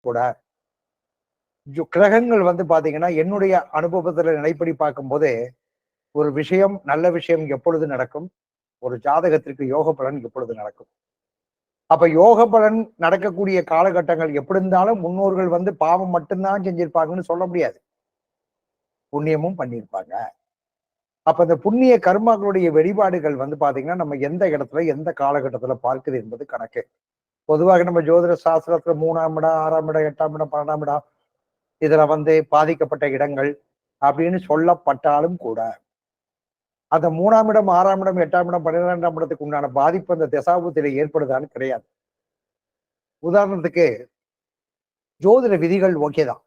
கூட கிரகங்கள் வந்து பாத்தீங்கன்னா என்னுடைய அனுபவத்துல நிலைப்படி பார்க்கும்போது ஒரு விஷயம் நல்ல விஷயம் எப்பொழுது நடக்கும், ஒரு ஜாதகத்திற்கு யோக பலன் எப்பொழுது நடக்கும். அப்ப யோக பலன் நடக்கக்கூடிய காலகட்டங்கள் எப்படி இருந்தாலும் முன்னோர்கள் வந்து பாவம் மட்டும்தான் செஞ்சிருப்பாங்கன்னு சொல்ல முடியாது, புண்ணியமும் பண்ணியிருப்பாங்க. அப்ப இந்த புண்ணிய கர்மாக்களுடைய வெளிப்பாடுகள் வந்து பாத்தீங்கன்னா நம்ம எந்த இடத்துல எந்த காலகட்டத்துல பார்க்குது என்பது கணக்கு. பொதுவாக நம்ம ஜோதிட சாஸ்திரத்துல 3ஆம் இடம், 6ஆம் இடம், 8ஆம் இடம், 12ஆம் இடம் இதுல வந்து பாதிக்கப்பட்ட இடங்கள் அப்படின்னு சொல்லப்பட்டாலும் கூட அந்த 3ஆம் இடம், 6ஆம் இடம், 8ஆம் இடம், 12ஆம் இடத்துக்கு உண்டான பாதிப்பு அந்த தசாபுத்தில ஏற்படுதான்னு கிடையாது. உதாரணத்துக்கு ஜோதிட விதிகள் ஓகே தான்,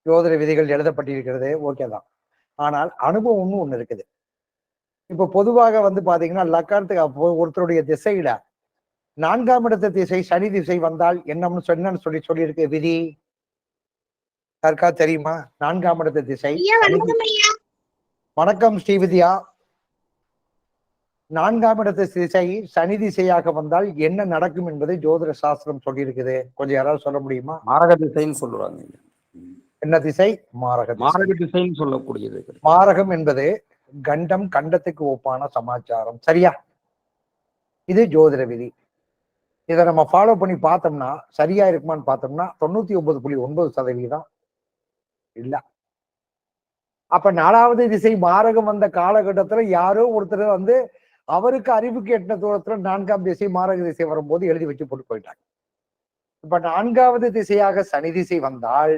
ஜோதிட விதிகள் எழுதப்பட்டிருக்கிறது ஓகே தான். ஆனால் அனுபவம்னு ஒண்ணு இருக்குது. இப்ப பொதுவாக வந்து பாத்தீங்கன்னா லக்காரத்துக்கு ஒருத்தருடைய திசையில 4ஆம் இடத்து திசை சனி திசை வந்தால் என்னன்னு சொல்லியிருக்கு விதி. யாருக்கா தெரியுமா? 4ஆம் இடத்து திசை. வணக்கம் ஸ்ரீவித்யா. 4ஆம் இடத்து திசை சனி திசையாக வந்தால் என்ன நடக்கும் என்பதை ஜோதிட சாஸ்திரம் சொல்லியிருக்குது. கொஞ்சம் யாராவது சொல்ல முடியுமா? மாரக திசைன்னு சொல்லுவாங்க. என்ன திசை? மாரக திசைன்னு சொல்லக்கூடியது. மாரகம் என்பது கண்டம், கண்டத்துக்கு ஒப்பான சமாச்சாரம். சரியா? இது ஜோதிட விதி. இதை நம்ம ஃபாலோ பண்ணி பார்த்தோம்னா சரியா இருக்குமான்னு பார்த்தோம்னா 99.9% இல்ல. அப்ப 4வது திசை மாரகம் வந்த காலகட்டத்துல யாரோ ஒருத்தர் வந்து அவருக்கு அறிவுக்கு எட்டின தூரத்துல 4ஆம் திசை மாரக திசை வரும்போது எழுதி வச்சு போட்டு போயிட்டாங்க. இப்ப 4வது திசையாக சனி திசை வந்தால்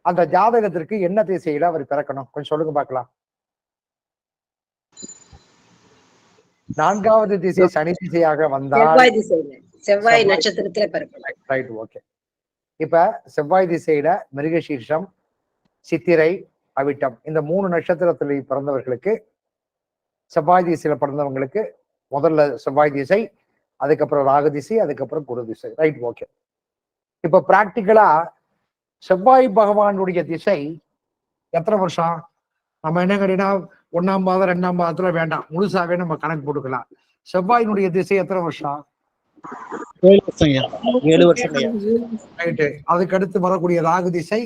அந்த ஜாதகத்திற்கு என்ன திசையில அவர் பிறக்கணும்? கொஞ்சம் சொல்லுங்க பார்க்கலாம். 4வது திசை சனி திசையாக வந்தால் செவ்வாய் நட்சத்திரத்துல பிறக்கணும். Right, okay. இப்ப செவ்வாய் திசையில மிருகசீர்ஷம், சித்திரை, அவிட்டம் இந்த 3 நட்சத்திரத்தில் பிறந்தவர்களுக்கு, செவ்வாய் திசையில பிறந்தவங்களுக்கு முதல்ல செவ்வாய் திசை, அதுக்கப்புறம் ராகு திசை, அதுக்கப்புறம் குரு திசை. Right, okay. இப்ப பிராக்டிக்கலா செவ்வாய் பகவானுடைய திசை எத்தனை வருஷம்? நம்ம என்ன கேட்டீங்கன்னா 1ஆம் பாதம் 2ஆம் பாதத்துல வேண்டாம், முழுசாவே நம்ம கணக்கு போட்டுக்கலாம். செவ்வாயினுடைய திசை எத்தனை வருஷம்? 7 வருஷம். ரைட்டு. அதுக்கு அடுத்து வரக்கூடிய ராகு திசை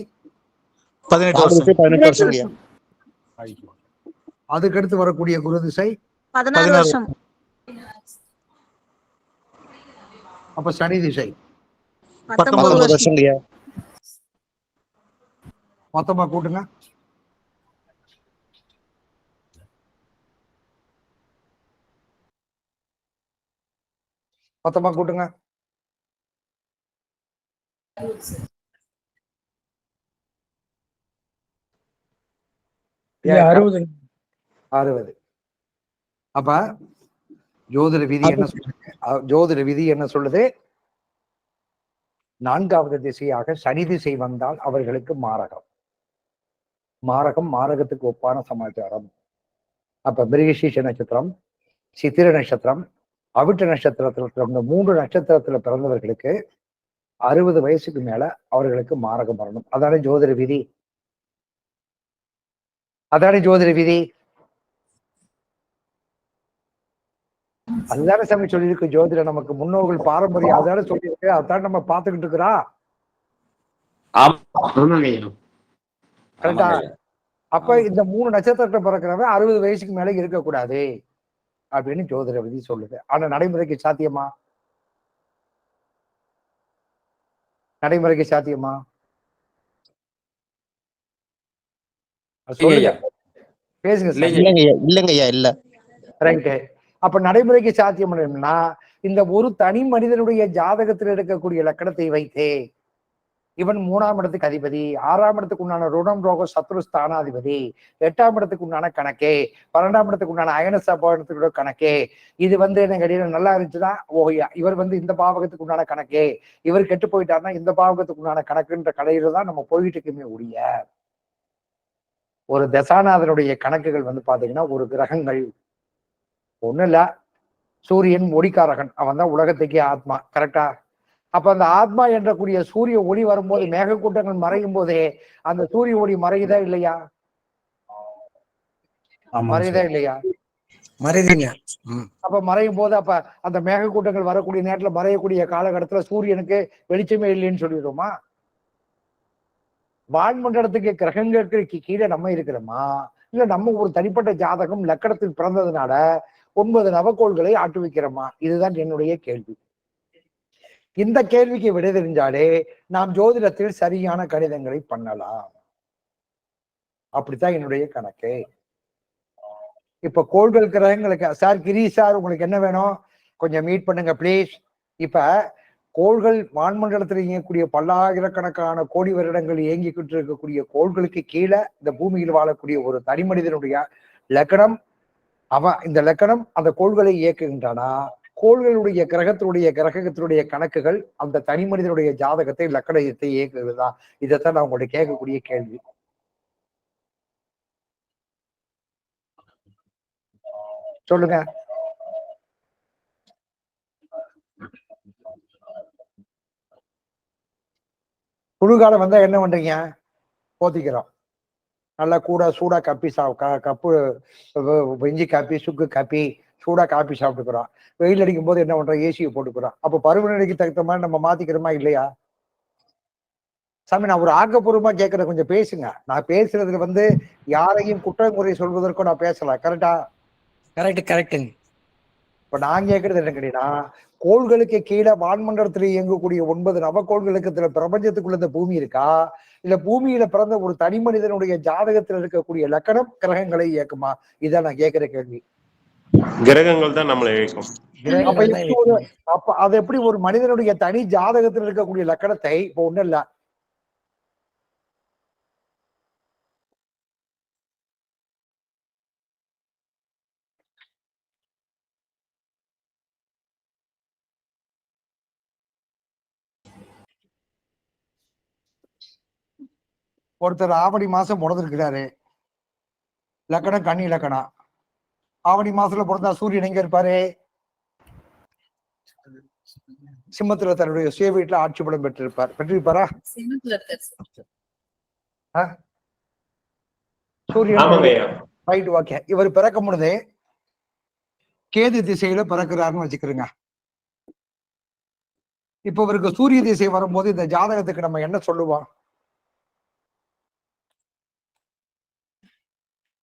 18 வருஷம். அதுக்கு அடுத்து வரக்கூடிய குரு திசை 16 வருஷம். அப்ப சனி திசை 19 வருஷம். மொத்தமா கூட்டுங்க. மொத்தமா கூட்டுங்க. 60. அப்ப ஜோதிட விதி என்ன சொல்லுது? ஜோதிட விதி என்ன சொல்லுது? 4வது திசையாக சனி திசை வந்தால் அவர்களுக்கு மாரகம். மாரகம் மாரகத்துக்கு ஒப்பான சமாச்சாரம். அப்ப மிருகசீர்ஷ நட்சத்திரம், சித்திர நட்சத்திரம், அவிட்ட நட்சத்திரத்துல பிறந்த 3 நட்சத்திரத்துல பிறந்தவர்களுக்கு 60 வயசுக்கு மேல அவர்களுக்கு மாரகம் வரணும். அதானே ஜோதிட விதி. அதானே ஜோதிட விதி. அதுதானே சாமி சொல்லியிருக்கு ஜோதிடம். நமக்கு முன்னோர்கள் பாரம்பரியம் அதான சொல்லியிருக்கு. அதான் நம்ம பார்த்துக்கிட்டு இருக்கிறோம். கரெக்டா? அப்ப இந்த 3 நட்சத்திரத்தை பிறக்கிறவன் 60 வயசுக்கு மேல இருக்கக்கூடாது அப்படின்னு ஜோதிட விதி சொல்லுது. ஆனா நடைமுறைக்கு சாத்தியமா? நடைமுறைக்கு சாத்தியமா? பேசுங்க. இல்லைங்கய்யா, இல்ல. ரைட்டு. அப்ப நடைமுறைக்கு சாத்தியம் பண்ணணும்னா இந்த ஒரு தனி மனிதனுடைய ஜாதகத்தில் இருக்கக்கூடிய லக்கணத்தை வைத்தே இவன் 3ஆம் இடத்துக்கு அதிபதி, 6ஆம் இடத்துக்கு உண்டான ருணம் ரோக சத்ரு ஸ்தானாதிபதி, 8ஆம் இடத்துக்கு உண்டான கணக்கே, 12ஆம் இடத்துக்கு உண்டான அயன சபாவத்துக்கு கணக்கே, இது வந்து என்ன நல்லா இருந்துச்சுன்னா ஓ இவர் வந்து இந்த பாவகத்துக்கு உண்டான கணக்கே, இவர் கெட்டு போயிட்டாருன்னா இந்த பாவகத்துக்கு உண்டான கணக்குன்ற கடையில தான் நம்ம போயிட்டு இருக்குமே ஒழிய ஒரு தசாநாதனுடைய கணக்குகள் வந்து பாத்தீங்கன்னா ஒரு கிரகங்கள் ஒண்ணு இல்ல, சூரியன் ஒளிக்காரகன், அவன் தான் உலகத்துக்கே ஆத்மா. கரெக்டா? அப்ப அந்த ஆத்மா என்றக்கூடிய சூரிய ஒளி வரும்போது மேகக்கூட்டங்கள் மறையும் போதே அந்த சூரிய ஒளி மறையுதா இல்லையா? மறையுதா இல்லையா? மறையுதுங்க. அப்ப மறையும் போது அப்ப அந்த மேகக்கூட்டங்கள் வரக்கூடிய நேரத்துல மறையக்கூடிய காலகட்டத்துல சூரியனுக்கு வெளிச்சமே இல்லைன்னு சொல்லிடுவோமா? வான்மண்டலத்துக்கு கிரகங்களுக்கு கீழே நம்ம இருக்கிறோமா, இல்ல நம்ம ஒரு தனிப்பட்ட ஜாதகம் லக்கணத்தில் பிறந்ததுனால 9 நவக்கோள்களை ஆட்டுவிக்கிறோமா? இதுதான் என்னுடைய கேள்வி. இந்த கேள்விக்கு விடை தெரிஞ்சாலே நாம் ஜோதிடத்தில் சரியான கணிதங்களை பண்ணலாம். அப்படித்தான் என்னுடைய கணக்கு. இப்ப கோள்கள் கிரகங்களுக்கு சார் கிரீஷ் சார் உங்களுக்கு என்ன வேணும், கொஞ்சம் மீட் பண்ணுங்க ப்ளீஸ். இப்ப கோள்கள் வான்மண்டலத்தில் இயங்கக்கூடிய பல்லாயிரக்கணக்கான கோடி வருடங்கள் இயங்கிக்கிட்டு இருக்கக்கூடிய கோள்களுக்கு கீழே இந்த பூமியில் வாழக்கூடிய ஒரு தனி மனிதனுடைய லக்கணம், இந்த லக்கணம் அந்த கோள்களை இயக்குகின்றனா, கோள்களுடைய கிரகத்தினுடைய கணக்குகள் அந்த தனி மனிதனுடைய ஜாதகத்தை லக்கணத்தை இயக்குகிறதா? இதைத்தான் நான் உங்கள்ட்ட கேட்கக்கூடிய கேள்வி. சொல்லுங்க. குளிர்காலம் வந்தா என்ன பண்றீங்க? போத்திக்கிறோம். நல்லா கூட சூடா கப்பி கப்பு வெஞ்சி காப்பி, சுக்கு காப்பி, சூடா காப்பி சாப்பிட்டுக்கிறோம். வெயில் அடிக்கும் போது என்ன பண்றோம்? ஏசியை போட்டுக்கிறோம். அப்ப பருவநிலைக்கு தகுந்த மாதிரி நம்ம மாத்திக்கிறோமா இல்லையா? சாமி நான் ஒரு ஆக்கப்பூர்வமா கேட்கறேன், கொஞ்சம் பேசுங்க. நான் பேசுறதுல யாரையும் குற்றங்குறை சொல்வதற்கும் நான் பேசல. கரெக்டா? கரெக்டுங்க. இப்ப நான் கேட்கறது என்ன கேட்டீங்கன்னா, கோள்களுக்கு கீழே வான்மண்டலத்தில் இயங்கக்கூடிய 9 நவக்கோள்களுக்கு பிரபஞ்சத்துக்குள்ள இந்த பூமி இருக்கா, இல்ல பூமியில பிறந்த ஒரு தனி மனிதனுடைய ஜாதகத்தில் இருக்கக்கூடிய லக்கணம் கிரகங்களை இயக்குமா? இதான் நான் கேட்கிற கேள்வி. கிரகங்கள் தான் நம்மளை இயக்கும். அப்ப அது எப்படி ஒரு மனிதனுடைய தனி ஜாதகத்தில் இருக்கக்கூடிய லக்கணத்தை, இப்ப ஒண்ணும் இல்ல, ஒருத்தர் ஆவணி மாசம் பிறந்திருக்கிறாரு, லக்கணம் கன்னி லக்கணம். ஆவணி மாசத்துல பிறந்தா சூரியன் எங்க இருப்பாரு? சிம்மத்துல தன்னுடைய சுய வீட்டுல ஆட்சி பலம் பெற்றிருப்பாரா? சூரியன் ரைட், ஓகே. இவர் பிறக்கும் பொழுது கேது திசையில பிறக்கிறாருன்னு வச்சுக்கிறோங்க. இப்ப இவருக்கு சூரிய திசை வரும்போது இந்த ஜாதகத்துக்கு நம்ம என்ன சொல்லுவோம்?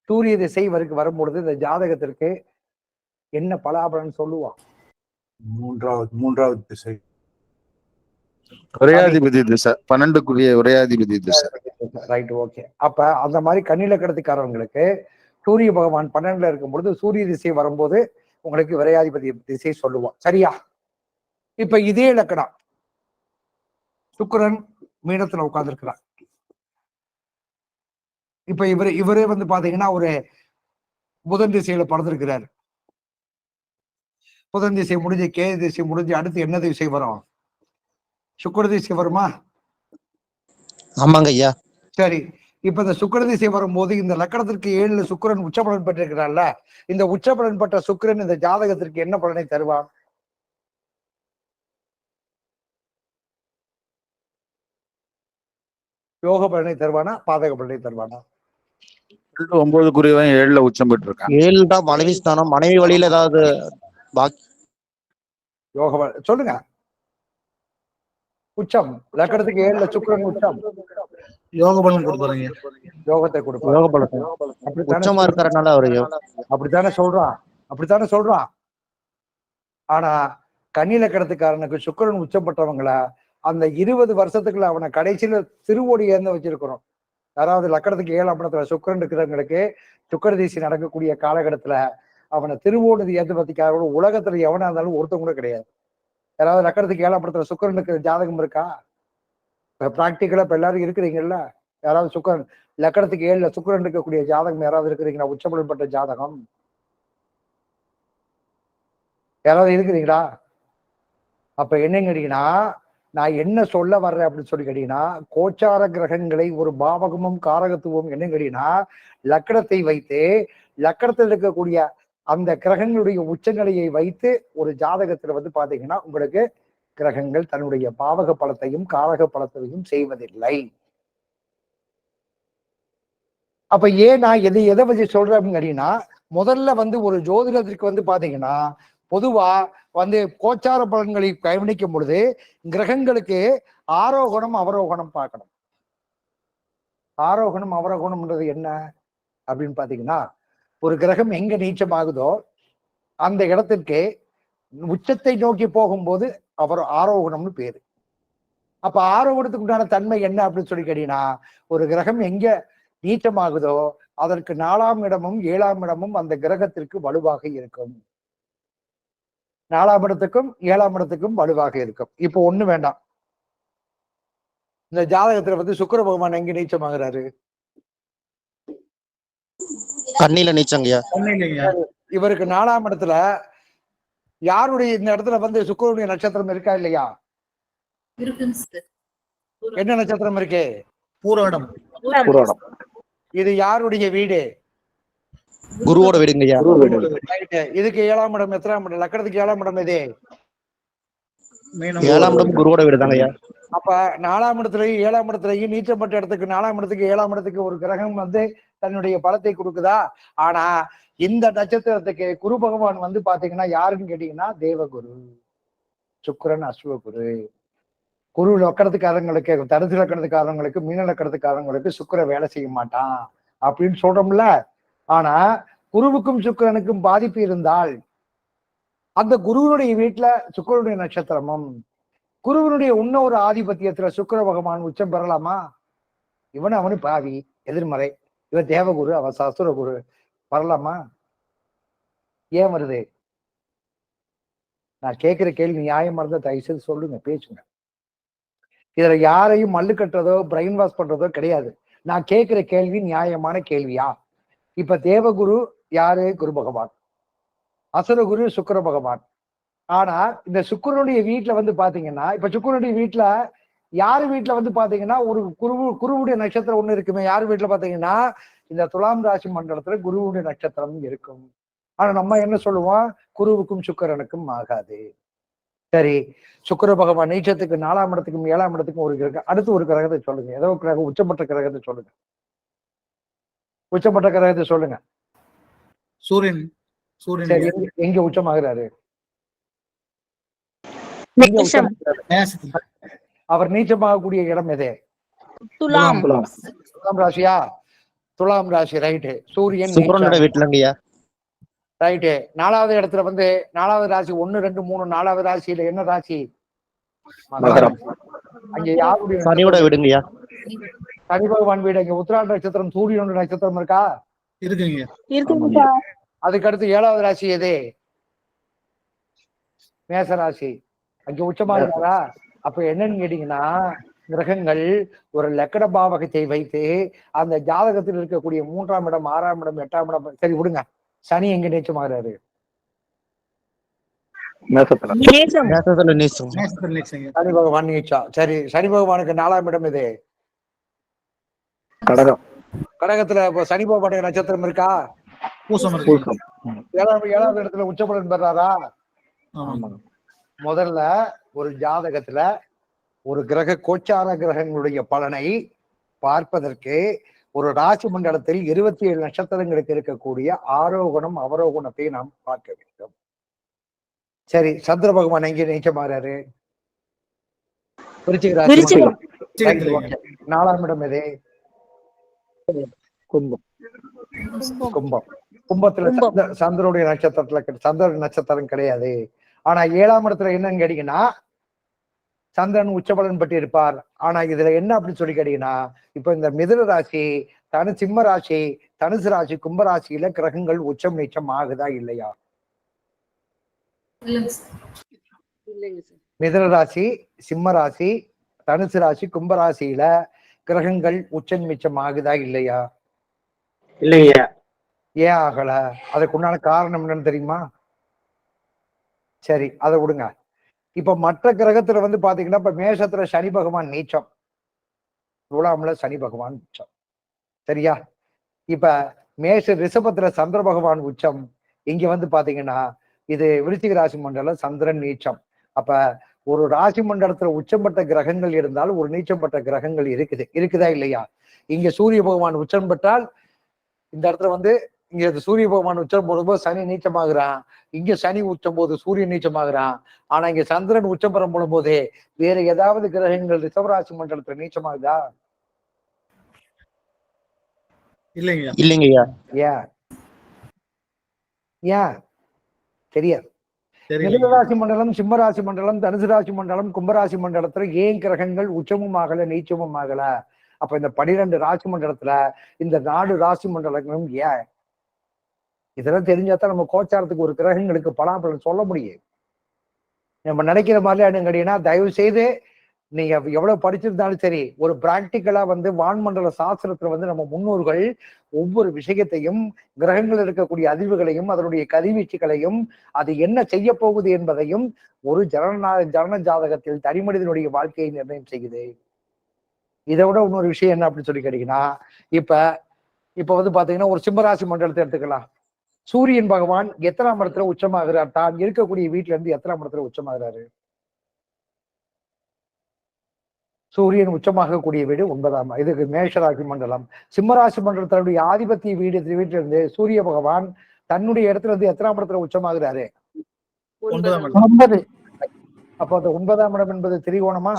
சூரிய திசை இவருக்கு வரும்பொழுது இந்த ஜாதகத்திற்கு என்ன பலாபலன் சொல்லுவான்? மூன்றாவது திசை உரையாதிபதி திசை, 12க்குரிய உரையாதிபதி திசை. Right, okay. அப்ப அந்த மாதிரி கன்னிலக்கணத்துக்காரவங்களுக்கு சூரிய பகவான் 12ல இருக்கும் பொழுது சூரிய திசை வரும்போது உங்களுக்கு விரையாதிபதி திசை சொல்லுவோம். சரியா? இப்ப இதே லக்கணம் சுக்கிரன் மீனத்துல உட்கார்ந்துருக்கிறார். இப்ப இவரே பாத்தீங்கன்னா ஒரு புதன் திசையில பிறந்திருக்கிறாரு. புதன் திசை முடிஞ்சு கேது திசை முடிஞ்சு அடுத்து என்ன திசை வரும்? சுக்கிர திசை வருமா? ஆமாங்க ஐயா. சரி, இப்ப இந்த சுக்கிர திசை வரும்போது இந்த லக்கணத்திற்கு 7ல சுக்கிரன் உச்சபலன் பெற்றிருக்கிறார்ல, இந்த உச்சபலன் பெற்ற சுக்கிரன் இந்த ஜாதகத்திற்கு என்ன பலனை தருவான்? யோக பலனை தருவானா, பாதக பலனை தருவானா? 9க்குரியவன் 7ல உச்சம் பெற்று இருக்கான். 7 தான் மனைவி ஸ்தானம். மனைவி வழியில ஏதாவது யோக சொல்லுங்க. உச்சம் லக்கணத்துக்கு 7ல சுக்கிரன் உச்சம், யோக பலன் கொடுப்பாருங்க. யோகத்தை கொடுப்பாரு. யோக பலத்தை உச்சமா இருக்கிறனால அவரு அப்படித்தானே சொல்றான். ஆனா கன்னி லக்கணத்துக்காரனுக்கு சுக்கிரன் உச்சம் பெற்றவங்கள அந்த 20 வருஷத்துக்குள்ள அவனை கடைசியில திருவோடி ஏந்து வச்சிருக்கிறோம். யாராவது லக்கணத்துக்கு 7ஆம் இடத்துல சுக்கிரன் இருக்கிறவங்களுக்கு சுக்கிர திசை நடக்கக்கூடிய காலகட்டத்துல அவனை திருவோடு ஏந்து பத்திக்காக உலகத்துல எவனா இருந்தாலும் ஒருத்தவங்க கூட கிடையாது. யாராவது லக்கணத்துக்கு 7ஆம் இடத்துல சுக்கிரன் இருக்கிற ஜாதகம் இருக்கா? இப்ப பிராக்டிக்கலா இப்ப எல்லாரும் இருக்கிறீங்கல்ல, யாராவது சுக்கிரன் லக்கணத்துக்கு 7ல சுக்கிரன் இருக்கக்கூடிய ஜாதகம் யாராவது இருக்கிறீங்களா? உச்சபலன் பெற்ற ஜாதகம் யாராவது இருக்கிறீங்களா? அப்ப என்னன்னு கேட்டீங்கன்னா, நான் என்ன சொல்ல வர்றேன் அப்படின்னு சொல்லி கேட்டீங்கன்னா, கோச்சார கிரகங்களை ஒரு பாவகமும் காரகத்துவம் என்ன கேட்டீங்கன்னா, லக்கணத்தை வைத்து லக்கணத்தில் இருக்கக்கூடிய அந்த கிரகங்களுடைய உச்சநிலையை வைத்து ஒரு ஜாதகத்துல பாத்தீங்கன்னா உங்களுக்கு கிரகங்கள் தன்னுடைய பாவக பலத்தையும் காரக பலத்தையும் செய்வதில்லை. அப்ப ஏன் நான் எதை வச்சு சொல்றேன் அப்படின்னு கேட்டீங்கன்னா, முதல்ல ஒரு ஜோதிடத்திற்கு பாத்தீங்கன்னா பொதுவா கோச்சார பலன்களை கவனிக்கும் பொழுது கிரகங்களுக்கு ஆரோகணம் அவரோகணம் பார்க்கணும். ஆரோகணம் அவரோகணம்ன்றது என்ன அப்படின்னு பாத்தீங்கன்னா, ஒரு கிரகம் எங்க நீச்சமாகுதோ அந்த இடத்திற்கு உச்சத்தை நோக்கி போகும்போது அவர் ஆரோகணம்னு பேரு. அப்ப ஆரோகணத்துக்கு உண்டான தன்மை என்ன அப்படின்னு சொல்லி கேட்டீங்கன்னா, ஒரு கிரகம் எங்க நீச்சமாகுதோ அதற்கு 4ஆம் இடமும் 7ஆம் இடமும் அந்த கிரகத்திற்கு வலுவாக இருக்கும். 4ஆம் இடத்துக்கும் 7ஆம் இடத்துக்கும் வலுவாக இருக்கும். இப்போ ஒண்ணு வேண்டாம், இந்த ஜாதகத்துல வந்து சுக்கிர பகவான் எங்க நீச்சமாகிறாரு? கண்ணில நீச்சங்கய்யா. இல்லைங்க. இவருக்கு 4ஆம் இடத்துல யாருடைய இந்த இடத்துல வந்து சுக்கிரனுடைய நட்சத்திரம் இருக்கா இல்லையா? என்ன நட்சத்திரம் இருக்கு? பூராடம். இது யாருடைய வீடு? குருவோட வீடுங்கய்யா. Right. இதுக்கு 7ஆம் இடம் எத்தனாம் இடம்? லக்கணத்துக்கு 7ஆம் இடம் எது? 7ஆம் இடம் குருவோட வீடு தாங்கய்யா. அப்ப 4ஆம் இடத்துலயும் 7ஆம் இடத்துலயும் நீச்சப்பட்ட இடத்துக்கு 4ஆம் இடத்துக்கு 7ஆம் இடத்துக்கு ஒரு கிரகம் வந்து தன்னுடைய பலத்தை கொடுக்குதா? ஆனா இந்த நட்சத்திரத்துக்கு குரு பகவான் வந்து பாத்தீங்கன்னா யாருன்னு கேட்டீங்கன்னா தேவகுரு, சுக்கிரன் அஸ்வகுரு. குரு லக்கணத்துக்காரங்களுக்கு, தனுசு லக்கணத்துக்காரங்களுக்கு, மீன லக்கணத்துக்காரங்களுக்கு சுக்கிர வேலை செய்ய மாட்டான் அப்படின்னு சொல்றோம்ல. ஆனா குருவுக்கும் சுக்கிரனுக்கும் பாதிப்பு இருந்தால் அந்த குருவனுடைய வீட்டுல சுக்கிரனுடைய நட்சத்திரமும் குருவனுடைய இன்னொரு ஆதிபத்தியத்துல சுக்கிர பகவான் உச்சம் பெறலாமா? அவனு பாவி, எதிர்மறை. இவன் தேவகுரு, அவன் சசுர குரு, வரலாமா? ஏன் வருது? நான் கேட்கிற கேள்வி நியாயமா இருந்தா தயவுசெய்து சொல்லுங்க, பேசுங்க. இதுல யாரையும் மல்லு கட்டுறதோ பிரெயின் வாஷ் பண்றதோ கிடையாது. நான் கேட்கிற கேள்வி நியாயமான கேள்வியா? இப்ப தேவகுரு யாரு? குரு பகவான். அசுரகுரு சுக்கிர பகவான். ஆனா இந்த சுக்கிரனுடைய வீட்டுல வந்து பாத்தீங்கன்னா, இப்ப சுக்கிரனுடைய வீட்டுல யாரு வீட்டுல வந்து பாத்தீங்கன்னா ஒரு குருவுடைய நட்சத்திரம் ஒண்ணு இருக்குமே. யாரு வீட்டுல பாத்தீங்கன்னா இந்த துலாம் ராசி மண்டலத்துல குருவுடைய நட்சத்திரம் இருக்கும். ஆனா நம்ம என்ன சொல்லுவோம்? குருவுக்கும் சுக்கிரனுக்கும் ஆகாது. சரி, சுக்கிர பகவான் நீச்சத்துக்கு 4ஆம் இடத்துக்கும் 7ஆம் இடத்துக்கும் ஒரு கிரகம். அடுத்து ஒரு கிரகத்தை சொல்லுங்க, ஏதோ கிரகம் உச்சப்பட்ட கிரகத்தை சொல்லுங்க. உச்சப்பட்ட கிரகத்தை சொல்லுங்க. சூரியன். சரி, சூரியன். எங்க உச்சமாகிறாரு? மேஷம். அவர் நீச்சமாகக்கூடிய இடம் எது? துலாம். துலாம் ராசியா? துலாம் ராசி. ரைட்டு. சூரியன் சுக்கிரனோட வீட்டுலங்கய்யா. ரைட்டு. 4ஆவது இடத்துல வந்து 4ஆவது ராசி 1, 2, 3 4ஆவது ராசியில என்ன ராசி? மகரம். அங்க யாருடைய? சனியோட வீடுங்கய்யா. சனி பகவான் வீடு. அங்க உத்திராட நட்சத்திரம் சூரியனோட நட்சத்திரம் இருக்கா? இருக்குங்க. இருக்குங்கப்பா. அதுக்கு அடுத்து 7ஆவது ராசி எது? மேச ராசி. அங்க உச்சமாகிறாரா? அப்ப என்னன்னு கேட்டீங்கன்னா, கிரகங்கள் ஒரு லக்கண பாவகத்தை வைத்து அந்த ஜாதகத்தில் இருக்கக்கூடிய 3ஆம் இடம், 6ஆம் இடம், 8ஆம் இடம், சரி விடுங்க. சனி எங்க நீச்சமாகிறாரு? மேஷம். மேசத்துல நீச்சம். சனி பகவான் நீச்சா. சரி, சனி பகவானுக்கு 4ஆம் இடம் எது? கடகம். கடகத்துல இப்போ சனி பகவானுடைய நட்சத்திரம் இருக்கா? பூசம் இருக்கு. 7ஆவது இடத்துல உச்சபலன் பெறாரா? ஆமா. முதல்ல ஒரு ஜாதகத்துல ஒரு கிரக கோச்சார கிரகங்களுடைய பலனை பார்ப்பதற்கு ஒரு ராசி மண்டலத்தில் 27 நட்சத்திரங்களுக்கு இருக்கக்கூடிய ஆரோகணம் அவரோகணத்தை நாம் பார்க்க வேண்டும். சரி, சந்திர பகவான் எங்கே நீச்சமாறாரு? விருச்சிக ராசி. 4ஆம் இடம் எது? கும்பம். கும்பம். கும்பத்துல சந்திரனுடைய நட்சத்திரத்துல சந்திர நட்சத்திரம் கிடையாது. ஆனா 7ஆம் இடத்துல என்னன்னு கேட்டீங்கன்னா சந்திரன் உச்சபலன் பற்றி இருப்பார். ஆனா இதுல என்ன அப்படின்னு சொல்லி கேட்டீங்கன்னா, இப்ப இந்த மிதுன ராசி, சிம்ம ராசி, தனுசு ராசி, கும்பராசியில கிரகங்கள் உச்சம் நீச்சம் ஆகுதா இல்லையா? மிதுன ராசி, சிம்ம ராசி, தனுசு ராசி, கும்பராசியில கிரகங்கள் உச்சம் நீச்சம் ஆகுதா இல்லையா? இல்லைங்க. ஏன் ஆகல? அதுக்குண்டான காரணம் என்னன்னு தெரியுமா? சரி, அதை விடுங்க. இப்ப மற்ற கிரகத்துல வந்து பாத்தீங்கன்னா, இப்ப மேஷத்துல சனி பகவான் நீச்சம், துலாம்ல சனி பகவான் உச்சம். சரியா? இப்ப மேஷ ரிஷபத்துல சந்திர பகவான் உச்சம். இங்க வந்து பாத்தீங்கன்னா இது விருச்சிக ராசி மண்டலம் சந்திரன் நீச்சம். அப்ப ஒரு ராசி மண்டலத்துல உச்சம் பெற்ற கிரகங்கள் இருந்தால் ஒரு நீச்சம் பெற்ற கிரகங்கள் இருக்குதா இல்லையா? இங்க சூரிய பகவான் உச்சம் பெற்றால் இந்த இடத்துல வந்து இங்க சூரிய பகவான் உச்சம் போடும்போது சனி நீச்சமாகிறான், இங்க சனி உச்சம் போது சூரியன் நீச்சமாகிறான். ஆனா இங்க சந்திரன் உச்சம் பெறும் போது வேற ஏதாவது கிரகங்கள் ரிஷபராசி மண்டலத்துல நீச்சமாகுதா? இல்லைங்கய்யா. இல்லைங்கய்யா. ஏன் ஏன் தெரியாது. தெரியல. மிதுனராசி மண்டலம், சிம்மராசி மண்டலம், தனுசு ராசி மண்டலம், கும்பராசி மண்டலத்துல ஏன் கிரகங்கள் உச்சமும் ஆகல நீச்சமும் ஆகல? அப்ப இந்த 12 ராசி மண்டலத்துல இந்த 4 ராசி மண்டலங்களும் ஏன்? இதெல்லாம் தெரிஞ்சாதான் நம்ம கோச்சாரத்துக்கு ஒரு கிரகங்களுக்கு பலாபலன் சொல்ல முடியும். நம்ம நினைக்கிற மாதிரிலாம் கேட்டீங்கன்னா தயவு செய்து நீங்க எவ்வளவு படிச்சிருந்தாலும் சரி, ஒரு பிராக்டிக்கலா வான்மண்டல சாஸ்திரத்துல நம்ம முன்னோர்கள் ஒவ்வொரு விஷயத்தையும், கிரகங்கள் இருக்கக்கூடிய அதிர்வுகளையும், அதனுடைய கதிர்வீச்சுகளையும், அது என்ன செய்ய போகுது என்பதையும் ஒரு ஜனன ஜாதகத்தில் தனிமனிதனுடைய வாழ்க்கையை நிர்ணயம் செய்யுது. இதை விட இன்னொரு விஷயம் என்ன அப்படின்னு சொல்லி கேட்டீங்கன்னா, இப்ப பாத்தீங்கன்னா ஒரு சிம்மராசி மண்டலத்தை எடுத்துக்கலாம். சூரியன் பகவான் எத்தனாம் இடத்துல உச்சமாகிறார்? தான் இருக்கக்கூடிய வீட்டுல இருந்து எத்தனாம் இடத்துல உச்சமாகிறாரு? சூரியன் உச்சமாகக்கூடிய வீடு 9ஆம், இதுக்கு மேஷராசி மண்டலம். சிம்மராசி மண்டலத்தினுடைய ஆதிபத்திய வீட்டுல இருந்து சூரிய பகவான் தன்னுடைய இடத்துல இருந்து எத்தனாம் இடத்துல உச்சமாகிறாரு? 9ஆம் இடம். 9. அப்போ அந்த 9ஆம் இடம் என்பது திரிகோணமா?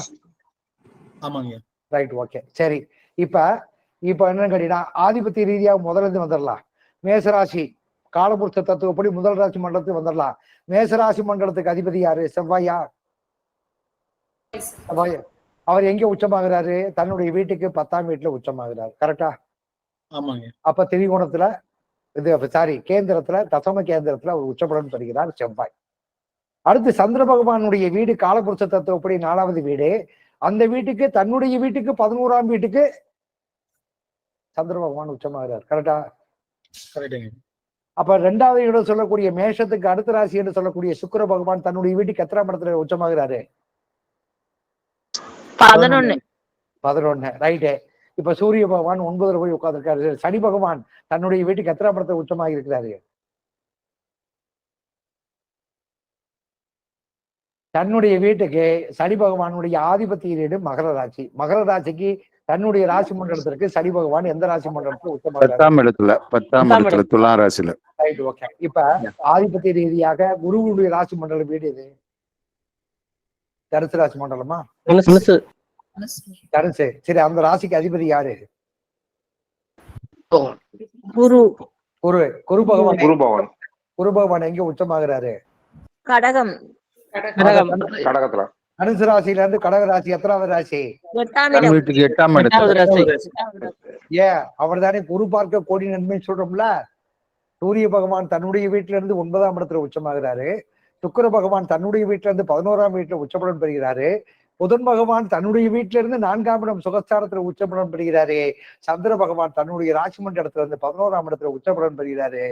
ஆமாங்க. ரைட், ஓகே, சரி. இப்ப என்னன்னு கேட்டீங்கன்னா ஆதிபத்திய ரீதியாக முதல்ல இருந்து வந்துடலாம். மேசராசி காலபுருஷ தத்துவப்படி முதல் ராசி மண்டலத்துக்கு வந்துடலாம். மேசராசி மண்டலத்துக்கு அதிபதி யாரு? செவ்வாயா? செவ்வாய். அவர் எங்க உச்சமாகிறாரு? தன்னுடைய வீட்டுக்கு 10ஆம் வீட்டுல உச்சமாகிறாரு. கரெக்டா? ஆமாங்க. அப்ப திரிகோணத்துல கேந்திரத்துல, தசம கேந்திரத்துல அவர் உச்சபலன் பெறுகிறார் செவ்வாய். அடுத்து சந்திர பகவானுடைய வீடு காலபுருஷ தத்துவப்படி 4வது வீடு. அந்த வீட்டுக்கு, தன்னுடைய வீட்டுக்கு 11ஆம் வீட்டுக்கு சந்திர பகவான் உச்சமாகிறார். கரெக்டா? கரெக்டுங்க. அப்ப 2வது இடம் சொல்லக்கூடிய மேஷத்துக்கு அடுத்த ராசி என்று சொல்லக்கூடிய சுக்கிர பகவான் தன்னுடைய வீட்டுக்கு எத்தனாம் இடத்துல உச்சமாகிறாரு? 11. ரைட்டு. இப்ப சூரிய பகவான் 9ல போய் உட்கார்ந்துருக்காரு. சனி பகவான் தன்னுடைய வீட்டுக்கு எத்தனாம் இடத்துல உச்சமாக இருக்கிறாரு? தன்னுடைய வீட்டுக்கு சனி பகவானுடைய ஆதிபத்திய வீடு மகர ராசி. மகர ராசிக்கு தன்னுடைய ராசி மண்டலத்திற்கு சனி பகவான் எந்த ராசி மண்டலத்துல உச்சமாக? 10ஆம் இடத்துல துலா ராசியில. Right, okay. இப்ப ஆதிபத்திய ரீதியாக குருவுடைய ராசி மண்டல வீடு இது தனுசு ராசி மண்டலமா? தனுசு. சரி, அந்த ராசிக்கு அதிபதி யாரு? குரு. குரு பகவான். குரு பகவான் எங்க உச்சமாகிறாரு? கடகம். கடகத்துல. தனுசு ராசியில இருந்து கடக ராசி எத்தனாவது ராசி? 8ஆம் இடம். வீட்டுக்கு 8ஆம் இடத்துல. அவர் தானே குரு பார்க்க கோடி நன்மை சொல்றோம்ல. சூரிய பகவான் தன்னுடைய வீட்டுல இருந்து 9ஆம் இடத்துல உச்சமாகிறாரு. சுக்கிர பகவான் தன்னுடைய வீட்டுல இருந்து 11ஆம் வீட்டுல உச்சபலன் பெறுகிறாரு. புதன் பகவான் தன்னுடைய வீட்டுல இருந்து 4ஆம் இடம் சுகஸ்தானத்துல உச்சபலன் பெறுகிறாரு. சந்திர பகவான் தன்னுடைய ராசி மண்டலத்துல இருந்து 11ஆம் இடத்துல உச்சபலன் பெறுகிறாரு.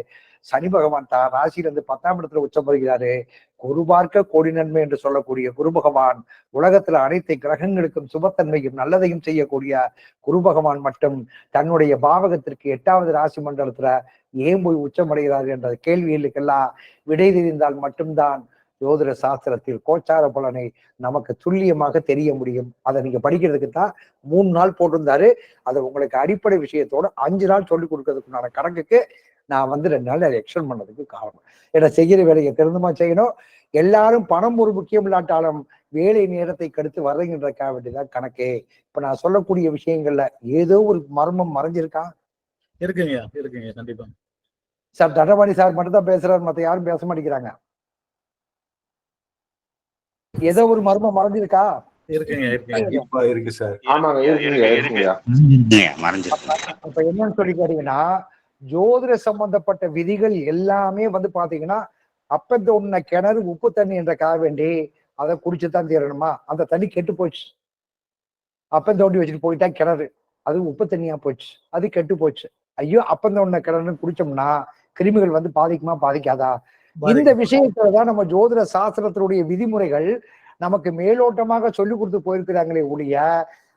சனி பகவான் ராசியில இருந்து 10ஆம் இடத்துல உச்சம் பெறுகிறாரு. குரு பார்க்க கோடி நன்மை என்று சொல்லக்கூடிய குரு பகவான் உலகத்துல அனைத்து கிரகங்களுக்கும் சுபத்தன்மையும் நல்லதையும் செய்யக்கூடிய குரு பகவான் மட்டும் தன்னுடைய பாவகத்திற்கு 8வது ராசி மண்டலத்துல ஏன் போய் உச்சமடைகிறார் என்ற கேள்விகளுக்கெல்லாம் விடை தெரிந்தால் மட்டும்தான் ஜோதிட சாஸ்திரத்தில் கோச்சார பலனை நமக்கு துல்லியமாக தெரிய முடியும். அதை நீங்க படிக்கிறதுக்கு தான் 3 நாள் போட்டிருந்தாரு. அதை உங்களுக்கு அடிப்படை விஷயத்தோட 5 நாள் சொல்லிக் கொடுக்கறதுக்குண்டான கணக்குக்கு நான் 2 நாள் அதை எக்ஸ்டெண்ட் பண்ணதுக்கு காரணம். ஏன்னா செய்கிற வேலையை தெரிந்துமா செய்யணும். எல்லாரும் பணம் ஒரு முக்கியம் இல்லாட்டாலும் வேலை நேரத்தை கடுத்து வர்றீங்கன்றக்காக வேண்டியதான் கணக்கு. இப்ப நான் சொல்லக்கூடிய விஷயங்கள்ல ஏதோ ஒரு மர்மம் மறைஞ்சிருக்கா? இருக்குங்க. கண்டிப்பா. சார் தண்டபாணி சார் மட்டும் தான் பேசுறாரு, மத்த யாரும் பேச மாட்டேங்கிறாங்க. ஏதோ ஒரு மர்மம் மறைஞ்சிருக்கா? இருக்கு சார். ஆமாங்க, இருக்குங்க. அப்ப என்னன்னு சொல்லி கேட்டீங்கன்னா, ஜோதிட சம்பந்தப்பட்ட விதிகள் எல்லாமே பாத்தீங்கன்னா, அப்ப உன்ன கிணறு உப்பு தண்ணி என்றக்காக வேண்டி அதை குடிச்சுதான் தீரணுமா? அந்த தண்ணி கெட்டு போச்சு. அப்பம் தோண்டி வச்சுட்டு போயிட்டா கிணறு, அது உப்பு தண்ணியா போச்சு, அது கெட்டு போச்சு. ஐயோ, அப்பந்த உன்ன கிணறுன்னு குடிச்சோம்னா கிருமிகள் பாதிக்குமா பாதிக்காதா? இந்த விஷயத்துலதான் நம்ம ஜோதிட சாஸ்திரத்தினுடைய விதிமுறைகள் நமக்கு மேலோட்டமாக சொல்லி கொடுத்து போயிருக்கிறாங்களே ஒழிய,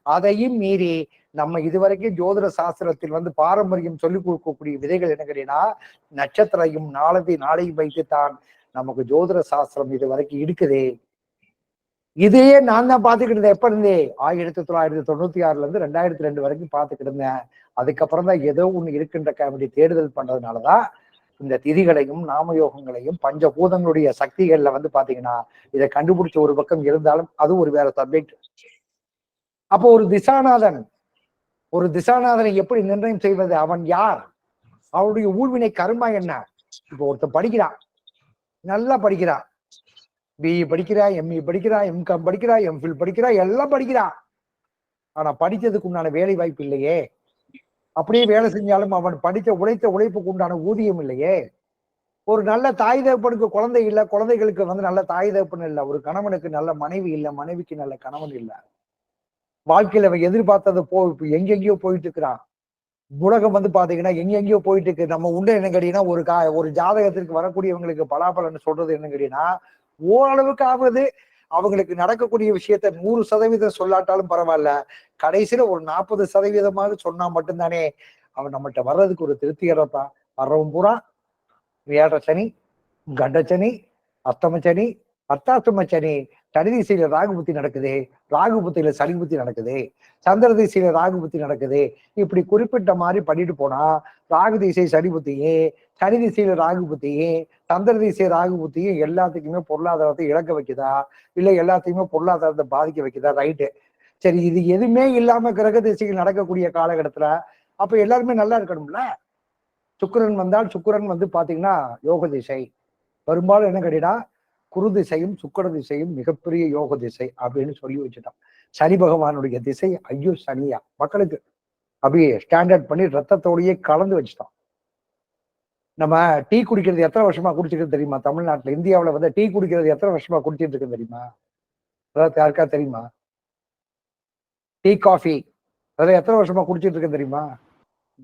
அதையும் மீறி நம்ம இதுவரைக்கும் ஜோதிட சாஸ்திரத்தில் பாரம்பரியம் சொல்லிக் கொடுக்கக்கூடிய விதைகள் என்ன கேட்டீங்கன்னா, நட்சத்திரையும் நாளையும் வைத்துத்தான் நமக்கு ஜோதிட சாஸ்திரம் இது வரைக்கும் இருக்குதே. இதையே நான் தான் பாத்துக்கிட்டு இருந்தேன். எப்ப இருந்தே 1996 இருந்து 2002 வரைக்கும் பாத்துக்கிட்டு இருந்தேன். அதுக்கப்புறம் தான் ஏதோ ஒண்ணு இருக்குன்ற வேண்டிய தேடுதல் பண்றதுனாலதான் இந்த திதிகளையும் நாமயோகங்களையும் பஞ்சபூதங்களுடைய சக்திகள்ல பாத்தீங்கன்னா இதை கண்டுபிடிச்ச ஒரு பக்கம் இருந்தாலும் அது ஒரு வேற சப்ஜெக்ட். அப்போ ஒரு திசாநாதன் ஒரு திசாநாதனை எப்படி நிர்ணயம் செய்வது? அவன் யார்? அவனுடைய ஊழ்வினை கர்மா என்ன? இப்போ ஒருத்தன் படிக்கிறான், நல்லா படிக்கிறான், பிஇ படிக்கிறா, எம்இ படிக்கிறா, எம்காம் படிக்கிறா, எம்ஃபில் படிக்கிறா, எல்லாம் படிக்கிறான். ஆனா படித்ததுக்கு உண்டான வேலை வாய்ப்பு இல்லையே. அப்படியே வேலை செஞ்சாலும் அவன் உழைத்த உழைப்புக்கு உண்டான ஊதியம் இல்லையே. ஒரு நல்ல தாய் தகப்பனுக்கு குழந்தை இல்லை, குழந்தைகளுக்கு நல்ல தாய் தகப்பன் இல்லை, ஒரு கணவனுக்கு நல்ல மனைவி இல்லை, மனைவிக்கு நல்ல கணவன் இல்லை. வாழ்க்கையில அவன் எதிர்பார்த்தது எங்கெங்கயோ போயிட்டு இருக்கிறான். உலகம் பாத்தீங்கன்னா எங்கெங்கயோ போயிட்டு இருக்கு. நம்ம உண்டு என்ன கேட்டீங்கன்னா, ஒரு ஜாதகத்திற்கு வரக்கூடியவங்களுக்கு பலாபலன் சொல்றது என்ன கேட்டீங்கன்னா, ஓரளவுக்கு ஆகுது. அவங்களுக்கு நடக்கக்கூடிய விஷயத்த 100% சொல்லாட்டாலும் பரவாயில்ல, கடைசியில ஒரு 40% சொன்னா மட்டும்தானே அவன் நம்மகிட்ட வர்றதுக்கு ஒரு திருப்திகரப்பா. வர்றவன் பூரா 7 சனி, கண்டச்சனி, அஸ்தமச்சனி, அர்த்தாஷ்டம சனி, சனி திசையில ராகு புத்தி நடக்குது, ராகு புத்தியில சனி புத்தி நடக்குது, சந்திர திசையில ராகு புத்தி நடக்குது. இப்படி குறிப்பிட்ட மாதிரி பண்ணிட்டு போனா ராகு திசை சனி புத்தியே, சனி திசையில ராகு புத்தியே, சந்திர திசை ராகு புத்தியும் எல்லாத்துக்குமே பொருளாதாரத்தை இழக்க வைக்குதா, இல்ல எல்லாத்தையுமே பொருளாதாரத்தை பாதிக்க வைக்குதா? ரைட்டு, சரி. இது எதுவுமே இல்லாம கிரக திசைகள் நடக்கக்கூடிய காலகட்டத்துல அப்ப எல்லாருமே நல்லா இருக்கணும்ல. சுக்கிரன் வந்தால் சுக்கிரன் பாத்தீங்கன்னா யோக திசை. பெரும்பாலும் என்ன கேட்டீங்கன்னா குரு திசையும் சுக்கிர திசையும் மிகப்பெரிய யோக திசை அப்படின்னு சொல்லி வச்சுட்டான். சனி பகவானுடைய திசை ஐயோ சனியா மக்களுக்கு அப்படியே ஸ்டாண்டர்ட் பண்ணி ரத்தத்தோடையே கலந்து வச்சுட்டான். நம்ம டீ குடிக்கிறது எத்தனை வருஷமா குடிச்சிருக்கு தெரியுமா? தமிழ்நாட்டுல, இந்தியாவுல டீ குடிக்கிறது எத்தனை வருஷமா குடிச்சிட்டு இருக்கு தெரியுமா? அதாவது யாருக்கா தெரியுமா? டீ காஃபி அதெல்லாம் எத்தனை வருஷமா குடிச்சிட்டு இருக்கு தெரியுமா?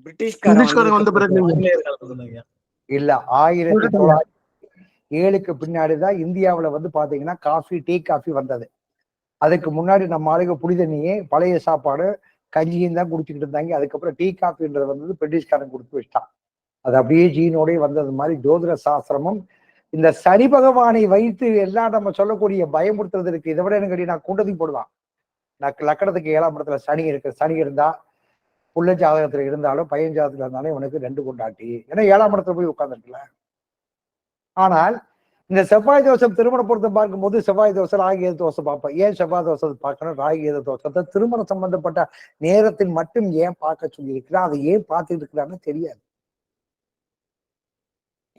பிரிட்டிஷ்காரங்க வந்த பிறகு இல்ல, 1907க்கு பின்னாடிதான் இந்தியாவுல பாத்தீங்கன்னா டீ காஃபி வந்தது. அதுக்கு முன்னாடி நம்ம ஆளுங்க புனிதண்ணியே பழைய சாப்பாடு கஞ்சியும் தான் குடிச்சுக்கிட்டு இருந்தாங்க. அதுக்கப்புறம் டீ காஃபின்றது பிரிட்டிஷ்காரன் கொடுத்து வச்சிட்டான். அது அப்படியே ஜீனோடய வந்தது மாதிரி ஜோதிட சாஸ்திரமும் இந்த சனி பகவானை வைத்து எல்லாம் நம்ம சொல்லக்கூடிய பயமுறுத்துறது இருக்கு. இதை விட என்ன கேட்டீங்கன்னா கூண்டதி போடுவான். லக்கணத்துக்கு 7ஆம் இடத்துல சனி இருக்கு. சனி இருந்தா புள்ள ஜாதகத்துல இருந்தாலும் பையன் ஜாதகத்துல இருந்தாலும் இவனுக்கு 2 கொண்டாட்டி, ஏன்னா 7ஆம் இடத்துல போய் உட்கார்ந்துருக்கல. ஆனால் இந்த செவ்வாய் தோஷம் திருமண பொருத்தம் பார்க்கும்போது செவ்வாய் தோஷம் ராகு கேது தோஷம் பார்ப்பேன். ஏன் செவ்வாய் தோஷத்தை பார்க்கணும்? ராகு கேது தோஷத்தை திருமணம் சம்பந்தப்பட்ட நேரத்தில் மட்டும் ஏன் பார்க்க சொல்லி இருக்கிறான், அதை ஏன் பார்த்துட்டு இருக்கிறான்னு தெரியாது.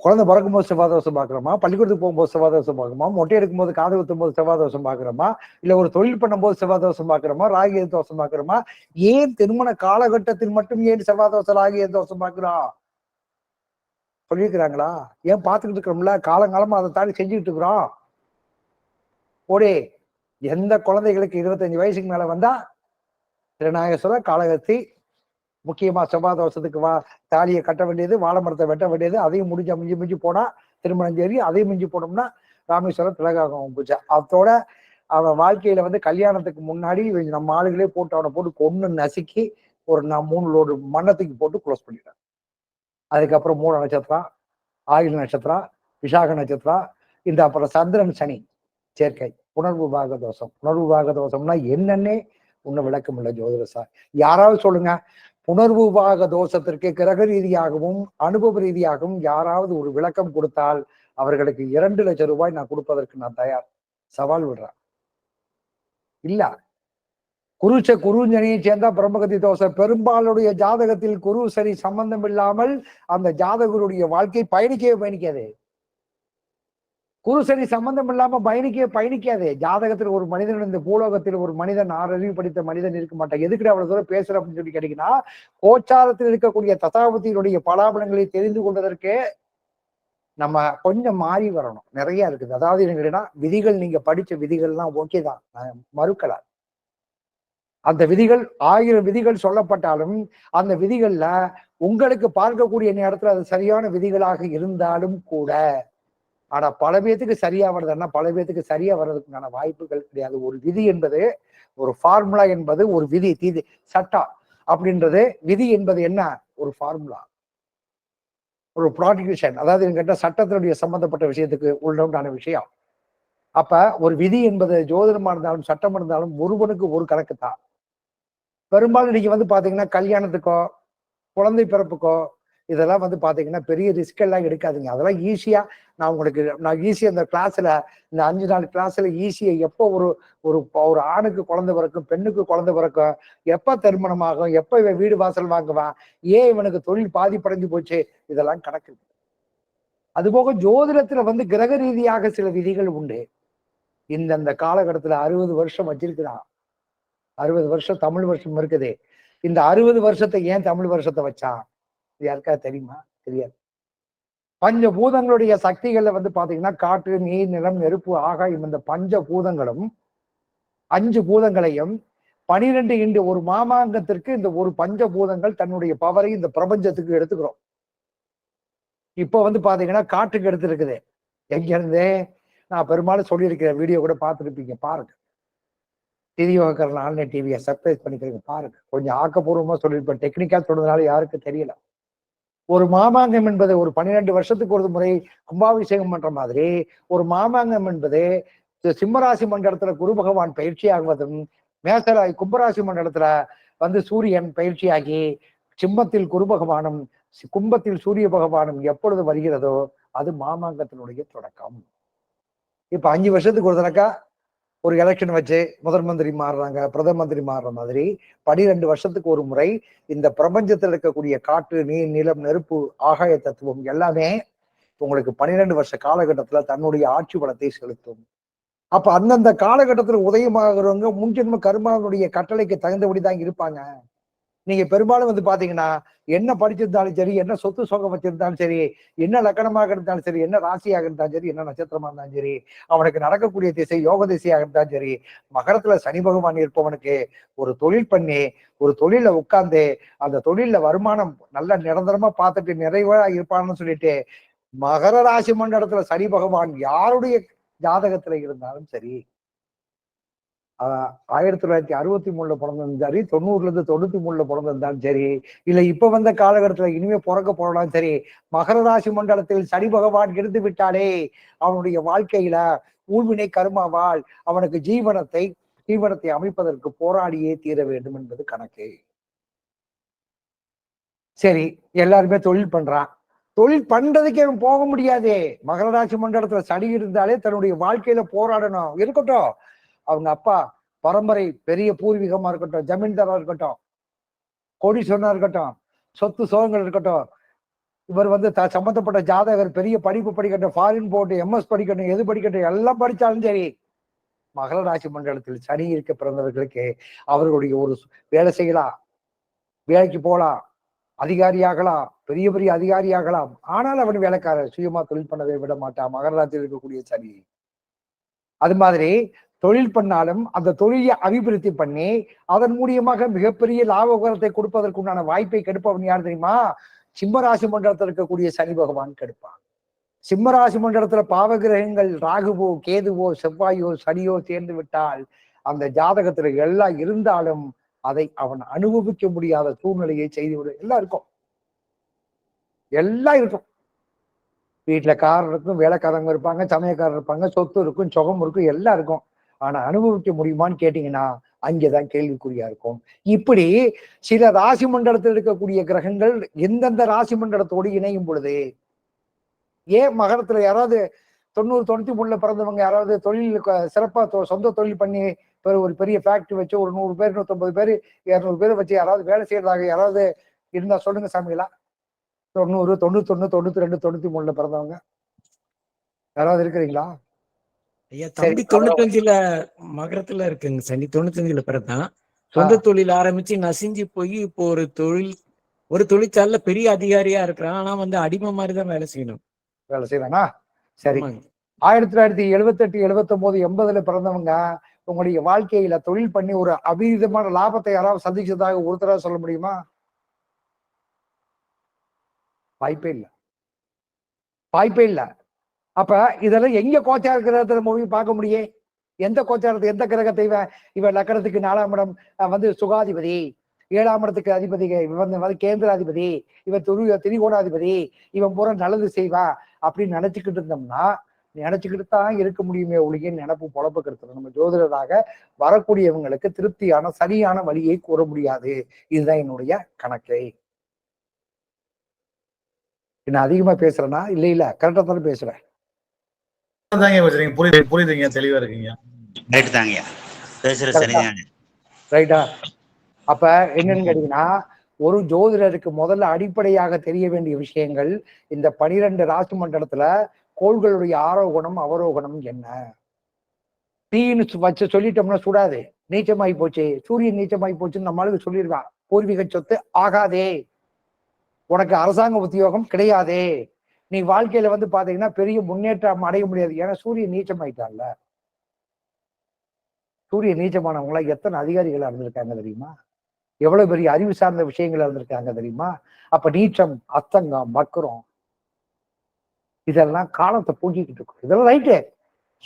குழந்தை பிறக்கும் போது செவ்வாய் தோஷம் பார்க்குறோமா, பள்ளிக்கூடத்துக்கு போகும்போது செவ்வாய் தோஷம் பார்க்குறோமா, மொட்டை எடுக்கும் போது காது குத்தும் போது செவ்வாய் தோஷம் பார்க்குறோமா, இல்ல ஒரு தொழில் பண்ணும்போது செவ்வாய் தோஷம் பார்க்குறோமா, ராகு கேது தோஷம் பார்க்குறோமா? ஏன் திருமண காலகட்டத்தில் மட்டும் ஏன் செவ்வாய் தோஷம் ராகு கேது தோஷம் பார்க்கிறோம் சொல்லியிருக்கிறாங்களா? ஏன் பார்த்துக்கிட்டு இருக்கிறோம்ல, காலங்காலமா அதை தாண்டி செஞ்சுக்கிட்டு இருக்கிறோம். ஓடே, எந்த குழந்தைகளுக்கு 25 வயசுக்கு மேல வந்தா திருநாயகஸ்வரர் காலகத்தி, முக்கியமா செவ்வாய் தோஷத்துக்கு தாலியை கட்ட வேண்டியது, வாழை மரத்தை வெட்ட வேண்டியது, அதையும் முடிஞ்ச மிஞ்சி போனா திருமணம் சரி, அதையும் மிஞ்சி போனோம்னா ராமேஸ்வரம் திலகாகம் பூஜை. அதோட அவன் வாழ்க்கையில கல்யாணத்துக்கு முன்னாடி நம்ம ஆளுகளே போட்டு அவனை போட்டு கொன்னு நசுக்கி ஒரு 3 லோடு மண்ணத்துக்கு போட்டு க்ளோஸ் பண்ணிட்டான். அதுக்கப்புறம் மூல நட்சத்திரம், ஆயுள் நட்சத்திரம், விசாக நட்சத்திரம், இந்த அப்புறம் சந்திரன் சனி சேர்க்கை, புனர்வு பாக தோஷம். புனர்வு பாக தோஷம்னா என்னன்னே ஒன்னும் விளக்கம் இல்லை ஜோதிட சார். யாராவது சொல்லுங்க, புனர்வு பாக தோஷத்திற்கு கிரக ரீதியாகவும் அனுபவ ரீதியாகவும் யாராவது ஒரு விளக்கம் கொடுத்தால் அவர்களுக்கு 2 லட்சம் ரூபாய் நான் கொடுப்பதற்கு நான் தயார். சவால் விடுறேன். இல்ல, குரு சனியை சேர்ந்தா பிரம்மகதி தோஷம். பெரும்பாலுடைய ஜாதகத்தில் குரு சனி சம்பந்தம் இல்லாமல் அந்த ஜாதகருடைய வாழ்க்கை பயணிக்காது. குரு சனி சம்பந்தம் இல்லாம பயணிக்காது. ஜாதகத்தில் ஒரு மனிதன், இந்த பூலோகத்தில் ஒரு மனிதன் 6 அறிவு படித்த மனிதன் இருக்க மாட்டான். எதுக்கு அவ்வளவு தூரம் பேசுற அப்படின்னு சொல்லி கேட்டீங்கன்னா, கோச்சாரத்தில் இருக்கக்கூடிய தசாபதியினுடைய பலாபலங்களை தெரிந்து கொள்வதற்கு நம்ம கொஞ்சம் மாறி வரணும். நிறைய இருக்குது. அதாவது என்னன்னா, விதிகள் நீங்க படிச்ச விதிகள்லாம் ஓகே தான், நான் மறுக்கல. அந்த விதிகள் 1000 விதிகள் சொல்லப்பட்டாலும் அந்த விதிகள்ல உங்களுக்கு பார்க்கக்கூடிய நேரத்துல அது சரியான விதிகளாக இருந்தாலும் கூட, ஆனா பல பேத்துக்கு சரியா வருதுன்னா பல பேத்துக்கு சரியா வர்றதுக்கான வாய்ப்புகள் கிடையாது. ஒரு விதி என்பது, ஒரு ஃபார்முலா என்பது ஒரு விதி, தீதி சட்டம் அப்படின்றது. விதி என்பது என்ன? ஒரு ஃபார்முலா, ஒரு ப்ராட்டிகேஷன். அதாவது என்கிட்ட சட்டத்தினுடைய சம்பந்தப்பட்ட விஷயத்துக்கு உண்டான விஷயம். அப்ப ஒரு விதி என்பது ஜோதிடமா இருந்தாலும் சட்டம் இருந்தாலும் ஒருவனுக்கு ஒரு கணக்கு தான். பெரும்பாலும் இன்னைக்கு பாத்தீங்கன்னா கல்யாணத்துக்கோ குழந்தை பிறப்புக்கோ இதெல்லாம் வந்து பாத்தீங்கன்னா பெரிய ரிஸ்க் எல்லாம் எடுக்காதுங்க. அதெல்லாம் ஈஸியா நான் ஈஸியா இந்த கிளாஸ்ல, இந்த 5 நாள் கிளாஸ்ல ஈஸியா எப்போ ஒரு ஒரு ஒரு ஆணுக்கு குழந்தை பிறக்கும், பெண்ணுக்கு குழந்தை பிறக்கும், எப்ப திருமணமாகும், எப்ப இவன் வீடு வாசல் வாங்குவான், ஏன் இவனுக்கு தொழில் பாதிப்படைஞ்சு போச்சு, இதெல்லாம் கணக்கு. அதுபோக ஜோதிடத்துல வந்து கிரக ரீதியாக சில விதிகள் உண்டு. இந்த காலகட்டத்துல 60 வருஷம் வச்சிருக்கிறான். 60 வருஷம் தமிழ் வருஷம் இருக்குது. இந்த 60 வருஷத்தை ஏன் தமிழ் வருஷத்தை வச்சான்? இது யாருக்காவது தெரியுமா? தெரியாது. பஞ்ச பூதங்களுடைய சக்திகள்ல வந்து பாத்தீங்கன்னா காற்று, நீர், நிலம், நெருப்பு, ஆகாயம், இந்த பஞ்ச பூதங்களும் 5 பூதங்களையும் 12 இன்று ஒரு மாமாங்கத்திற்கு இந்த ஒரு பஞ்ச பூதங்கள் தன்னுடைய பவரை இந்த பிரபஞ்சத்துக்கு எடுத்துக்கிறோம். இப்போ வந்து பாத்தீங்கன்னா காற்றுக்கு எடுத்துருக்குது. எங்க இருந்து? நான் பெரும்பாலும் சொல்லியிருக்கிறேன், வீடியோ கூட பார்த்துருப்பீங்க, பாருங்க. திரியோகர் ஆன்லைன் டிவியை சர்ப்ரைஸ் பண்ணிக்கிறீங்க, பாருங்க. கொஞ்சம் ஆக்கப்பூர்வமா சொல்லியிருப்பேன், டெக்னிக்கா சொல்றதுனால யாருக்கும் தெரியல. ஒரு மாமாங்கம் என்பது ஒரு 12 வருஷத்துக்கு ஒரு முறை கும்பாபிஷேகம் பண்ற மாதிரி ஒரு மாமாங்கம் என்பது சிம்மராசி மண்டலத்துல குரு பகவான் பயிற்சி ஆகுவதும், கும்பராசி மண்டலத்துல வந்து சூரியன் பயிற்சியாகி சிம்மத்தில் குரு பகவானும் கும்பத்தில் சூரிய பகவானும் எப்பொழுது வருகிறதோ அது மாமாங்கத்தினுடைய தொடக்கம். இப்ப 5 வருஷத்துக்கு ஒரு தடக்கா ஒரு எலெக்ஷன் வச்சு முதல் மந்திரி மாறுறாங்க, பிரதம மந்திரி மாறுற மாதிரி 12 வருஷத்துக்கு ஒரு முறை இந்த பிரபஞ்சத்தில் இருக்கக்கூடிய காற்று, நீர், நிலம், நெருப்பு, ஆகாய தத்துவம் எல்லாமே உங்களுக்கு 12 வருஷ காலகட்டத்துல தன்னுடைய ஆட்சி பலத்தை செலுத்தும். அப்ப அந்தந்த காலகட்டத்துல உதயமாகிறவங்க முன்ஜென்ம கர்மாவுடைய கட்டளைக்கு தகுந்தபடிதான் இருப்பாங்க. நீங்க பெரும்பாலும் வந்து பாத்தீங்கன்னா என்ன படிச்சிருந்தாலும் சரி, என்ன சொத்து சோகம் வச்சிருந்தாலும் சரி, என்ன லக்கணமாக இருந்தாலும் சரி, என்ன ராசியாக இருந்தாலும் சரி, என்ன நட்சத்திரமா இருந்தாலும் சரி, அவனுக்கு நடக்கக்கூடிய திசை யோக திசையாக இருந்தாலும் சரி, மகரத்துல சனி பகவான் இருப்பவனுக்கு ஒரு தொழில் பண்ணி ஒரு தொழில உட்கார்ந்து அந்த தொழில வருமானம் நல்ல நிரந்தரமா பார்த்துட்டு நிறைவா இருப்பான்னு சொல்லிட்டு மகர ராசி மண்டலத்துல சனி பகவான் யாருடைய ஜாதகத்துல இருந்தாலும் சரி, 1963 பிறந்திருந்தாலும் சரி, 90 93 பிறந்திருந்தாலும் சரி, இல்ல இப்ப வந்த காலகட்டத்துல இனிமே பிறக்க போறாலும் சரி, மகர ராசி மண்டலத்தில் சனி பகவான் இருந்து விட்டாலே அவனுடைய வாழ்க்கையில ஊழ்வினை கர்மாவால் அவனுக்கு ஜீவனத்தை அமைப்பதற்கு போராடியே தீர வேண்டும் என்பது கணக்கு. சரி, எல்லாருமே தொழில் பண்றான். தொழில் பண்றதுக்கு அவன் போக முடியாது. மகர ராசி மண்டலத்துல சனி இருந்தாலே தன்னுடைய வாழ்க்கையில போராடணும். இருக்கட்டும், அவங்க அப்பா பரம்பரை பெரிய பூர்வீகமா இருக்கட்டும், ஜமீன்தாரா இருக்கட்டும், கோடீஸ்வரனா இருக்கட்டும், சொத்து சோகங்கள் இருக்கட்டும், இவர் வந்து சம்பந்தப்பட்ட ஜாதகர் பெரிய படிப்பு படிக்கட்டும், ஃபாரின் போட்டு எம்எஸ் படிக்கட்டும், எது படிக்கட்டும், எல்லாம் படிச்சாலும் சரி, மகர ராசி மண்டலத்தில் சனி இருக்க பிறந்தவர்களுக்கு அவர்களுடைய ஒரு வேலை செய்யலாம், வேலைக்கு போகலாம், அதிகாரியாகலாம், பெரிய பெரிய அதிகாரியாகலாம். ஆனால் அவன் வேலைக்காரர், சுயமா தொழில் பண்ணவே விட மாட்டான் மகர ராசியில் இருக்கக்கூடிய சனி. அது மாதிரி தொழில் பண்ணாலும் அந்த தொழிலை அபிவிருத்தி பண்ணி அதன் மூலியமாக மிகப்பெரிய லாபகரத்தை கொடுப்பதற்குண்டான வாய்ப்பை கெடுப்பவன் யார் தெரியுமா? சிம்மராசி மண்டலத்தில் இருக்கக்கூடிய சனி பகவான் கெடுப்பான். சிம்மராசி மண்டலத்துல பாவகிரகங்கள் ராகுவோ, கேதுவோ, செவ்வாயோ, சனியோ சேர்ந்து விட்டால் அந்த ஜாதகத்துல எல்லாம் இருந்தாலும் அதை அவன் அனுபவிக்க முடியாத சூழ்நிலையை செய்துவிடும். எல்லாம் இருக்கும், எல்லாம் இருக்கும். வீட்டுல காரர் இருக்கும், வேலைக்காரங்க இருப்பாங்க, சமயக்காரர் இருப்பாங்க, சொத்து இருக்கும், சுகம் இருக்கும், எல்லாம் இருக்கும். ஆனா அனுபவிக்க முடியுமான்னு கேட்டீங்கன்னா அங்கேதான் கேள்விக்குறியா இருக்கும். இப்படி சில ராசி மண்டலத்தில் இருக்கக்கூடிய கிரகங்கள் எந்தெந்த ராசி மண்டலத்தோடு இணையும் பொழுது, ஏன் மகரத்துல யாராவது 90 93 பிறந்தவங்க யாராவது தொழில் சிறப்பா சொந்த தொழில் பண்ணி ஒரு பெரிய ஃபேக்டரி வச்சு ஒரு 100 பேர் 150 பேர் 200 பேர் வச்சு யாராவது வேலை செய்யறதாக யாராவது இருந்தா சொல்லுங்க சாமிகளா. 90 91 92 93 பிறந்தவங்க யாராவது இருக்கிறீங்களா? ஐயா, தம்பி 95 மகரத்துல இருக்குங்க சனி. 95 பிறந்தான். சொந்த தொழில் ஆரம்பிச்சு நசிஞ்சு போய் இப்போ ஒரு தொழிற்சாலைல பெரிய அதிகாரியா இருக்கிறான். ஆனா வந்து அடிமை மாதிரிதான் வேலை செய்யறானா? சரி, 1978 79 80 பிறந்தவங்க உங்களுடைய வாழ்க்கையில தொழில் பண்ணி ஒரு அபீதமான லாபத்தை யாராவது சந்திச்சதாக ஒருத்தரா சொல்ல முடியுமா? வாய்ப்பே இல்லை. அப்ப இதெல்லாம் எங்க கோச்சார கிரகத்தை போய் பார்க்க முடியும்? எந்த கோச்சாரத்தை, எந்த கிரகத்தை இவன் லக்கணத்துக்கு 4ஆம் இடம் வந்து சுகாதிபதி, 7ஆம் இடத்துக்கு அதிபதி இவன் கேந்திராதிபதி, இவன் திரிகோணாதிபதி, இவன் பூரா நல்லது செய்வா அப்படின்னு நினைச்சுக்கிட்டு இருந்தோம்னா நினைச்சுக்கிட்டு தான் இருக்க முடியுமே ஒழிய நினப்பு பொழப்பு கருத்து நம்ம ஜோதிடராக வரக்கூடியவங்களுக்கு திருப்தியான சரியான வழியை கூற முடியாது. இதுதான் என்னுடைய கணக்கை. என்ன அதிகமா பேசுறேன்னா? இல்ல கரெக்டா தானே பேசுறேன். தாங்க பேசுறீங்க, புரியுதுங்க, தெளிவா இருக்கீங்க. ரைட் தாங்கய்யா, பேசுற சரிதாங்க. ரைட்டா? அப்ப என்னன்னு கேட்டீங்கன்னா, ஒரு ஜோதிடருக்கு முதல்ல அடிப்படையாக தெரிய வேண்டிய விஷயங்கள், இந்த 12 ராசி மண்டலத்துல கோள்களுடைய ஆரோகணம் அவரோகணம் என்ன? தீன்னு வச்சு சொல்லிட்டோம்னா சுடாது. நீச்சமாயி போச்சு, சூரியன் நீச்சமாயி போச்சுன்னு நம்மளுக்கு சொல்லிருக்கான். பூர்வீக சொத்து ஆகாதே, உனக்கு அரசாங்க உத்தியோகம் கிடையாதே, நீ வாழ்க்கையில வந்து பாத்தீங்கன்னா பெரிய முன்னேற்றம் அடைய முடியாது. ஏன்னா சூரியன் நீச்சமாயிட்டான்ல. சூரியன் நீச்சமானவங்கள எத்தனை அதிகாரிகள் இருந்திருக்காங்க தெரியுமா? எவ்வளவு பெரிய அறிவு சார்ந்த விஷயங்கள் இருந்திருக்காங்க தெரியுமா? அப்ப நீச்சம், அஸ்தங்கம், வக்ரம், இதெல்லாம் காலத்தை பூஜிக்கிட்டு இருக்கும். இதெல்லாம் ரைட்டு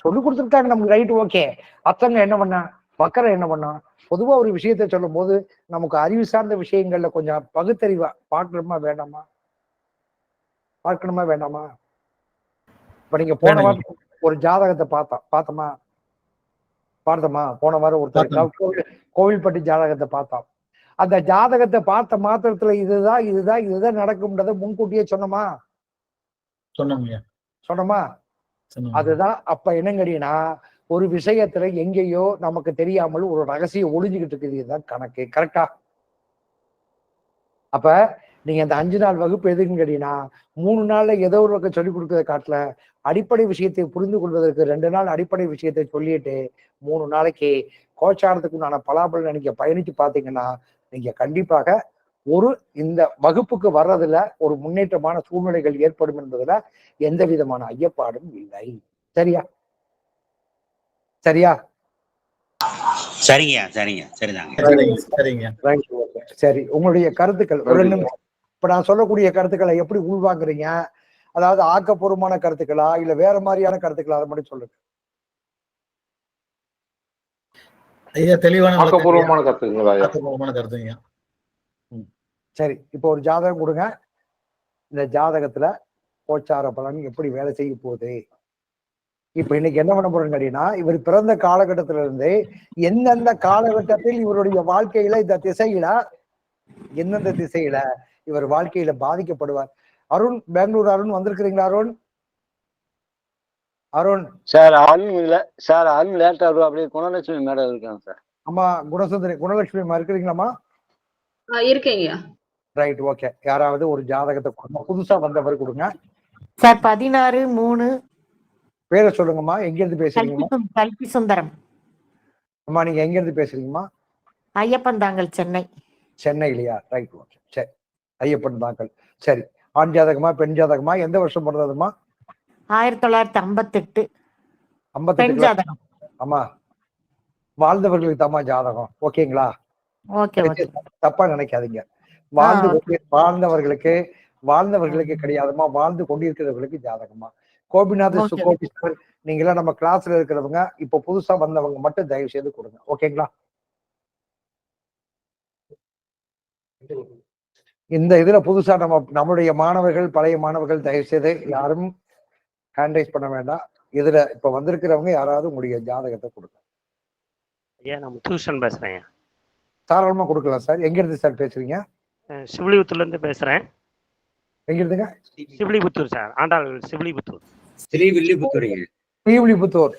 சொல்லி கொடுத்துருக்காங்க நமக்கு, ரைட்டு, ஓகே. அஸ்தங்கம் என்ன பண்ணா, வக்கரம் என்ன பண்ணா, பொதுவா ஒரு விஷயத்த சொல்லும் போது நமக்கு அறிவு சார்ந்த விஷயங்கள்ல கொஞ்சம் பகுத்தறிவா பார்க்கணுமா வேண்டாமா? பார்க்கணுமா வேண்டாமா? இப்ப நீங்க போன வாரம் ஒரு ஜாதகத்தை பார்த்தோமா? போன வாரம் ஒருத்தர் கோவில்பட்டி ஜாதகத்தை பார்த்தோம். அந்த ஜாதகத்தை பார்த்த மாத்திரத்துல இதுதான் நடக்கும்ன்றத முன்கூட்டியே சொன்னோமா? சொன்னோமா? அதுதான். அப்ப என்னங்கடினா, ஒரு விஷயத்துல எங்கேயோ நமக்கு தெரியாமல் ஒரு ரகசியம் ஒளிஞ்சுக்கிட்டு இருக்குது. இதுதான் கணக்கு. கரெக்டா? அப்ப நீங்க அந்த 5 நாள் வகுப்பு எதுக்குன்னு கேட்டீங்கன்னா, 3 நாள்ல ஏதோ ஒரு பக்கம் சொல்லிக் கொடுக்கறத காட்டல, அடிப்படை விஷயத்தை புரிந்து கொள்வதற்கு 2 நாள் அடிப்படை விஷயத்தை சொல்லிட்டு 3 நாளைக்கு கோச்சாரத்துக்கு உண்டான பலாபலனை நீங்க பயணிச்சு பாத்தீங்கன்னா, நீங்க கண்டிப்பாக இந்த வகுப்புக்கு வர்றதுல ஒரு முன்னேற்றமான சூழ்நிலைகள் ஏற்படும் என்பதுல எந்த விதமான ஐயப்பாடும் இல்லை. சரியா? சரியா? சரிங்க, சரிதாங்க. சரி, உங்களுடைய கருத்துக்கள் இப்ப நான் சொல்லக்கூடிய கருத்துக்களை எப்படி உள்வாங்குறீங்க? அதாவது ஆக்கப்பூர்வமான கருத்துக்களா இல்ல வேற மாதிரியான கருத்துக்களா? அதை மட்டும் சொல்லுங்க. ஐயா தெளிவான ஆக்கப்பூர்வமான கருத்துங்களா? சரி, இப்போ ஒரு ஜாதகம் கொடுங்க. இந்த ஜாதகத்துல கோச்சார பலன் எப்படி வேலை செய்ய போகுது? இப்ப இன்னைக்கு என்ன பண்ண போறோம்னு கேட்டீங்கன்னா, இவர் பிறந்த காலகட்டத்தில இருந்து எந்தெந்த காலகட்டத்தில் இவருடைய வாழ்க்கையில இந்த திசையில எந்தெந்த திசையில இவர் வாழ்க்கையில பாதிக்கப்படுவார். அருண், பெங்களூர் அருண் வந்திருக்கிறீங்களா? அருண் சார், அருண் இல்ல சார், அருண் லேட்டா வரும். அப்படியே குணலட்சுமி மேடம் இருக்காங்க சார். ஆமா, குணசுந்தரி குணலட்சுமி இருக்கிறீங்களாமா? இருக்கீங்க. Right, okay. யாராவது ஒரு ஜாதகத்தை புதுசா வந்தவர் கொடுங்க சார். 16/3. பேரை சொல்லுங்கம்மா. எங்க இருந்து பேசுறீங்கம்மா? கல்பி சுந்தரம். அம்மா, நீங்க எங்க இருந்து பேசுறீங்கம்மா? ஐயப்பன் தாங்கல், சென்னை. சென்னையிலையா? Right, okay. சரி, ஐயப்பன் தாங்கல். சரி, ஆண் ஜாதகமா பெண் ஜாதகமா? எந்த வருஷம் பிறந்ததுமா? 1958. 58. ஆமா, வாழ்ந்தவர்களுக்கு தாமா ஜாதகம். ஓகேங்களா? தப்பா நினைக்காதீங்க. வாழ்ந்தவர்களுக்கு கிடையாதுமா, வாழ்ந்து கொண்டிருக்கிறவர்களுக்கு ஜாதகமா. கோபிநாத், சுகோபிஸ்வர், நீங்க எல்லாம் நம்ம கிளாஸ்ல இருக்கிறவங்க, இப்ப புதுசா வந்தவங்க மட்டும் தயவு செய்து கொடுங்க. ஓகேங்களா? இந்த இதுல புதுசா நம்மளுடைய மாணவர்கள், பழைய மாணவர்கள் தயவு செய்து யாரும் ஹேண்ட் ரைஸ் பண்ண வேண்டாம். இதுல இப்ப வந்திருக்கிறவங்க யாராவது உங்களுடைய ஜாதகத்தை கொடுங்க. ஐயா, நான் டியூஷன் பேசுறேன். தாராளமா கொடுக்கலாம் சார். எங்க இருந்து சார் பேசுறீங்க? சிவிலிபுத்தூர்ல இருந்து பேசுறேன். எங்க இருந்துங்க? சிவிலிபுத்தூர் சார். ஆண்டாள் ஸ்ரீவில்லிபுத்தூர். ஸ்ரீவில்லிபுத்தூர்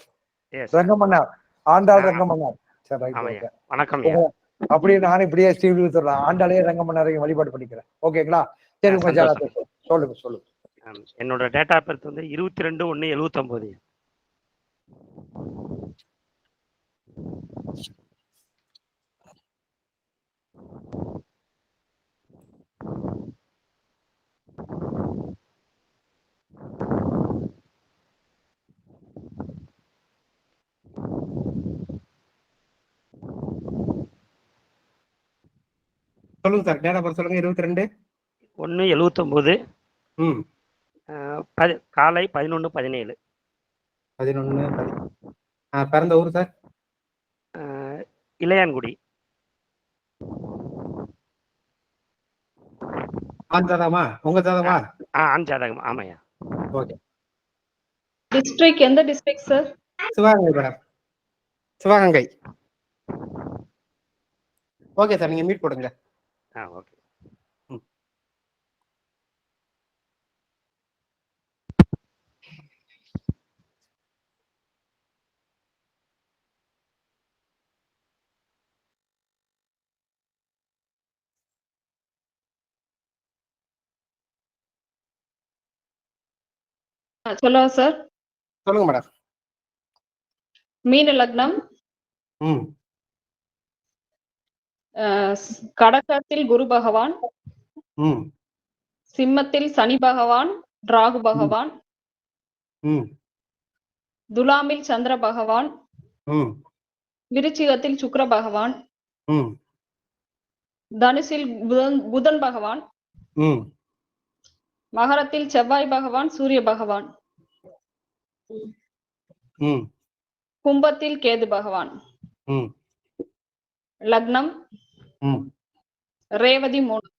ரங்கமன்னார், ஆண்டாள் ரங்கமன்னார். சரி, வணக்கம். அப்படியே நான் இப்படியே ஸ்ரீவில்லிபுத்தூர் ஆண்டாளே ரங்கமன்னாரையும் வழிபாடு பண்ணிக்கிறேன். ஓகேங்களா? சரி, உங்க ஜாதகத்தை சொல்லுங்க. என்னோட டேட் ஆஃப் பர்த் வந்து 22/1/79. சொல்லுங்க சார். டேட் ஆஃப் பர்த் சொல்லுங்க. 22/1/79. காலை 11:17. பிறந்த ஊர் சார்? இளையான்குடி. ஆண் ஜாதகமா? உங்க ஜாதகமா? ஆண் ஜாதகம். ஆமாய்யா. ஓகே. டிஸ்ட்ரிக்ட் எந்த district sir? Sivaganga madam. Sivaganga. Okay sir, நீங்க மீட் போடுங்க. ஓகே. சொல்லுங்க சார். சொல்லுங்க மேடம். மீன லக்னம், ம் கடகத்தில் குரு பகவான், ம் சிம்மத்தில் சனி பகவான், ராகு பகவான், ம் துலாமில் சந்திர பகவான், ம் விருச்சிகத்தில் சுக்கிர பகவான், ம் தனுசில் புதன் பகவான், ம் மகரத்தில் செவ்வாய் பகவான், சூரிய பகவான், ம் கும்பத்தில் கேது பகவான். ம் லக்னம் ம் ரேவதி 3,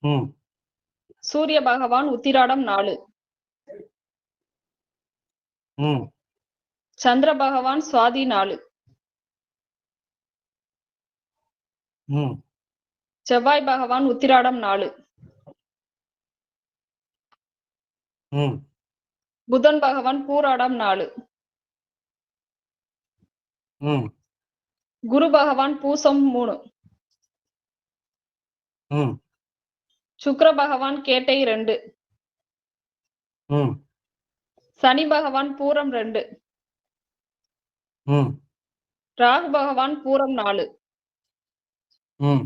ம் சூரிய பகவான் உத்திராடம் 4, ம் சந்திர பகவான் சுவாதி 4, ம் செவ்வாய் பகவான் உத்திராடம் 4, ம் புதன் பகவான் பூராடம் 4, ம் குரு பகவான் பூசம் 3, ம் சுக்கிர பகவான் கேட்டை 2, ம் சனி பகவான் பூரம் 2, ம் ராகு பகவான் பூரம் 4, ம்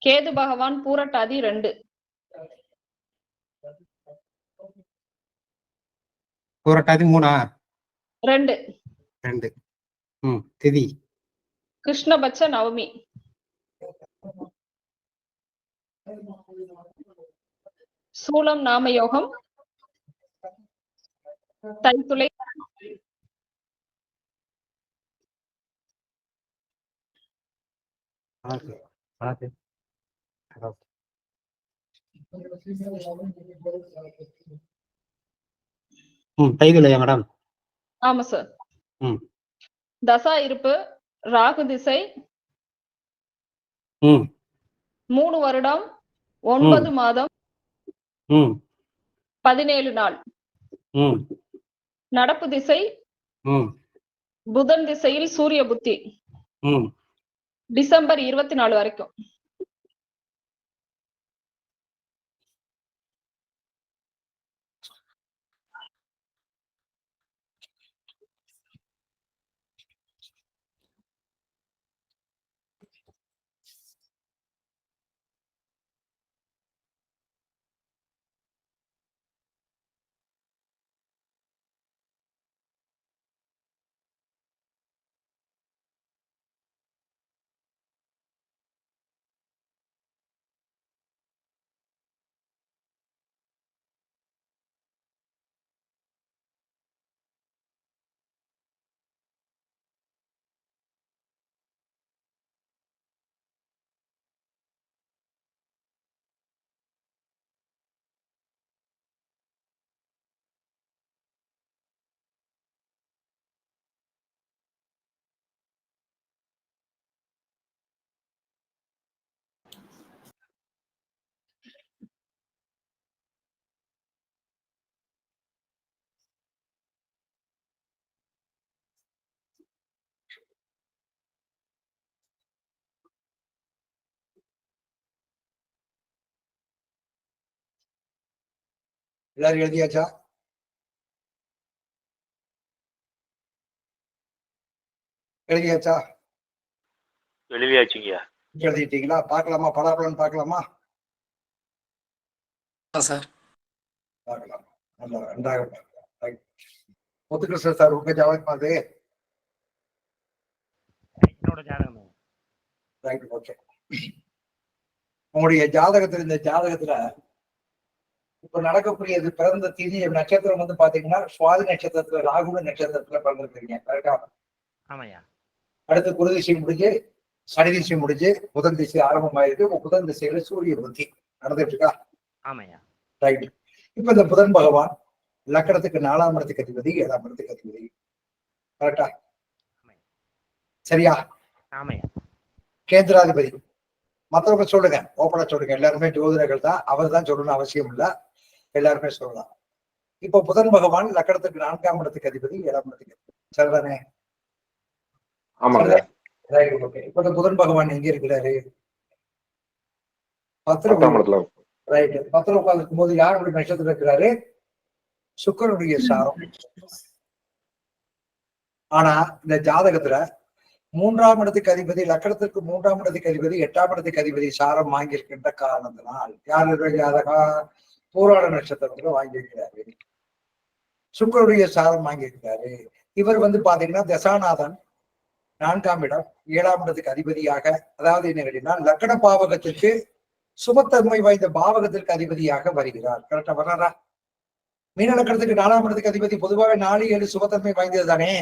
கேது பகவான் பூரட்டாதி 2. புரட்டாதி 3 2 2. ம் திதி கிருஷ்ணபட்ச நவமி. சூலம் நாமயோகம், தைத்துளை, தைதுலையா மேடம்? ஆமா சார். ம் தசா இருப்பு ராகு திசை, ம் 3 வருடம் 9 மாதம் ம் 17 நாள். ம் நடப்பு திசை ம் புதன் திசையில் சூரிய புத்தி, ம் டிசம்பர் 24 வரைக்கும். எல்லாரும் எழுதியாச்சா? எழுதியாச்சா? எழுதியாச்சுங்க. எழுதிட்டீங்களா? பார்க்கலாமா? பலாபலன் பார்க்கலாமா? சார் பார்க்கலாம். நல்லா நன்றாக பார்க்கலாம். முத்துகிருஷ்ணன் சார் உங்க ஜாதகம் அது? என்னோட ஜாதகம். Right, okay. உங்களுடைய ஜாதகத்துல, இந்த ஜாதகத்துல இப்ப நடக்கக்கூடியது பிறந்த திதி நட்சத்திரம் வந்து பாத்தீங்கன்னா சுவாதி நட்சத்திரத்துல, ராகுல நட்சத்திரத்துல பிறந்திருக்கீங்க. கரெக்டா? ஆமாய்யா. அடுத்து குரு திசை முடிஞ்சு சனி திசை முடிஞ்சு புதன் திசை ஆரம்பமாயிருக்கு. புதன் திசையில சூரிய புத்தி நடந்துட்டு இருக்கா? ஆமாய்யா. ரைட். இப்ப இந்த புதன் பகவான் லக்கணத்துக்கு 4ஆம் இடத்துக்கு அதிபதி, 7ஆம் இடத்துக்கு அதிபதி. கரெக்டா? சரியா? ஆமாய்யா. கேந்திராதிபதி. மற்றவங்க சொல்லுங்க, ஓப்பனா சொல்லுங்க. எல்லாருமே ஜோதிடர்கள் தான், அவர் தான் சொல்லணும்னு அவசியம் இல்லை, எல்லாருமே சொல்லலாம். இப்போ புதன் பகவான் லக்கணத்துக்கு 4ஆம் இடத்துக்கு அதிபதி, 7ஆம் இடத்துக்கு அதிபதி. சரிதானே? ஆமாங்க. இப்ப இந்த புதன் பகவான் எங்க இருக்கிறாரு? 10 10ஆம் இடத்துல. ரைட். 10ல உட்கார்ந்துருக்கும் போது யாருடைய நட்சத்திரம் இருக்கிறாரு? சுக்கிரனுடைய சாரம். ஆனா இந்த ஜாதகத்துல 3ஆம் இடத்துக்கு அதிபதி, லக்கணத்திற்கு 3ஆம் இடத்துக்கு அதிபதி, 8ஆம் இடத்துக்கு அதிபதி சாரம் வாங்கியிருக்கின்ற காரணத்தினால் யாருடைய ஜாதகா பூராட நட்சத்திரத்துல வாங்கியிருக்கிறாரு. சுக்கிரனுடைய சாரம் வாங்கியிருக்கிறாரு. இவர் பாத்தீங்கன்னா தசாநாதன் 4ஆம் இடம் 7ஆம் இடத்துக்கு அதிபதியாக, அதாவது என்ன கேட்டீங்கன்னா லக்கண பாவகத்திற்கு சுபத்தன்மை வாய்ந்த பாவகத்திற்கு அதிபதியாக வருகிறார். கரெக்டா வர்றாரா? மீன லக்கணத்துக்கு 4ஆம் இடத்துக்கு அதிபதி பொதுவாக 4, 7 சுபத்தன்மை வாய்ந்தது தானே?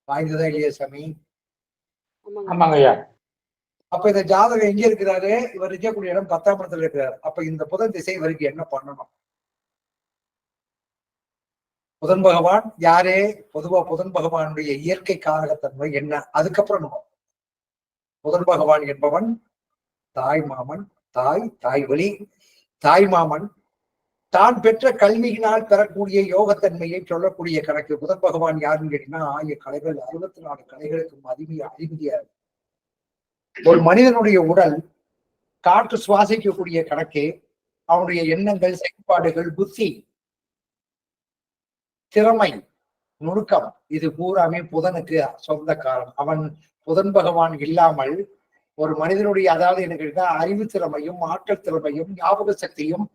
வாய்ந்ததா இல்லையா சாமி? ஆமாங்க ஐயா. அப்ப இந்த ஜாதகம் எங்க இருக்கிறாரு? இவர் இருக்கக்கூடிய இடம் 10ஆம் இடத்துல இருக்கிறார். அப்ப இந்த புதன் திசை இவருக்கு என்ன பண்ணணும்? புதன் பகவான் யாரே? பொதுவா புதன் பகவானுடைய இயற்கை காரகத்தன்மை என்ன? அதுக்கப்புறம் நம்ம புதன் பகவான் என்பவன் தாய் மாமன், தாய் வழி, தாய் மாமன் தான் பெற்ற கல்வியினால் பெறக்கூடிய யோகத்தன்மையை சொல்லக்கூடிய கணக்கு. புதன் பகவான் யாருன்னு கேட்டீங்கன்னா 1000 கலைகள் 64 கலைகளுக்கு அதிபதியா ஒரு மனிதனுடைய உடல் காற்று சுவாசிக்கக்கூடிய கணக்கு, அவனுடைய எண்ணங்கள், செயல்பாடுகள், புத்தி, திறமை, நுணுக்கம், இது பூராமே புதனுக்கு சொந்த காரணம். அவன் புதன் பகவான் இல்லாமல் ஒரு மனிதனுடைய, அதாவது என்ன கேட்டா அறிவு திறமையும், ஆற்றல் திறமையும், ஞாபக சக்தியும்,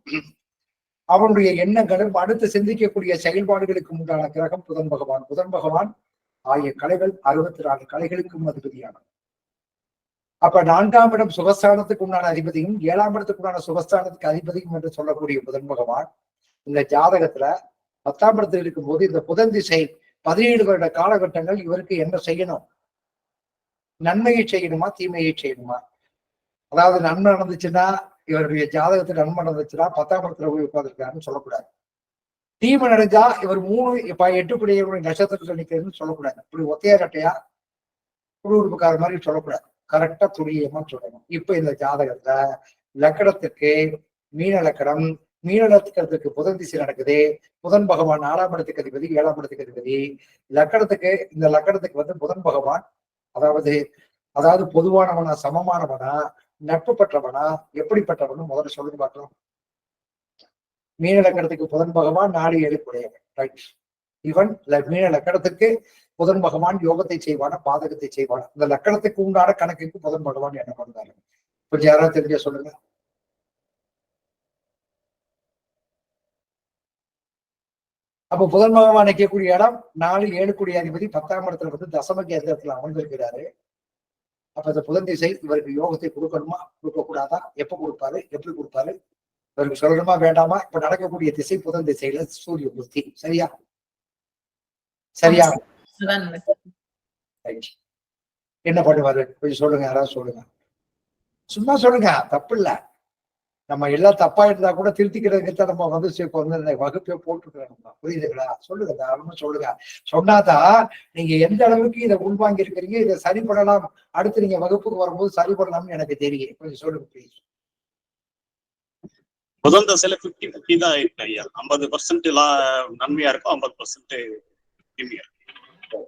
அவனுடைய எண்ணங்களும், அடுத்து சிந்திக்கக்கூடிய செயல்பாடுகளுக்கு உண்டான கிரகம் புதன் பகவான். புதன் பகவான் 1000 கலைகள் 64 கலைகளுக்கும் அதிபதியானவர். அப்ப 4ஆம் இடம் சுகஸ்தானத்துக்கு உண்டான அதிபதியும், 7ஆம் இடத்துக்கு உண்டான சுகஸ்தானத்துக்கு அதிபதியும் என்று சொல்லக்கூடிய புதன் பகவான் இந்த ஜாதகத்துல 10ஆம் இடத்தில் இருக்கும்போது இந்த புதன் திசை 17 வருட காலகட்டங்கள் இவருக்கு என்ன செய்யணும்? நன்மையை செய்யணுமா, தீமையை செய்யணுமா? அதாவது நன்மை நடந்துச்சுன்னா, இவருடைய ஜாதகத்துல நன்மை நடந்துச்சுன்னா 10ஆம் இடத்துல போய் உட்கார்ந்துருக்காருன்னு சொல்லக்கூடாது. தீமை நடந்தா இவர் 8 குடியவருடைய நட்சத்திரத்துல நிக்கிறதுன்னு சொல்லக்கூடாது. இப்படி ஒத்தையா கட்டையா குடுகுடுப்புக்கார மாதிரி சொல்லக்கூடாது. கரெக்டா துல்லியமா சொல்லணும். இப்ப இந்த ஜாதகத்துல லக்கணத்துக்கு மீன லக்கணம், மீன லக்கணத்துக்கு புதன் திசை நடக்குது. புதன் பகவான் 4ஆம் இடத்துக்கு அதிபதி, 7ஆம் இடத்துக்கு அதிபதி. லக்கணத்துக்கு இந்த லக்கணத்துக்கு புதன் பகவான் அதாவது பொதுவானவனா, சமமானவனா, நட்பு பெற்றவனா, எப்படிப்பட்டவனு முதல்ல சொல்லுங்க பார்க்கலாம். மீன லக்கணத்துக்கு புதன் பகவான் 4, 7 குடையவன். ரைட். இவன் மீன லக்கணத்துக்கு புதன் பகவான் யோகத்தை செய்வானா, பாதகத்தை செய்வானா? இந்த லக்கணத்துக்கு உண்டான கணக்குக்கு புதன் பகவான் என்ன பண்றாரு? கொஞ்சம் யாராவது தெரிஞ்ச சொல்லுங்க. அப்ப புதன் பகவான் நிற்கக்கூடிய இடம் 4, 7 குடிய அதிபதி 10ஆம் இடத்துல தசம கேந்திரத்துல அமர்ந்திருக்கிறாரு. அப்ப இந்த புதன் திசை இவருக்கு யோகத்தை கொடுக்கணுமா, கொடுக்க கூடாதா? எப்ப கொடுப்பாரு, எப்படி கொடுப்பாரு? இவருக்கு சொல்லணுமா வேண்டாமா? இப்ப நடக்கக்கூடிய திசை புதன் திசையில சூரிய புத்தி. சரியா? என்ன பண்ணுவாரு? கொஞ்சம் சொல்லுங்க, யாராவது சொல்லுங்க. சும்மா சொல்லுங்க, தப்பு இல்ல. நம்ம எல்லாம் தப்பா இருந்தா கூட திருத்திக்கிறதுக்கு நம்ம வகுப்பே போட்டுருக்கோம். புரியுதுங்களா? சொல்லுங்க, தாராளமா சொல்லுங்க. சொன்னாதான் நீங்க எந்த அளவுக்கு இதை உள்வாங்கி இருக்கிறீங்க, இதை சரி பண்ணலாம், அடுத்து நீங்க வகுப்புக்கு வரும்போது சரி பண்ணலாம்னு எனக்கு தெரியும். கொஞ்சம் சொல்லுங்க ப்ளீஸ். புதன் தசையில 50-50 தான் இருக்கு ஐயா. 50% நன்மையா இருக்கும், 50% தீமையா இருக்கும்.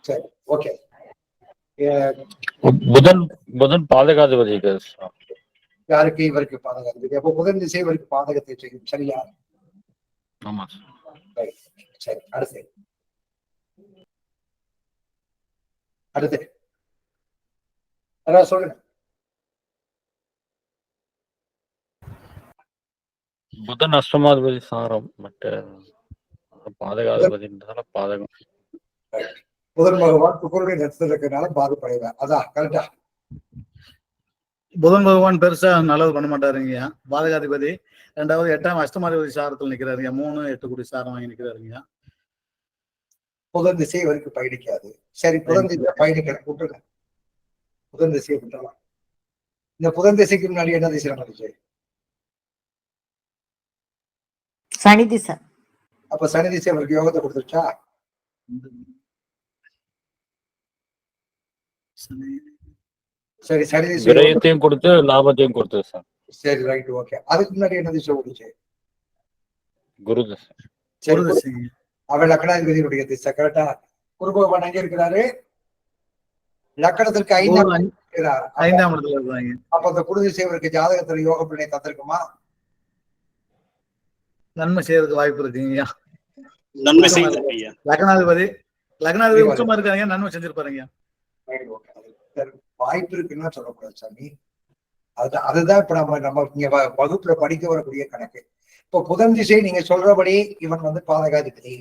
சரி, ஓகே. புதன் பாதகாதிபதி யாருக்கு? இவருக்கு பாதகம். அப்போ புதன் திசை இவருக்கு பாதகத்தை செய்யும். சரியா? ஆமா. சரி, அடுத்து அதான் சொல்லுங்க. புதன் அஷ்டமாதிபதி சாரம், மற்ற பாதகாதிபதினால பாதகம். புதன் பகவான் சுக்கிரனுடைய நட்சத்திரத்துல இருக்கிறதுனால பாதிப்படைவார். அதான் கரெக்டா? புதன் பகவான் பெருசா நல்லது பண்ண மாட்டாருங்க. பாதகாதிபதி. 2வது 8ஆம் அஷ்டமாதிபதி சாரத்தில் நிக்கிறாருங்க. 3, 8 குடி சாரம் வாங்கி நிக்கிறாருங்க. புதன் திசை இவருக்கு பயணிக்காது. சரி, புதன் திசை பயணிக்கிற விட்டுருங்க, புதன் திசையை விட்டுறலாம். இந்த புதன் திசைக்கு முன்னாடி என்ன திசை நடந்துச்சு? சனி திசை. அப்ப சனி திசை அவருக்கு யோகத்தை கொடுத்துருச்சா? சரி, சனி திசை விரயத்தையும் கொடுத்து லாபத்தையும் கொடுத்து சார். சரி, ரைட், ஓகே. அதுக்கு முன்னாடி என்ன திசை ஓடிச்சு? குரு திசை. அவன் லக்னாதிபதியுடைய திசை. கரெக்டா? குரு பகவான் எங்க இருக்கிறாரு? லக்கணத்திற்கு ஐந்தாம் இருக்கிறார். 5ஆம் இடத்துல இருக்காங்க. அப்ப அந்த குரு திசை இவருக்கு ஜாதகத்துல யோக பலனை தந்திருக்குமா? நன்மை செய்யறதுக்கு வாய்ப்பு இருக்குங்கய்யா. நன்மை செய்திருக்கு ஐயா. லக்னாதிபதி உச்சமா இருக்காங்க, நன்மை செஞ்சிருப்பாருங்க. வாய்ப்பு இருக்குன்னு சொல்லக்கூடாது சாமி. அதுதான் இப்ப நம்ம இங்க வகுப்புல படிக்க வரக்கூடிய கணக்கு. இப்ப புதன் திசை நீங்க சொல்றபடி இவன் வந்து பாதகாதிபதி,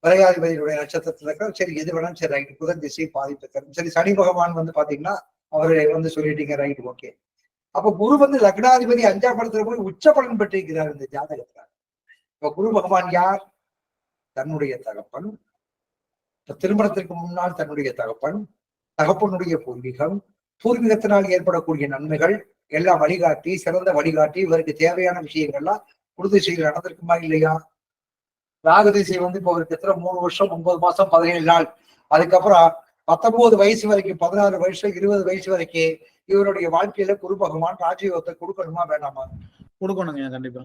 பாதகாதிபதியுடைய நட்சத்திரத்துல இருக்க. சரி, எது வேணாலும் சரி, ரைட். புதன் திசை பாதிப்பு தரும். சரி, சனி பகவான் வந்து பாத்தீங்கன்னா அவரு வந்து சொல்லிட்டீங்க, ரைட், ஓகே. அப்ப குரு வந்து லக்னாதிபதி 5ஆம் இடத்துல போய் உச்ச பலன் பெற்றிருக்கிறார் இந்த ஜாதகத்துல. இப்ப குரு பகவான் யார்? தன்னுடைய தகப்பன், திருமணத்திற்கு முன்னால் தன்னுடைய தகப்பன், தகப்பனுடைய பூர்வீகம், பூர்வீகத்தினால் ஏற்படக்கூடிய நன்மைகள் எல்லாம் வழிகாட்டி, சிறந்த வழிகாட்டி, இவருக்கு தேவையான விஷயங்கள்லாம் குரு திசையில் நடந்திருக்குமா இல்லையா? ராகு திசை வந்து இப்போ இவருக்கு எத்தனை 3 வருஷம் 9 மாசம் 17 நாள். அதுக்கப்புறம் 19 வயசு வரைக்கும், 16 வயசு 20 வயசு வரைக்கும் இவருடைய வாழ்க்கையில குரு பகவான் ராஜயோகத்தை கொடுக்கணுமா வேண்டாமா? கொடுக்கணுங்க, கண்டிப்பா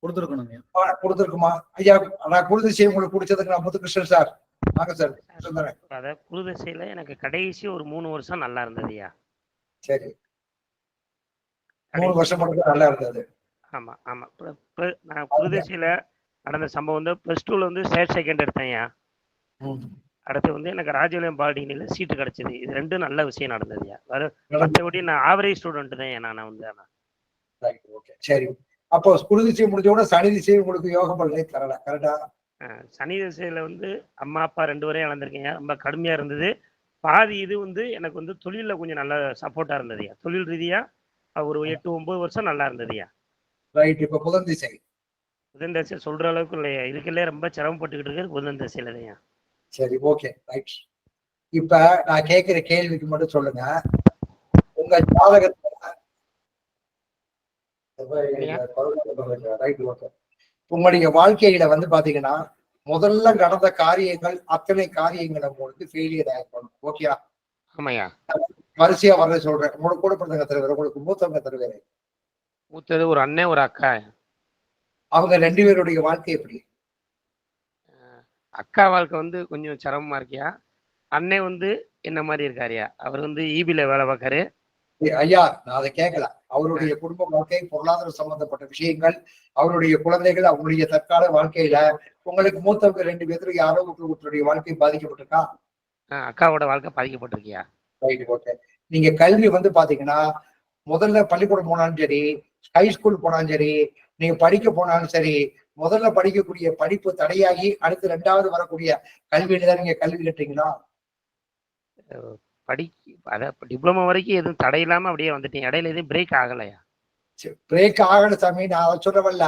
கொடுத்துருக்கணுங்க. கொடுத்துருக்குமா ஐயா? நான் குரு திசை உங்களுக்கு பிடிச்சதுக்கு நான் முத்துகிருஷ்ணன் சார். வாங்க சார். அதாவது குரு திசையில எனக்கு கடைசி ஒரு 3 வருஷம் நல்லா இருந்ததுயா. சரி, 3 வருஷம் மட்டும் நல்லா இருந்தது. ஆமா ஆமா. நான் குரு திசையில நடந்த சம்பவம் வந்து +2ல வந்து ஸ்டேட் செகண்ட் எடுத்தேன்யா. அடுத்து வந்து எனக்கு ராஜபாளையம் பாலிடெக்னிக்ல சீட்டு கிடைச்சது. இது ரெண்டும் நல்ல விஷயம் நடந்ததுயா. மற்றபடி நான் ஆவரேஜ் ஸ்டூடெண்ட் தான். நான் வந்து சரி, அப்போ குரு திசை முடிஞ்ச உடனே சனி திசை உங்களுக்கு யோக பலனை தரல, கரெக்டா? சனி திசையில வந்து அம்மா அப்பா 2 பேரையும் இழந்திருக்கேன். ரொம்ப கடுமையா இருந்தது. பாதி இது வந்து எனக்கு வந்து தொழில கொஞ்சம் நல்ல சப்போர்ட்டா இருந்ததுயா. தொழில் ரீதியா ஒரு 8-9 வருஷம் நல்லா இருந்ததுயா. ரைட். இப்ப புதன் திசை சொல்ற அளவுக்கு இல்லையா. இதுக்குள்ளே ரொம்ப சிரமப்பட்டுக்கிட்டு இருக்கிறது புதன் திசையில தான். சரி, ஓகே, ரைட். இப்ப நான் கேட்கிற கேள்விக்கு மட்டும் சொல்லுங்க. உங்க ஜாதகத்துல உங்களுடைய வாழ்க்கையில வந்து பாத்தீங்கன்னா முதல்ல நடந்த காரியங்கள் அத்தனை காரியங்களை உங்களுக்கு ஃபெயிலியர் ஆயிருக்கணும். ஓகேயா? ஆமாயா. வரிசையா வர்றத சொல்றேன். உங்களுக்கு கூட பிறந்தவங்க தருவேன், உங்களுக்கு மூத்தவங்க தருவேன். மூத்தது ஒரு அண்ணன் ஒரு அக்கா. அவங்க 2 பேருடைய வாழ்க்கை எப்படி? அக்கா வாழ்க்கை வந்து கொஞ்சம் சிரமமா இருக்கியா. அண்ணன் வந்து என்ன மாதிரி இருக்காருயா. அவர் வந்து ஈபில வேலை பார்க்காரு. ஐயா, நான் அதை கேட்கல. அவருடைய குடும்ப வாழ்க்கை, பொருளாதார சம்பந்தப்பட்ட விஷயங்கள், அவருடைய குழந்தைகள், அவங்களுடைய தற்கால வாழ்க்கையில உங்களுக்கு மூத்தவங்க 2 பேரும் யாரோ ஒருத்தருடைய வாழ்க்கை பாதிக்கப்பட்டிருக்கா? அக்காவோட வாழ்க்கை பாதிக்கப்பட்டிருக்கியா. Right, okay. நீங்க கல்வி வந்து பாத்தீங்கன்னா முதல்ல பள்ளிக்கூடம் போனாலும் சரி, ஹை ஸ்கூல் போனாலும் சரி, நீங்க படிக்க போனாலும் சரி, முதல்ல படிக்கக்கூடிய படிப்பு தடையாகி அடுத்து 2வது வரக்கூடிய கல்வியில தான் நீங்க கல்வி கட்டுறீங்களா? டிப்ளமோ வரைக்கும் எதுவும் தடை இல்லாம அப்படியே வந்துட்டீங்க. இடையில எதுவும் பிரேக் ஆகலையா? பிரேக் ஆகல சாமி, நான் அதை சொல்லவல்ல.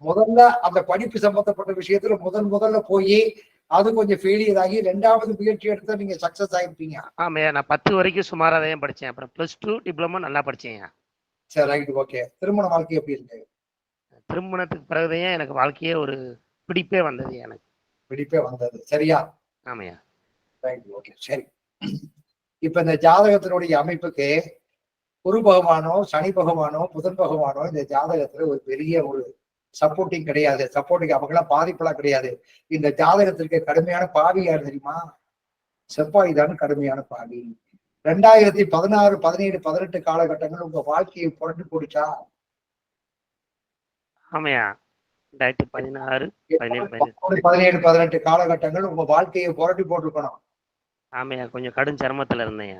முதல்ல அந்த படிப்பு சம்பந்தப்பட்ட விஷயத்துல முதல்ல போய் அது கொஞ்சம் ஃபெயிலியர் ஆகி 2வது முயற்சி எடுத்தா நீங்க சக்சஸ் ஆயிருப்பீங்க. ஆமாயா. நான் 10 வரைக்கும் சுமாரா தான் படிச்சேன். அப்புறம் +2 டிப்ளமோ நல்லா படிச்சேன். சரி, ரைட், ஓகே. திருமண வாழ்க்கை எப்படி இருக்கு? திருமணத்துக்கு பிறகுதான் எனக்கு வாழ்க்கையே ஒரு பிடிப்பே வந்தது. எனக்கு பிடிப்பே வந்தது, சரியா? ஆமாயா. ரைட், ஓகே, சரி. இப்ப இந்த ஜாதகத்தினுடைய அமைப்புக்கு குரு பகவானோ சனி பகவானோ புதன் பகவானோ இந்த ஜாதகத்துல ஒரு பெரிய ஒரு சப்போர்ட்டிங் கிடையாது. சப்போர்ட்டிங் அவங்களாம் பாதிப்பெல்லாம் கிடையாது. இந்த ஜாதகத்திற்கு கடுமையான பாவி யார் தெரியுமா? செவ்வாய் தான் கடுமையான பாவி. 2016, 17, 18 காலகட்டங்கள் உங்க வாழ்க்கையை புரண்டு போடுச்சா? ஆமாயா. 2016, 17, 18 காலகட்டங்கள் உங்க வாழ்க்கையை புரட்டி போட்டிருக்கணும். ஆமாயா. கொஞ்சம் கடும் சிரமத்துல இருந்தேன்.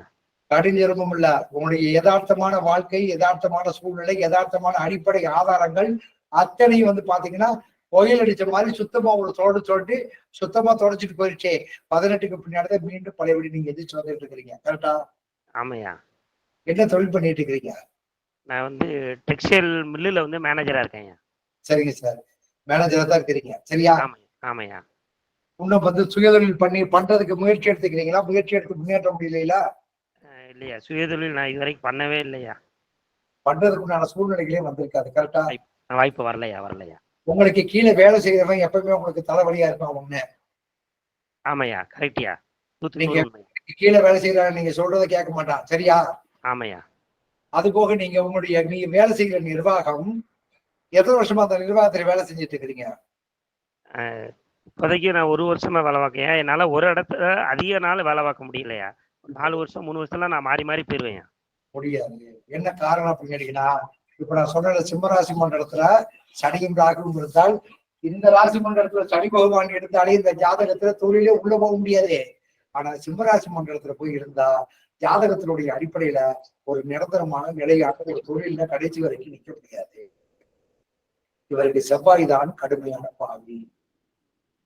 கடும் சிரமம் இல்ல, உங்களுடைய யதார்த்தமான வாழ்க்கை, யதார்த்தமான சூழ்நிலை, யதார்த்தமான அடிப்படை ஆதாரங்கள் அத்தனையும் வந்து பாத்தீங்கன்னா புயல் அடிச்ச மாதிரி சுத்தமா ஒரு சொல்லிட்டு சுத்தமா தொடச்சிட்டு போயிடுச்சே. 18க்கு பின்னாடி மீண்டும் பழையபடி நீங்க எதிர்த்து வந்துட்டு இருக்கிறீங்க, கரெக்டா? ஆமாயா. என்ன தொழில் பண்ணிட்டு இருக்கிறீங்க? நான் வந்து டெக்ஸ்டைல் மில்லுல வந்து மேனேஜரா இருக்கேன். சரிங்க சார், மேனேஜரா தான் இருக்கிறீங்க, சரியா? ஆமாயா. இன்னும் வந்து சுயதொழில் பண்றதுக்கு முயற்சி எடுத்துக்கிறீங்களா? முயற்சி எடுத்து முன்னேற்ற முடியலையா? இல்லையா, சுயதொழில் நான் இது வரைக்கும் பண்ணவே இல்லையா. பண்றதுக்குண்டான சூழ்நிலைகளே வந்திருக்காது, கரெக்டா? வாய்ப்பு வரலையா. உங்களுக்கு கீழே வேலை செய்யறவன் எப்பவுமே உங்களுக்கு தலைவலியா இருப்பான் ஒண்ணு. ஆமாயா, கரெக்டியா. நீங்க கீழே வேலை செய்யற நீங்க சொல்றதை கேட்க மாட்டான், சரியா? ஆமாயா. அது போக நீங்க வேலை செய்கிற நிர்வாகம் எத்தனை வருஷமா அந்த நிர்வாகத்துல வேலை செஞ்சுட்டு இருக்கிறீங்க? இப்போதைக்கு நான் 1 வருஷமா வேலை பார்க்கேன். என்னால ஒரு இடத்துல அதிக நாள் வேலை பார்க்க முடியலையா. 4 வருஷம் 3 வருஷம்லாம் நான் மாறி மாறி போயிருவேன். முடியாது. என்ன காரணம் அப்படின்னு கேட்டீங்கன்னா, இப்ப நான் சொன்ன சிம்மராசி மண்டலத்துல சனியும் ராகுவும் இருந்தால், இந்த ராசி மண்டலத்துல சனி பகவான் இருந்தாலே இந்த ஜாதகத்துல தொழிலே உள்ள போக முடியாது. ஆனா சிம்மராசி மண்டலத்துல போய் இருந்தா ஜாதகத்தினுடைய அடிப்படையில ஒரு நிரந்தரமான நிலையாக ஒரு தொழில கடைசி வரைக்கும் நிற்க முடியாது. இவருக்கு செவ்வாய் தான் கடுமையான பாவி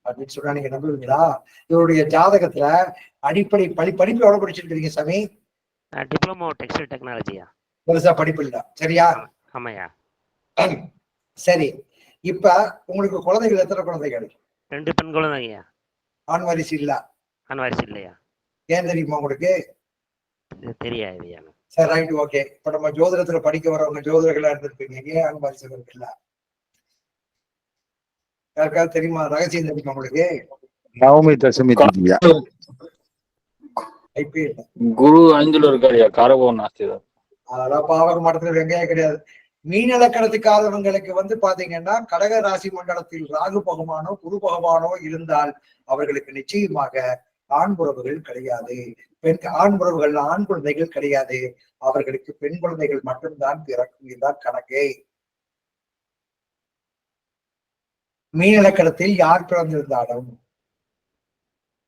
அப்படின்னு சொன்னா நீங்க நம்புவீங்களா? இவருடைய ஜாதகத்துல அடிப்படை படிப்பு எவ்வளவு படிச்சிருக்கீங்க சாமி? டிப்ளமோ டெக்ஸ்டைல் டெக்னாலஜியா. பெருசா படிப்பு இல்ல, சரியா? ஆமாயா. சரி, இப்ப உங்களுக்கு குழந்தைகள் எத்தனை குழந்தைகள்? 2 பெண் குழந்தைங்கய்யா. ஆண் வாரிசு இல்ல? ஆண் வாரிசு இல்லையா. ஏன் தெரியுமா உங்களுக்கு? தெரியாதுயா. சரி, ரைட், ஓகே. இப்ப நம்ம ஜோதிடத்துல படிக்க வரவங்க ஜோதிடர்களா இருந்திருப்பீங்க, ஏன் ஆண் வாரிசு இருக்குல்ல? யாருக்காவது தெரியுமா? ரகசியம் தெரியுமா உங்களுக்கு? நவமி தசமி திதியா ஐப்பே இல்லை. குரு 5ல இருக்காருயா, காரகோணம் நாஸ்திதான். அதெல்லாம் பாவக மடத்துல வெங்காயம் கிடையாது. மீனலக்கணத்துக்காதவங்களுக்கு பாத்தீங்கன்னா கடக ராசி மண்டலத்தில் ராகு பகவானோ குரு பகவானோ இருந்தால் அவர்களுக்கு நிச்சயமாக ஆண் உறவுகள் கிடையாது. ஆண் உறவுகள் ஆண் குழந்தைகள் கிடையாது. அவர்களுக்கு பெண் குழந்தைகள் மட்டும்தான் பிறக்கும். இதுதான் கணக்கே. மீனலக்கணத்தில் யார் பிறந்திருந்தாலும்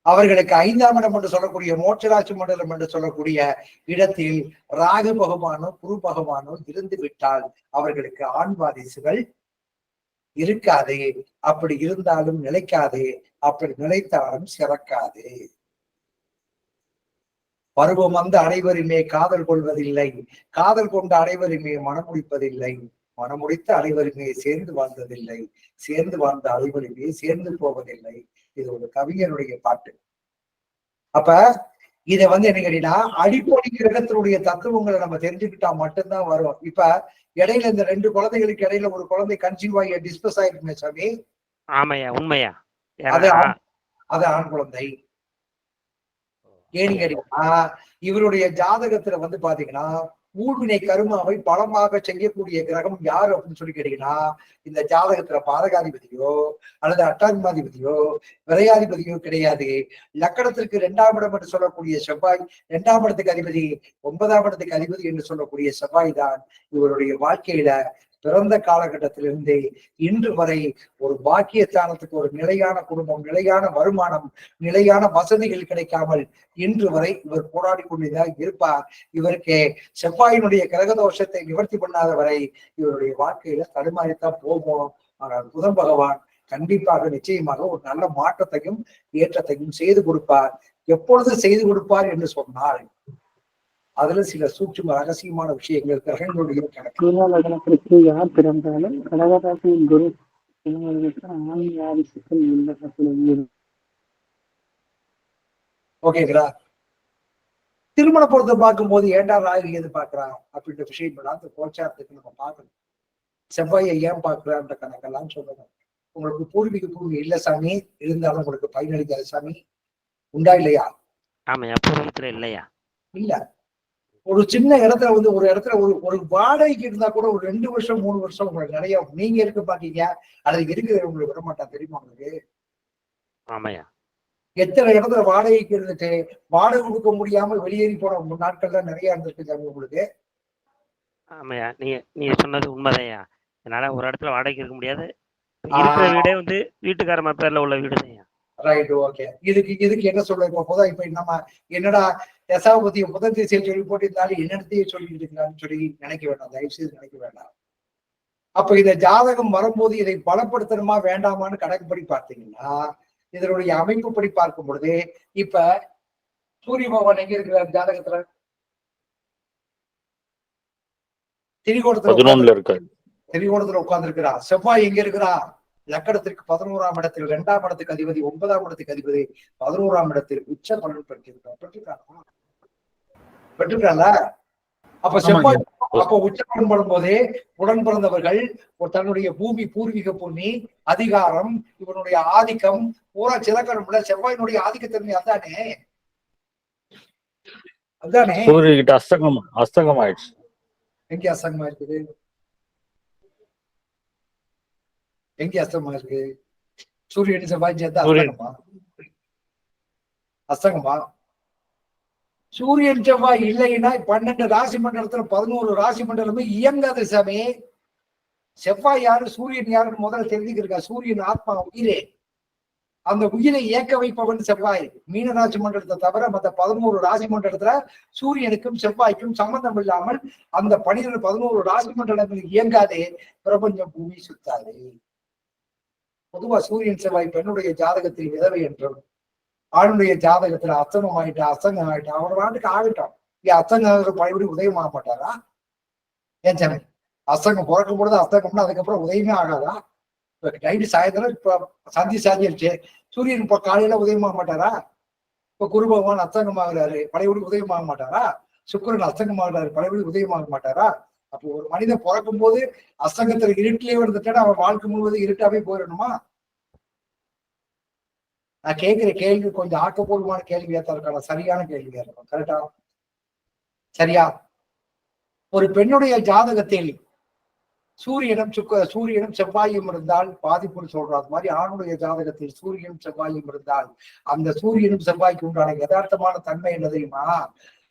அவர்களுக்கு 5ஆம் இடம் என்று சொல்லக்கூடிய மோட்சராசி மண்டலம் என்று சொல்லக்கூடிய இடத்தில் ராகு பகவானோ குரு பகவானோ இருந்து விட்டால் அவர்களுக்கு ஆண் வாரிசுகள் இருக்காது. அப்படி இருந்தாலும் நிலைக்காது. அப்படி நிலைத்தாலும் சிறக்காது. பருவம் வந்த அனைவருமே காதல் கொள்வதில்லை. காதல் கொண்ட அனைவருமே மனமுடிப்பதில்லை. மனமுடித்த அனைவருமே சேர்ந்து வாழ்ந்ததில்லை. சேர்ந்து வாழ்ந்த அனைவருமே சேர்ந்து போவதில்லை. இது ஒரு கவிஞருடைய பாட்டு. அப்ப இத என்ன கேட்டீங்கன்னா, அடிப்படை கிரகத்தினுடைய தத்துவங்களை நம்ம தெரிஞ்சுக்கிட்டா மட்டும்தான் வரும். இப்ப இடையில இந்த 2 குழந்தைகளுக்கு இடையில ஒரு குழந்தை கன்சீவ் ஆகி டிஸ்பஸ் ஆயிருக்குமே சாமி. ஆமையா, உண்மையா. அது ஆண் குழந்தை. ஏன்னு கேட்டீங்கன்னா, இவருடைய ஜாதகத்துல பாத்தீங்கன்னா ஊழ்வினை கருமாவை பலமாக செய்யக்கூடிய கிரகம் யாரு அப்படின்னு சொல்லி கேட்டீங்கன்னா, இந்த ஜாதகத்துல பாதகாதிபதியோ அல்லது அட்டாதிபதியோ விரையாதிபதியோ கிடையாது. லக்கணத்திற்கு 2ஆம் இடம் என்று சொல்லக்கூடிய செவ்வாய், 2ஆம் இடத்துக்கு அதிபதி, 9ஆம் இடத்துக்கு அதிபதி என்று சொல்லக்கூடிய செவ்வாய் தான் இவருடைய வாழ்க்கையில பிறந்த காலகட்டத்திலிருந்து இன்று வரை ஒரு பாக்கியஸ்தானத்துக்கு ஒரு நிலையான குடும்பம், நிலையான வருமானம், நிலையான வசதிகள் கிடைக்காமல் இன்று வரை இவர் போராடி கொண்டுதான் இருப்பார். இவருக்கு செவ்வாயினுடைய கிரகதோஷத்தை நிவர்த்தி பண்ணாத வரை இவருடைய வாழ்க்கையில தடுமாறித்தான் போகும். ஆனால் புதன் பகவான் கண்டிப்பாக நிச்சயமாக ஒரு நல்ல மாற்றத்தையும் ஏற்றத்தையும் செய்து கொடுப்பார். எப்பொழுது செய்து கொடுப்பார் என்று சொன்னால் அதுல சில சூட்சும ரகசியமான விஷயங்கள் கிரகங்களுடைய கணக்கு யார் பிறந்தாலும் கடகராசியின் குரு ஆண் வாரிசுகள் ஓகேங்களா? திருமண பொருத்தம் பார்க்கும்போது ஏண்டா ராகு எது பாக்குறான் அப்படின்ற விஷயம் அந்த கோச்சாரத்துக்கு நம்ம பார்க்கணும். செவ்வாயை ஏன் பாக்குறான்ற கணக்கெல்லாம் சொல்லணும். உங்களுக்கு பூர்வீக பூமி இல்ல சாமி, இருந்தாலும் உங்களுக்கு பயனளிக்காத சாமி உண்டா இல்லையா? ஆமையா, பூர்வத்துல இல்லையா? இல்ல. ஒரு சின்ன இடத்துல ஒரு இடத்துல ஒரு வாடகைக்கு இருந்தா கூட ஒரு 2 வருஷம் 3 வருஷம் உங்களுக்கு நிறைய நீங்க இருக்க பாக்கீங்க, அதுக்கு இருக்கிற உங்களுக்கு விட மாட்டா. தெரியுமா உங்களுக்கு? ஆமையா. எத்தனை இடத்துல வாடகைக்கு இருந்துட்டு வாடகை கொடுக்க முடியாம வெளியேறி போன நாட்கள்லாம் நிறைய இருந்திருக்கு உங்களுக்கு. ஆமையா, நீங்க சொன்னது உண்மைதையா. என்னால ஒரு இடத்துல வாடகைக்கு இருக்க முடியாது. இருக்கிற வீடே வீட்டுக்காரமா பேர்ல உள்ள வீடுதையா. Right, okay. இதுக்கு என்ன சொல்ல இப்ப நம்ம என்னடா தசாபதியை முதல் திசையை சொல்லி போட்டிருந்தாலும் என்னத்தையும் சொல்லிட்டு இருக்கிறான்னு சொல்லி நினைக்க வேண்டாம். தயவு செய்து நினைக்க வேண்டாம். அப்ப இந்த ஜாதகம் வரும்போது இதை பலப்படுத்தணுமா வேண்டாமான்னு கணக்குப்படி பார்த்தீங்கன்னா, இதனுடைய அமைப்பு படி பார்க்கும் பொழுது இப்ப சூரிய பகவான் எங்க இருக்கிறார் ஜாதகத்துல? திரிகோணத்துல உட்கார்ந்து இருக்கிறார். செவ்வாய் எங்க இருக்கிறா? லக்கணத்திற்கு 11ஆம் இடத்தில், 2ஆம் இடத்துக்கு அதிபதி, 9ஆம் இடத்துக்கு அதிபதி, 11ஆம் இடத்தில் உச்ச பலன் பெற்றிருக்காங்க. அப்ப செவ்வாய் உச்ச பலன் படும்போதே உடன் பிறந்தவர்கள் தன்னுடைய பூமி, பூர்வீக பூமி, அதிகாரம், இவனுடைய ஆதிக்கம் பூரா சிறக்கணும்ல. செவ்வாயினுடைய ஆதிக்கத்தன்மை அதானே அஸ்தங்கம் ஆயிடுச்சு. எங்க அஸ்தங்கமா இருக்குது? எங்க அஸ்தமா இருக்கு? சூரியன் செவ்வாய் சேர்த்து சூரியன். அஸ்தங்கமா? அஸ்தங்கமா? சூரியன் செவ்வாய் இல்லைன்னா 12 ராசி மண்டலத்துல 11 ராசி மண்டலமே இயங்காத சாமி. செவ்வாய் யாரு சூரியன் யாருன்னு முதல்ல தெரிஞ்சுக்கிறா. சூரியன் ஆத்மா உயிரே. அந்த உயிரை இயக்க வைப்பவன் செவ்வாய். மீனராசி மண்டலத்தை தவிர மற்ற 11 ராசி மண்டலத்துல சூரியனுக்கும் செவ்வாய்க்கும் சம்பந்தம் இல்லாமல் அந்த 11 ராசி மண்டலங்கள் இயங்காதே. பிரபஞ்சம் பூமி சுத்தாது. பொதுவா சூரியன் செவ்வாய் பெண்ணுடைய ஜாதகத்தில் விதவை என்றும், ஆணுடைய ஜாதகத்துல அஸ்தமம் ஆயிட்டா அஸ்தங்கம் ஆயிட்டா அவர் நாட்டுக்கு ஆகட்டும். அஸ்தங்கம் பழையபடி உதயம் ஆக மாட்டாரா? ஏன் சாமி அஸ்தங்கம் பிறக்கும் பொழுது அஸ்தங்கம்னா அதுக்கப்புறம் உதயமே ஆகாதா? நைட்டு சாயந்தரம் இப்ப சந்தி சாதிச்சு சூரியன் இப்ப காலையில உதயமாக மாட்டாரா? இப்ப குரு பகவான் அஸ்தங்கமாகிறாரு, பழையபடி உதயமாக மாட்டாரா? சுக்கிரன் அஸ்தங்கமாகிறாரு, பழையபடி உதயமாக மாட்டாரா? அப்போ ஒரு மனிதன் பிறக்கும் போது அஸ்தங்கத்துல இருட்டிலே வந்துட்டா அவன் வாழ்க்கை முழுவதும் இருட்டாவே போயிடணுமா? நான் கேட்கிற கேள்வி கொஞ்சம் ஆக்கப்பூர்வமான கேள்வியா தான் இருக்கலாம். சரியான கேள்வியா இருக்கும். கரெக்டா? சரியா? ஒரு பெண்ணுடைய ஜாதகத்தில் சூரியனும் செவ்வாயும் இருந்தால் பாதிப்புன்னு சொல்ற அது மாதிரி ஆணுடைய ஜாதகத்தில் சூரியனும் செவ்வாயும் இருந்தால் அந்த சூரியனும் செவ்வாய்க்கு உண்டான யதார்த்தமான தன்மை என்ன தெரியுமா?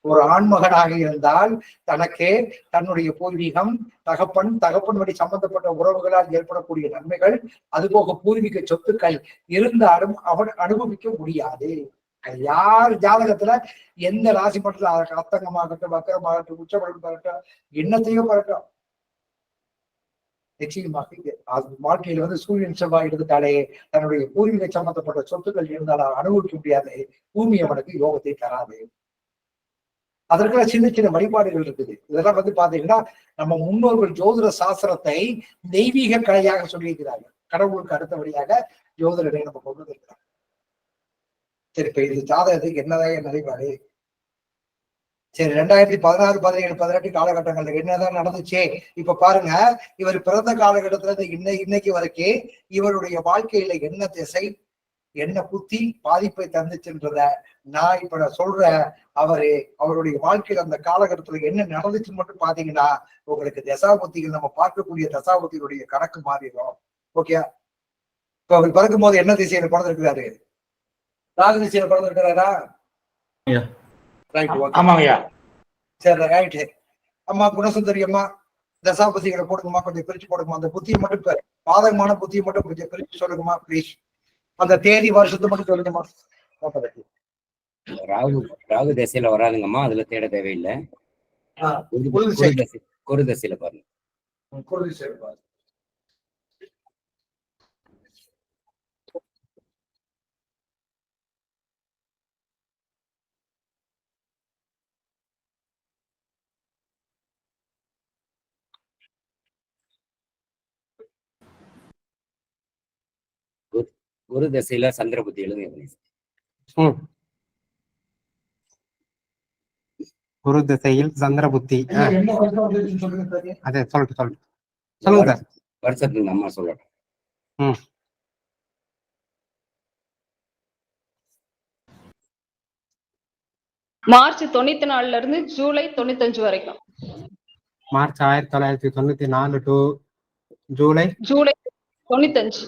ஒரு ஆண்மகனாக இருந்தால் தனக்கு தன்னுடைய பூர்வீகம், தகப்பன் வழி சம்பந்தப்பட்ட உறவுகளால் ஏற்படக்கூடிய நன்மைகள், அதுபோக பூர்வீக சொத்துக்கள் இருந்தாலும் அவன் அனுபவிக்க முடியாது. யார் ஜாதகத்துல எந்த ராசி மண்டல அஸ்தங்கமாகட்டும், வக்கரமாகட்டும், உச்சபலமாகட்டும், என்னத்தையும் பறட்டும், நிச்சயமாக வாழ்க்கையில வந்து சூரியன் செவ்வாய் எடுத்துட்டாலே தன்னுடைய பூர்வீக சம்பந்தப்பட்ட சொத்துக்கள் இருந்தாலும் அனுபவிக்க முடியாது. பூமி அவனுக்கு யோகத்தை தராது. அதற்குள்ள சின்ன சின்ன வழிபாடுகள் இருக்குது. இதெல்லாம் வந்து பாத்தீங்கன்னா நம்ம முன்னோர்கள் ஜோதிட சாஸ்திரத்தை தெய்வீக கலையாக சொல்லியிருக்கிறார்கள். கடவுளுக்கு அடுத்தபடியாக ஜோதிடரை நம்ம கொண்டு வந்திருக்கிறோம். சரி, இப்ப இது ஜாதகத்துக்கு என்னதான் நிலைப்பாடு? சரி, 2016, 17, 18 காலகட்டங்கள்ல என்னதான் நடந்துச்சு? இப்ப பாருங்க, இவர் பிறந்த காலகட்டத்துல இன்னைக்கு வரைக்கும் இவருடைய வாழ்க்கையில என்ன திசை, என்ன புத்தி பாதிப்பை தந்துச்சுன்றத நான் இப்ப சொல்ற அவருடைய வாழ்க்கையில அந்த காலகட்டத்துல என்ன நடந்துச்சுன்னு மட்டும் பாத்தீங்கன்னா உங்களுக்கு தசாபுத்திகள் நம்ம பார்க்கக்கூடிய தசாபுத்திகளுடைய கணக்கு மாறிடும். ஓகே, இப்ப அவர் பிறக்கும் போது என்ன திசையில பிறந்திருக்கிறாரு? ராகு திசையில பிறந்திருக்கிறாரா? ஆமாங்கய்யா. சரி, ரைட்டு. அம்மா குணசுந்தரி அம்மா தசாபுத்திகளை போடுங்கம்மா, கொஞ்சம் பிரிச்சு போடுங்கம்மா. அந்த புத்தியை மட்டும் பாதகமான புத்தியை மட்டும் கொஞ்சம் பிரிச்சு சொல்லுங்கம்மா ப்ளீஸ். அந்த தேதி வருஷத்தை மட்டும் சொல்லுங்கம்மா. ராகு திசையில வராதுங்கம்மா, அதுல தேட தேவையில்லை. குரு திசையில பாருங்க. குரு திசையில சந்திர புத்தி எழுதுங்க. குரு திசையில் சந்திர புத்தி. அதே சொல்லுங்க சொல்லுங்க சார். வருஷத்துக்கு அம்மா சொல்லட்டும். மார்ச் 94 இருந்து ஜூலை 95 வரைக்கும். March 1994 to July 95.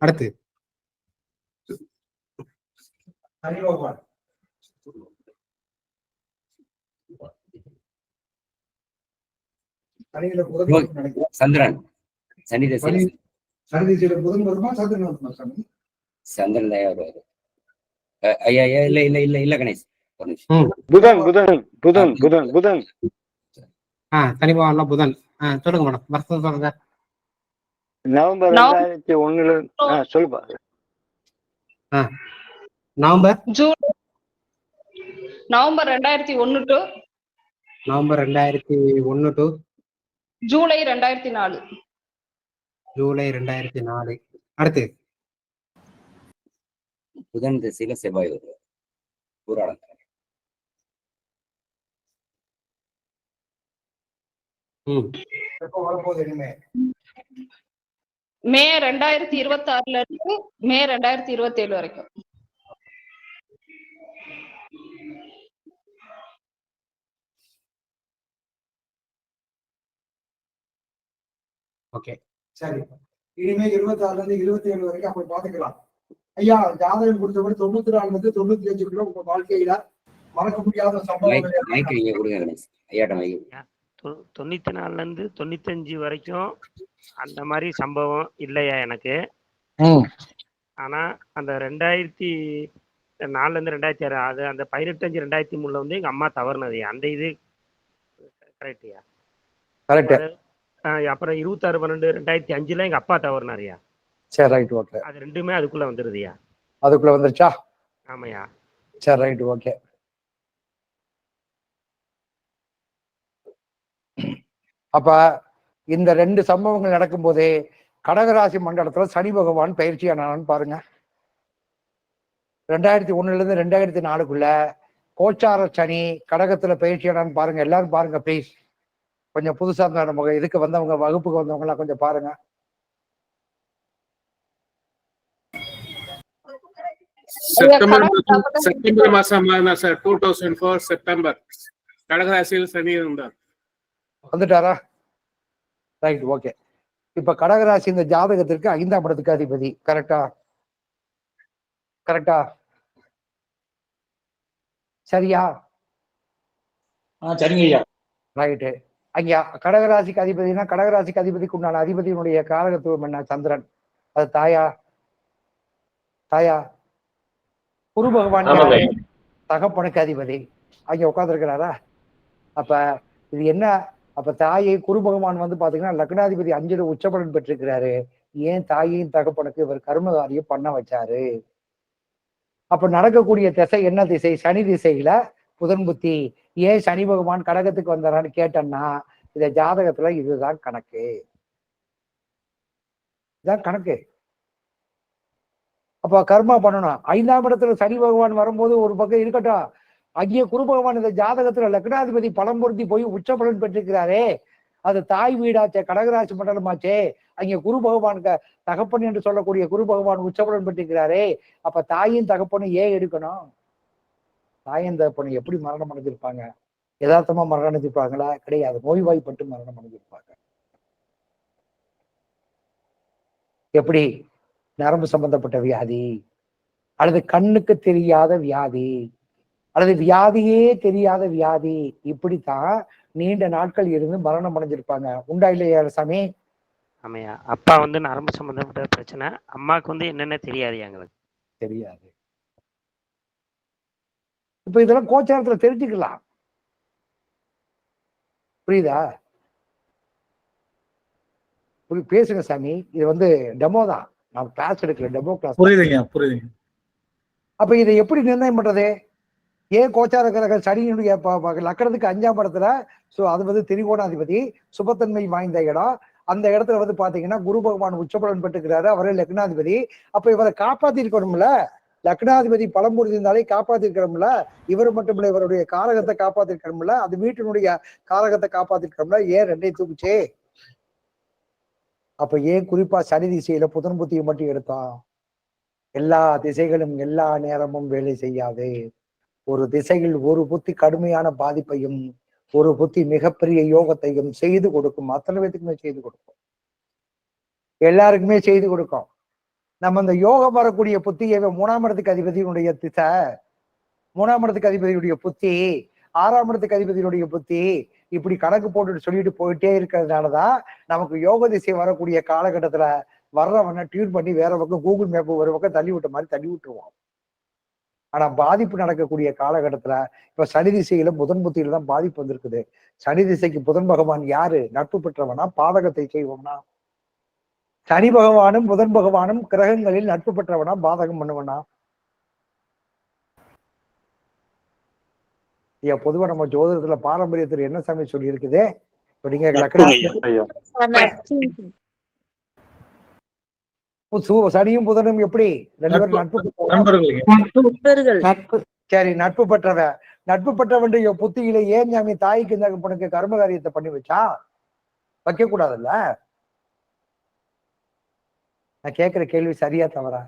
அடுத்து சந்திரன் சனி திசையில புதன் வருமா சந்திரன் வருமா? சந்திரன் தான் வருவாரு. ஐயா இல்ல கணேஷ். புதன் புதன் புதன் புதன் புதன் சனி பகவான் புதன். சொல்லுங்க மேடம், வருஷம் சொல்லுங்க. நவம்பர் 2001 சொல்லுப்பா. November 2001 to November 2001 to July 2004. July 2004. அடுத்து புதன் திசையில செவ்வாய் வருவார். பூராடம் மே 2026 இருந்து மே 2027 வரைக்கும். ஓகே, சரி. இனிமே 26ல இருந்து 27 வரைக்கும் அப்ப பாத்துக்கலாம். ஐயா ஜாதகம் கொடுத்தபடி 94 இருந்து 95 உங்க வாழ்க்கையில மறக்க முடியாத சம்பவங்கள் நீங்க கொடுங்க கணேஷ் ஐயாட்ட மைக். 94ல இருந்து 95 வரைக்கும் அந்த மாதிரி சம்பவம் இல்லையா எனக்கு. ஆனா அந்த 2004ல இருந்து 2006 அது அந்த 18-5-2003 வந்து எங்க அம்மா தவறுனது அந்த இது கரெக்டியா? கரெக்ட். அப்புறம் 26-12-2005 எங்க அப்பா தவறுனாரியா. சரி ரைட் ஓகே. அது ரெண்டுமே அதுக்குள்ள வந்துருதுயா. அதுக்குள்ள வந்துருச்சா? ஆமாயா. சரி ரைட் ஓகே. அப்ப இந்த 2 சம்பவங்கள் நடக்கும் போதே கடகராசி மண்டலத்துல சனி பகவான் பயிற்சியானான்னு பாருங்க. 2001ல இருந்து 2004க்குள்ள கோச்சார சனி கடகத்துல பயிற்சியானான்னு பாருங்க. எல்லாரும் பாருங்க ப்ளீஸ். கொஞ்சம் புதுசா இருந்தா நம்ம இதுக்கு வந்தவங்க வகுப்புக்கு வந்தவங்க எல்லாம் கொஞ்சம் பாருங்க. செப்டம்பர் மாசம் சார் 2004 செப்டம்பர் கடகராசியில் சனி இருந்தார். வந்துட்டாரா? Right okay. இப்ப கடகராசி இந்த ஜாதகத்திற்கு 5ஆம் இடத்துக்கு அதிபதி. கரெக்டா? கரெக்டா? சரியா? சரிங்க ஐயா. ரைட்டு. ஐயா கடகராசிக்கு அதிபதினா கடகராசிக்கு அதிபதிக்கு உண்டான அதிபதியினுடைய காரகத்துவம் என்ன? சந்திரன். அது தாயா? தாயா? குரு பகவான் தகப்பனுக்கு அதிபதி. அங்க உட்கார்ந்துருக்கிறாரா? அப்ப இது என்ன? அப்ப தாயை குரு பகவான் வந்து பாத்தீங்கன்னா லக்னாதிபதி 5ல உச்சபலன் பெற்றிருக்கிறாரு. ஏன் தாயையும் தகப்பனுக்கு இவர் கர்மகாரியம் பண்ண வச்சாரு? அப்ப நடக்கக்கூடிய திசை என்ன திசை? சனி திசையில புதன் புத்தி. ஏன் சனி பகவான் கடகத்துக்கு வந்தாரான்னு கேட்டேன்னா இந்த ஜாதகத்துல இதுதான் கணக்கு. இதுதான் கணக்கு. அப்ப கர்மா பண்ணணும். 5ஆம் இடத்துல சனி பகவான் வரும்போது ஒரு பக்கம் இருக்கட்டும், அங்கே குரு பகவான் இந்த ஜாதகத்துல லக்னாதிபதி பலம் பொருத்தி போய் உச்ச பலன் பெற்றிருக்கிறாரே, அது தாய் வீடாச்சே, கடகராசி மண்டலமாச்சே. அங்கே குரு பகவான் தகப்பன் என்று சொல்லக்கூடிய குரு பகவான் உச்ச பலன் பெற்றிருக்கிறாரே. அப்ப தாயும் தகப்பனும் ஏன் எடுக்கணும்? தாயும் தகப்பனும் எப்படி மரணம் அடைஞ்சிருப்பாங்க? யதார்த்தமா மரணம் அடைஞ்சிருப்பாங்களா? கிடையாது. நோய்வாய்ப்பட்டு மரணம் அடைஞ்சிருப்பாங்க. எப்படி? நரம்பு சம்பந்தப்பட்ட வியாதி, அல்லது கண்ணுக்கு தெரியாத வியாதி, அல்லது வியாதியே தெரியாத வியாதி. இப்படித்தான் நீண்ட நாட்கள் இருந்து மரணம் அடைஞ்சிருப்பாங்க. உண்டா இல்லையா சாமி? ஆமையா. அப்பா வந்து நரம்பு சம்பந்தப்பட்ட பிரச்சனை, அம்மாவுக்கு வந்து என்னென்ன தெரியாது எங்களுக்கு. தெரியாது. இப்ப இதெல்லாம் கோச்சாரத்துல தெரிஞ்சுக்கலாம். புரியுதா? பேசுங்க சாமி. இது வந்து டெமோ தான். நான் கிளாஸ் எடுக்கல, டெமோ கிளாஸ். புரியுதுங்க புரியுதுங்க. அப்ப இதை எப்படி நிர்ணயம் பண்றது? ஏன் கோச்சார கிரக சனியினுடைய லக்கணத்துக்கு 5ஆம் இடத்துல அது வந்து திரிகோணாதிபதி சுபத்தன்மை வாய்ந்த இடம். அந்த இடத்துல வந்து பாத்தீங்கன்னா குரு பகவான் உச்சபலன் பெற்றுக்கிறாரு. அவரே லக்னாதிபதி. அப்ப இவரை காப்பாத்தி இருக்கணும்ல. லக்னாதிபதி பலம் புரிந்தாலே காப்பாத்தி இருக்கணும்ல. இவர் மட்டும் இல்ல, இவருடைய காரகத்தை காப்பாத்தி இருக்கணும்ல. அது வீட்டினுடைய காரகத்தை காப்பாத்தி இருக்கணும்ல. ஏன் 2ஐயும் தூக்குச்சே? அப்ப ஏன் குறிப்பா சனி திசையில புதன் புத்தியை மட்டும் எடுத்தான்? எல்லா திசைகளும் எல்லா நேரமும் வேலை செய்யாது. ஒரு திசையில் ஒரு புத்தி கடுமையான பாதிப்பையும் ஒரு புத்தி மிகப்பெரிய யோகத்தையும் செய்து கொடுக்கும். அத்தனை பேத்துக்குமே செய்து கொடுக்கும். எல்லாருக்குமே செய்து கொடுக்கும். நம்ம இந்த யோகம் வரக்கூடிய புத்தியை 3ஆம் இடத்துக்கு அதிபதியினுடைய திசை, 3ஆம் இடத்துக்கு அதிபதியுடைய புத்தி, 6ஆம் இடத்துக்கு அதிபதியுடைய புத்தி, இப்படி கணக்கு போட்டுட்டு சொல்லிட்டு போயிட்டே இருக்கிறதுனாலதான் நமக்கு யோக திசை வரக்கூடிய காலகட்டத்துல வர்றவன டியூன் பண்ணி வேற பக்கம் கூகுள் மேப் ஒரு பக்கம் தள்ளி விட்ட மாதிரி தள்ளி விட்டுருவோம். ஆனா பாதிப்பு நடக்கக்கூடிய காலகட்டத்துல இப்ப சனி திசையில புதன் புத்தியில தான் பாதிப்பு வந்திருக்குது. சனி திசைக்கு புதன் பகவான் யாரு? நட்பு பெற்றவனா? பாதகத்தை செய்வோம்னா? சனி பகவானும் புதன் பகவானும் கிரகங்களில் நட்பு பெற்றவனா? பாதகம் பண்ணுவனா? பொதுவா நம்ம ஜோதிடத்துல பாரம்பரியத்துல என்ன சாமி சொல்லி இருக்குது? நீங்க சனியும் புதனும் எப்படி 2 பேரும் நட்பு. சரி, நட்பு பெற்றவன். நட்பு பெற்றவன் புத்தியில ஏன் சாமி தாய்க்கு தகப்பனுக்கு கர்மகாரியத்தை பண்ணி வச்சா? வைக்க கூடாதுல்ல. நான் கேட்கிற கேள்வி சரியா தவறா?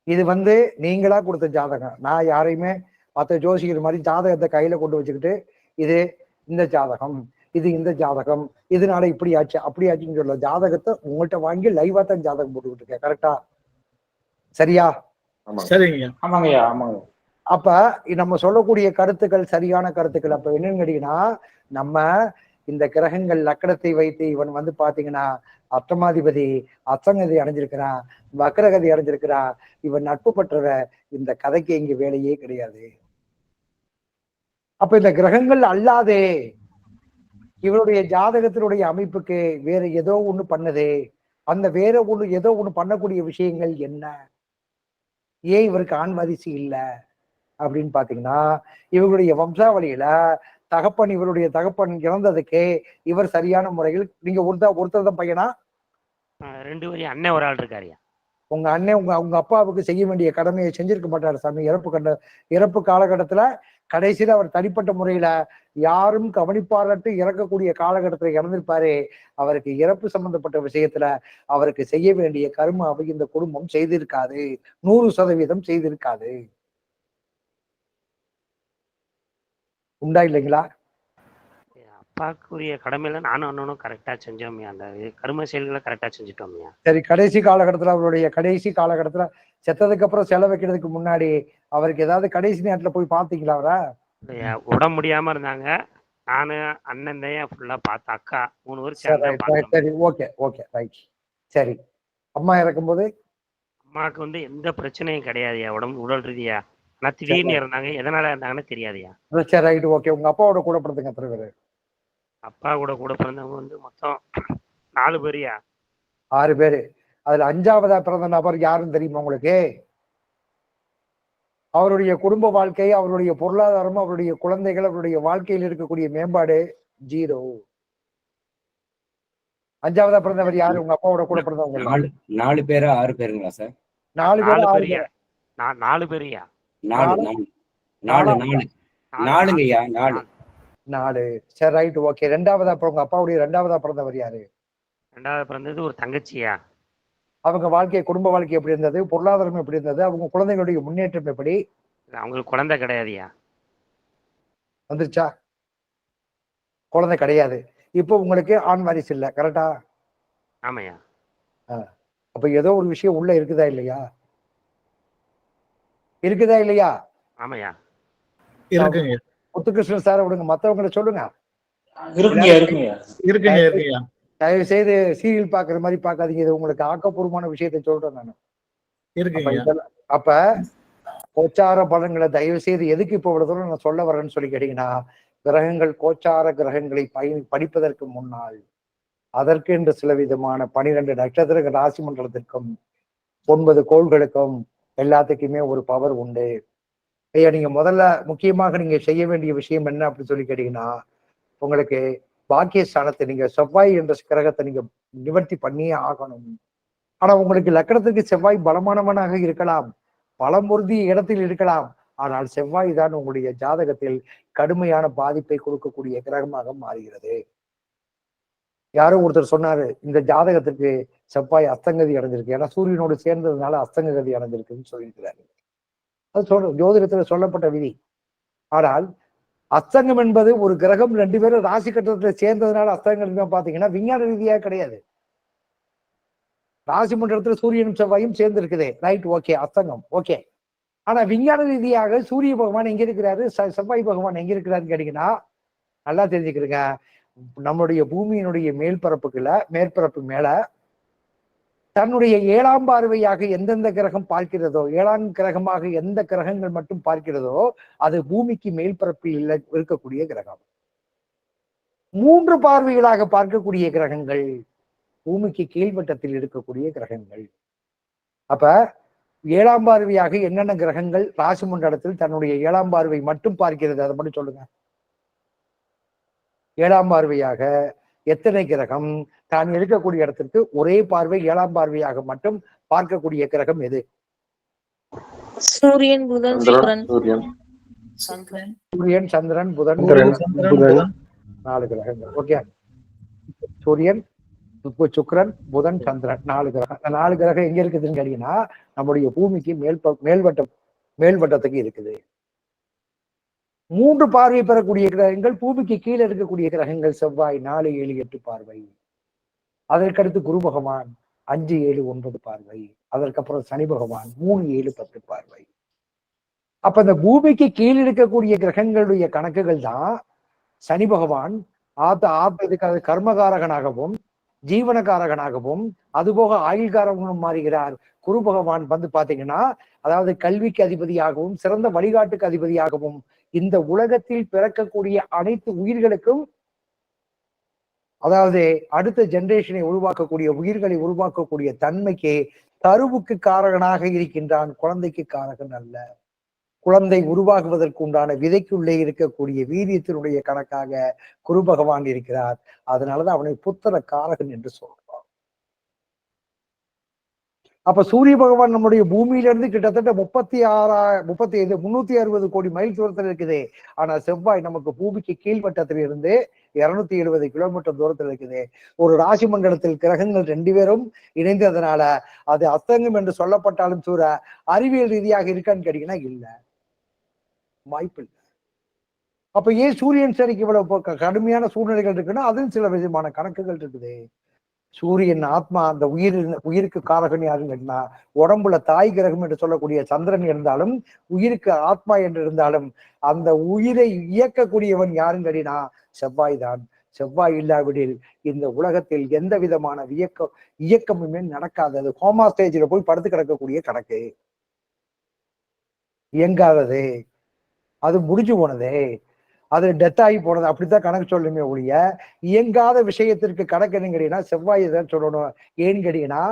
இது வந்து நீங்களா கொடுத்த ஜாதகம். நான் யாரையுமே மற்ற ஜோசிகர் மாதிரி ஜாதகத்தை கையில கொண்டு வச்சுக்கிட்டு இது இந்த ஜாதகம் இது இந்த ஜாதகம், இதனால இப்படி ஆச்சு அப்படி ஆச்சுன்னு சொல்ல ஜாதகத்தை உங்கள்கிட்ட வாங்கி லைவா தான் ஜாதகம் போட்டுக்கிட்டு இருக்கேன். கரெக்டா? சரியா? சரிங்க. ஆமாங்கய்யா ஆமாங்க. அப்ப நம்ம சொல்லக்கூடிய கருத்துக்கள் சரியான கருத்துக்கள். அப்ப என்னன்னு கேட்டீங்கன்னா, நம்ம இந்த கிரகங்கள் லக்கணத்தை வைத்து இவன் வந்து பாத்தீங்கன்னா அஷ்டமாதிபதி அசங்கதி அடைஞ்சிருக்கிறான், வக்ரகதி அடைஞ்சிருக்கிறான், இவன் நட்பு பற்றவ, இந்த கதைக்கு இங்க வேலையே கிடையாது. அப்ப இந்த கிரகங்கள் அல்லாதே இவருடைய ஜாதகத்தினுடைய அமைப்புக்கு வேற ஏதோ ஒண்ணு பண்ணுதே, அந்த வேற ஒண்ணு ஏதோ ஒண்ணு பண்ணக்கூடிய விஷயங்கள் என்ன, ஏன் இவருக்கு ஆண் வாரிசு இல்ல அப்படின்னு பாத்தீங்கன்னா, இவருடைய வம்சாவளியில இவருடைய தகப்பன் இறந்ததுக்கு இவர் சரியான முறையில், நீங்க ஒருத்தர் தான் பையனா? 2 வரையும் அண்ணன் ஒரு ஆள் இருக்காருயா. உங்க அண்ணன் உங்க அப்பாவுக்கு செய்ய வேண்டிய கடமையை செஞ்சிருக்க மாட்டாரு சாமி. இறப்பு காலகட்டத்துல கடைசியில அவர் தனிப்பட்ட முறையில யாரும் கவனிப்பாரட்டு இறக்கக்கூடிய காலகட்டத்துல இறந்திருப்பாரு. அவருக்கு இறப்பு சம்பந்தப்பட்ட விஷயத்துல அவருக்கு செய்ய வேண்டிய கர்மாவை இந்த குடும்பம் செய்திருக்காது, 100% செய்திருக்காது. உண்டா இல்லைங்களா? அப்பாக்குரிய கடமையில நானும் அண்ணனும் கரெக்டா செஞ்சோம்யா. அந்த கரும செயல்களை கரெக்டா செஞ்சுட்டோம்யா. சரி, கடைசி காலகட்டத்துல அவருடைய கடைசி காலகட்டத்துல செத்ததுக்கு அப்புறம் செலவு வைக்கிறதுக்கு முன்னாடி அவருக்கு ஏதாவது கடைசி நேரத்துல போய் பாத்தீங்களா அவரை? உடம்பு முடியாம இருந்தாங்க. நானு அண்ணன் தான் ஃபுல்லா பார்த்தேன். அக்கா 3 வருஷம். சரி, ஓகே ஓகே ரைட். சரி, அம்மா இறக்கும்போது அம்மாவுக்கு வந்து எந்த பிரச்சனையும் கிடையாதுயா உடல் ரீதியா. ஆனா திடீர்னு இருந்தாங்க. எதனால இருந்தாங்கன்னு தெரியாதுயா. சரி ரைட் ஓகே. உங்க அப்பாவோட கூட பிறந்தங்க எத்தனை பேரு? அப்பா கூட பிறந்தவங்க வந்து மொத்தம் 4 பேருயா. 6 பேரு. அதுல 5ஆவதா பிறந்த நபர் யாருன்னு தெரியுமா உங்களுக்கு? அவருடைய குடும்ப வாழ்க்கை, அவருடைய பொருளாதாரம், அவருடைய குழந்தைகள், அவருடைய வாழ்க்கையில் இருக்கக்கூடிய மேம்பாடு 0. 5ஆவதா பிறந்தவர் யாரு? உங்க அப்பாவோட கூட பிறந்தவங்க 4 பேரா 6 பேருங்களா சார்? 4 பேரு 6 பேரு. 4 பேருயா. 4ங்கய்யா 4. சரி ரைட் ஓகே. 2ஆவதா உங்க அப்பாவுடைய 2ஆவதா பிறந்தவர் யாரு? 2வது பிறந்தது ஒரு தங்கச்சியா. அவங்க வாழ்க்கை, குடும்ப வாழ்க்கை எப்படி இருந்தது, பொருளாதாரம் எப்படி இருந்தது, அவங்க குழந்தைகளுடைய முன்னேற்றம் எப்படி? அவங்களுக்கு குழந்தை கிடையாதுயா. வந்துருச்சா? குழந்தை கிடையாது. இப்போ உங்களுக்கு ஆண் வாரிசு இல்ல, கரெக்டா? ஆமாயா. அப்ப ஏதோ ஒரு விஷயம் உள்ள இருக்குதா இல்லையா? இருக்குதா இல்லையா? ஆமாயா. இருக்குங்க. முத்துகிருஷ்ணன் சார் விடுங்க, மத்தவங்களை சொல்லுங்க. இருக்குங்க. தயவு செய்து சீரியல் பாக்குற மாதிரி பாக்காதீங்க. இது உங்களுக்கு ஆக்கப்பூர்வமான விஷயத்தை சொல்றேன் நான். அப்ப கோச்சார பலன்களை தயவு செய்து எதுக்கு இப்ப இவ்வளவு தூரம் நான் சொல்ல வரேன்னு சொல்லி கேட்டீங்கன்னா, கிரகங்கள் கோச்சார கிரகங்களை படிப்பதற்கு முன்னால் அதற்கென்று சில விதமான 12 நட்சத்திர ராசி மண்டலத்திற்கும் 9 கோள்களுக்கும் எல்லாத்துக்குமே ஒரு பவர் உண்டு. ஐயா, நீங்க முதல்ல முக்கியமாக நீங்க செய்ய வேண்டிய விஷயம் என்ன அப்படின்னு சொல்லி கேட்டீங்கன்னா, உங்களுக்கு பாக்கியஸ்தானத்தை நீங்க செவ்வாய் என்ற கிரகத்தை நீங்க நிவர்த்தி பண்ணியே ஆகணும். ஆனா உங்களுக்கு லக்கணத்துக்கு செவ்வாய் பலமானவனாக இருக்கலாம், பலம் பொருந்திய இடத்தில் இருக்கலாம். ஆனால் செவ்வாய் தான் உங்களுடைய ஜாதகத்தில் கடுமையான பாதிப்பை கொடுக்கக்கூடிய கிரகமாக மாறுகிறது. யாரோ ஒருத்தர் சொன்னாரு, இந்த ஜாதகத்துக்கு செவ்வாய் அஸ்தங்கதி அடைஞ்சிருக்கு, ஏன்னா சூரியனோடு சேர்ந்ததுனால அஸ்தங்கதி அடைஞ்சிருக்குன்னு சொல்லியிருக்கிறாரு. அது ஜோதிடத்துல சொல்லப்பட்ட விதி. ஆனால் அஸ்தங்கம் என்பது ஒரு கிரகம் 2 பேரும் ராசி கட்டத்துல சேர்ந்ததுனால அஸ்தங்கம் பாத்தீங்கன்னா விஞ்ஞான ரீதியாக கிடையாது. ராசி மண்டலத்துல சூரியனும் செவ்வாயும் சேர்ந்து இருக்குது, ரைட் ஓகே, அஸ்தங்கம் ஓகே. ஆனா விஞ்ஞான ரீதியாக சூரிய பகவான் எங்க இருக்கிறாரு, செவ்வாய் பகவான் எங்க இருக்கிறாருன்னு கேட்டீங்கன்னா, நல்லா தெரிஞ்சுக்கிறீங்க. நம்முடைய பூமியினுடைய மேற்பரப்பு மேல தன்னுடைய 7ஆம் பார்வையாக எந்தெந்த கிரகம் பார்க்கிறதோ, 7ஆம் கிரகமாக எந்த கிரகங்கள் மட்டும் பார்க்கிறதோ அது பூமிக்கு மேல்பரப்பில் இருக்கக்கூடிய கிரகம். 3 பார்வைகளாக பார்க்கக்கூடிய கிரகங்கள் பூமிக்கு கீழ்வட்டத்தில் இருக்கக்கூடிய கிரகங்கள். அப்ப 7ஆம் பார்வையாக என்னென்ன கிரகங்கள் ராசி மண்டலத்தில் தன்னுடைய 7ஆம் பார்வை மட்டும் பார்க்கிறது, அதை மட்டும் சொல்லுங்க. 7ஆம் பார்வையாக எத்தனை கிரகம் தான் இருக்கக்கூடிய இடத்திற்கு ஒரே பார்வை 7ஆம் பார்வையாக மட்டும் பார்க்கக்கூடிய கிரகம் எது? சூரியன், புதன், சுக்கிரன். சூரியன், சந்திரன், புதன், 4 கிரகங்கள். ஓகே, சூரியன், சுக்கிரன், புதன், சந்திரன் 4 கிரகம். அந்த 4 கிரகம் எங்க இருக்குதுன்னு கேட்டீங்கன்னா நம்முடைய பூமிக்கு மேல்வட்டத்துக்கு இருக்குது. 3 பார்வை பெறக்கூடிய கிரகங்கள், பூமிக்கு கீழே இருக்கக்கூடிய கிரகங்கள் செவ்வாய் 4, 7, 8 பார்வை. அதற்கடுத்து குரு பகவான் 5, 7, 9 பார்வை. அதற்கப்புறம் சனி பகவான் 3, 7, 10 பார்வை. அப்ப இந்த பூமிக்கு கீழ் இருக்கக்கூடிய கிரகங்களுடைய கணக்குகள் தான் சனி பகவான் இதுக்காக கர்மகாரகனாகவும் ஜீவனகாரகனாகவும் அதுபோக ஆயுள்காரகனும் மாறுகிறார். குரு பகவான் வந்து பாத்தீங்கன்னா, அதாவது கல்விக்கு அதிபதியாகவும் சிறந்த வழிகாட்டுக்கு அதிபதியாகவும் இந்த உலகத்தில் பிறக்கக்கூடிய அனைத்து உயிர்களுக்கும், அதாவது அடுத்த ஜெனரேஷனை உருவாக்கக்கூடிய உயிர்களை உருவாக்கக்கூடிய தன்மைக்கு கருவுக்கு காரகனாக இருக்கின்றான். குழந்தைக்கு காரகன் அல்ல. குழந்தை உருவாகுவதற்கு உண்டான விதைக்குள்ளே இருக்கக்கூடிய வீரியத்தினுடைய கணக்காக குரு பகவான் இருக்கிறார். அதனாலதான் அவனை புத்திர காரகன் என்று சொல்றான். அப்ப சூரிய பகவான் நம்முடைய பூமியிலிருந்து கிட்டத்தட்ட 360 கோடி மைல் தூரத்தில் இருக்குது. ஆனா செவ்வாய் நமக்கு பூமிக்கு கீழ்வட்டத்தில் இருந்து 270 கிலோமீட்டர் தூரத்தில் இருக்குது. ஒரு ராசி மண்டலத்தில் கிரகங்கள் 2 பேரும் இணைந்ததுனால அது அஸ்தங்கம் என்று சொல்லப்பட்டாலும் சூற அறிவியல் ரீதியாக இருக்கான்னு கேட்டீங்கன்னா இல்ல, வாய்ப்பு இல்லை. அப்ப ஏன் சூரியன் சரிக்கு இவ்வளவு கடுமையான சூழ்நிலைகள் இருக்குன்னா அதுவும் சில விதமான கணக்குகள் இருக்குது. சூரியன் ஆத்மா, அந்த உயிருக்கு காரகன் யாருன்னு கேட்டீங்கன்னா, உடம்புல தாய் கிரகம் என்று சொல்லக்கூடிய சந்திரன் இருந்தாலும் உயிருக்கு ஆத்மா என்று இருந்தாலும் அந்த உயிரை இயக்கக்கூடியவன் யாருன்னு கேட்டீங்கன்னா செவ்வாய் தான். செவ்வாய் இல்லாவிடில் இந்த உலகத்தில் எந்த விதமான இயக்கமுமே நடக்காது. அது கோமா ஸ்டேஜில் போய் படுத்து கிடக்கக்கூடிய கணக்கு, இயங்காதது, அது முடிஞ்சு போனது, அது டெத் ஆகி போனது, அப்படித்தான் கணக்கு சொல்லுமே ஒழிய இயங்காத விஷயத்திற்கு கணக்கு என்னன்னு கேட்டீங்கன்னா செவ்வாய் தான் சொல்லணும். ஏன்னு கேட்டீங்கன்னா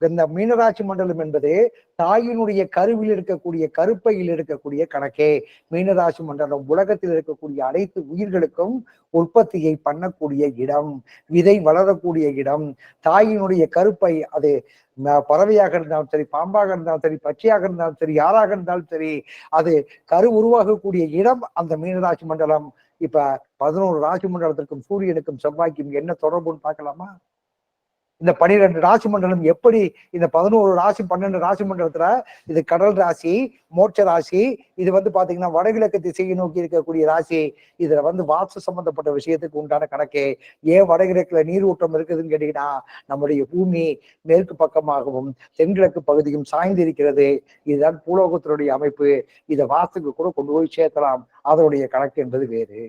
இந்த மீனராசி மண்டலம் என்பது தாயினுடைய கருவில் இருக்கக்கூடிய கருப்பையில் இருக்கக்கூடிய கணக்கே. மீனராசி மண்டலம் உலகத்தில் இருக்கக்கூடிய அனைத்து உயிர்களுக்கும் உற்பத்தியை பண்ணக்கூடிய இடம், விதை வளரக்கூடிய இடம். தாயினுடைய கருப்பை, அது பறவையாக இருந்தாலும் சரி, பாம்பாக இருந்தாலும் சரி, பச்சையாக இருந்தாலும் சரி, யாராக இருந்தாலும் சரி, அது கரு உருவாகக்கூடிய இடம் அந்த மீனராசி மண்டலம். இப்ப 11 ராசி மண்டலத்திற்கும் சூரியனுக்கும் செவ்வாய்க்கும் என்ன தொடர்புன்னு பார்க்கலாமா? இந்த 12 ராசி மண்டலம் எப்படி இந்த 11 ராசி 12 ராசி மண்டலத்துல இது கடல் ராசி, மோட்ச ராசி, இது வந்து பாத்தீங்கன்னா வடகிழக்கு திசையை நோக்கி இருக்கக்கூடிய ராசி. இதுல வந்து வாஸ்து சம்பந்தப்பட்ட விஷயத்துக்கு உண்டான கணக்கே. ஏன் வடகிழக்குல நீரூட்டம் இருக்குதுன்னு கேட்டீங்கன்னா நம்முடைய பூமி மேற்கு பக்கமாகவும் தென்கிழக்கு பகுதியும் சாய்ந்து இருக்கிறது. இதுதான் பூலோகத்தினுடைய அமைப்பு. இதை வாஸ்துக்கு கூட கொண்டு போய் சேர்த்தலாம். அதனுடைய கணக்கு என்பது வேறு.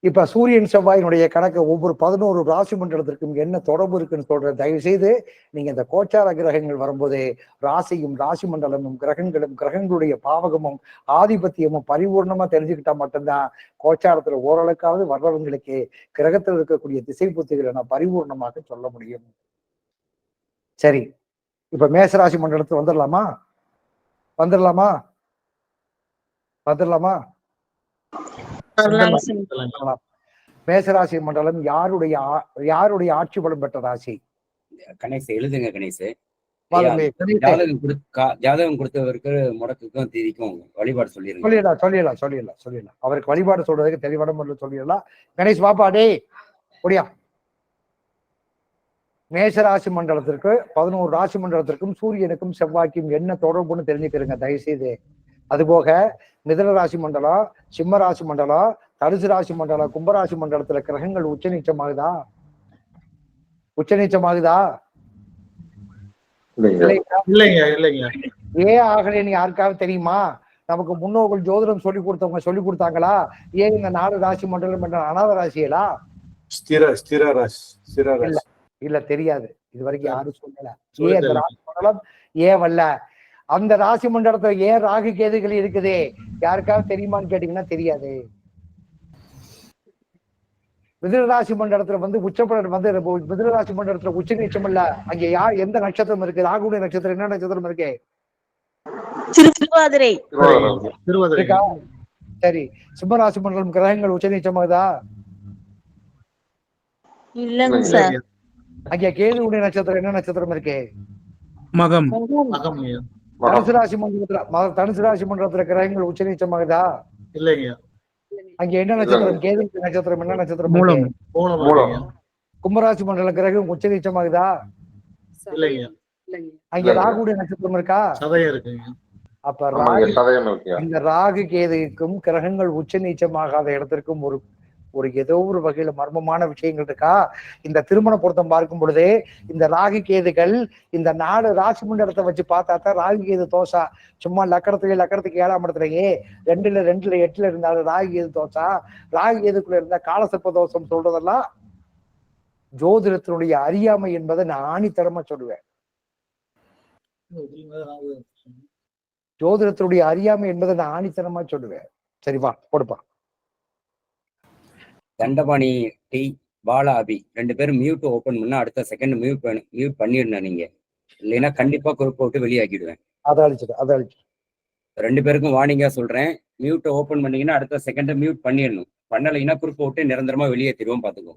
இப்ப சூரியன் செவ்வாயினுடைய கணக்கு ஒவ்வொரு 11 ராசி மண்டலத்திற்கும் என்ன தொடர்பு இருக்குன்னு சொல்ற. தயவு செய்து நீங்க இந்த கோச்சார கிரகங்கள் வரும்போது ராசியும் ராசி மண்டலமும் கிரகங்களும் கிரகங்களுடைய பாவகமும் ஆதிபத்தியமும் பரிபூர்ணமா தெரிஞ்சுக்கிட்டா மட்டும்தான் கோச்சாரத்துல ஓரளவுக்காவது வர்றவங்களுக்கு கிரகத்தில் இருக்கக்கூடிய திசை புத்திகளை நான் பரிபூர்ணமாக சொல்ல முடியும். சரி, இப்ப மேசராசி மண்டலத்துக்கு வந்துடலாமா? மேசராசி மண்டலம் யாருடைய ஆட்சி பலம் பெற்ற ராசி? கணேஷ் எழுதுங்க. கணேஷ் கணேஷ் ஜாதகம் கொடுத்தவருக்கு முடக்குக்கும் தீதிக்கும் வழிபாடு சொல்லிடலாம். அவருக்கு வழிபாடு சொல்றதுக்கு தெளிவான முறையில் சொல்லிடலாம். கணேஷ் பாப்பாடே ஒடியா. மேசராசி மண்டலத்திற்கு 11 ராசி மண்டலத்திற்கும் சூரியனுக்கும் செவ்வாய்க்கும் என்ன தொடர்புன்னு தெரிஞ்சுக்கிறீங்க தயவுசெய்து. அதுபோக மிதுன ராசி மண்டலம், சிம்ம ராசி மண்டலம், தனுசு ராசி மண்டலம், கும்பராசி மண்டலத்துல கிரகங்கள் உச்சநீச்சமாகுதா? இல்லைங்க. ஏன் ஆகலைன்னு யாருக்காவது தெரியுமா? நமக்கு முன்னோர்கள் ஜோதிடம் சொல்லி கொடுத்தாங்களா? ஏன் இந்த 4 ராசி மண்டலம் என்ற அனாத ராசியலா? இல்ல, தெரியாது. இது வரைக்கும் யாரும் சொல்லல. ஏன் அந்த ராசி மண்டலம் ஏன் வரல? அந்த ராசி மண்டலத்துல ஏன் ராகு கேதுகள் இருக்குது யாருக்காவது தெரியுமான்னு கேட்டீங்கன்னா தெரியாது. மிதுனராசி மண்டலத்துல வந்து உச்சப்பலன் வந்து மிதுனராசி மண்டலத்துல உச்ச நீச்சம் இல்ல. அங்க எந்த நட்சத்திரம் இருக்கு? ராகுடைய நட்சத்திரம் என்ன நட்சத்திரம் இருக்கு? திருவாதிரை. சரி, சிம்மராசி மண்டலம் கிரகங்கள் உச்ச நீச்சமாகுதா? இல்லங்க சார். அங்க கேதுடைய நட்சத்திரம் என்ன நட்சத்திரம் இருக்கு? மகம். தனுசு ராசி மண்டலத்துல கிரகங்கள் உச்ச நீச்சமாகுதா? இல்லைங்க. அங்க என்ன நட்சத்திரம்? கேது நட்சத்திரம் என்ன நட்சத்திரம்? கும்பராசி மண்டல கிரகம் உச்ச நீச்சமாகுதா? இல்லைங்க. அங்க ராகுடைய நட்சத்திரம் இருக்கா? சதயம் இருக்குங்க. அப்ப ராகு இந்த ராகு கேதுக்கும் கிரகங்கள் உச்ச நீச்சமாகாத இடத்திற்கும் ஒரு ஏதோ ஒரு வகையில மர்மமான விஷயங்கள் இருக்கா. இந்த திருமண பொருத்தம் பார்க்கும் பொழுதே இந்த ராகு கேதுகள் இந்த நாடு ராசி மண்டலத்தை வச்சு பார்த்தா தான் ராகு கேது தோசா. சும்மா லக்கணத்துக்கு 7ஆம் இடத்துலயே 2ல் 8ல் இருந்தாலும் ராகு கேது தோசா. ராகு கேதுக்குள்ள இருந்தா காலசர்ப்ப தோஷம் சொல்றதெல்லாம் ஜோதிடத்தினுடைய அறியாமை என்பதை நான் ஆணித்தரமா சொல்லுவேன். ஜோதிடத்தினுடைய அறியாமை என்பதை நான் ஆணித்தரமா சொல்லுவேன். சரிப்பா, கொடுப்பா. தண்டபாணி டி பாலா அபி 2 பேரும் மியூட் ஓபன் பண்ணா அடுத்த செகண்ட் மியூட் பண்ணிடணும் நீங்க, இல்லைன்னா கண்டிப்பா குரூப் விட்டு வெளியாக்கிடுவேன். அதை அழிச்சிடு. 2 பேருக்கும் வார்னிங்கா சொல்றேன், மியூட் ஓபன் பண்ணீங்கன்னா அடுத்த செகண்ட் மியூட் பண்ணிடணும். பண்ணலைன்னா குரூப் விட்டு நிரந்தரமா வெளியேற்றிடுவோம், பாத்துக்கோ.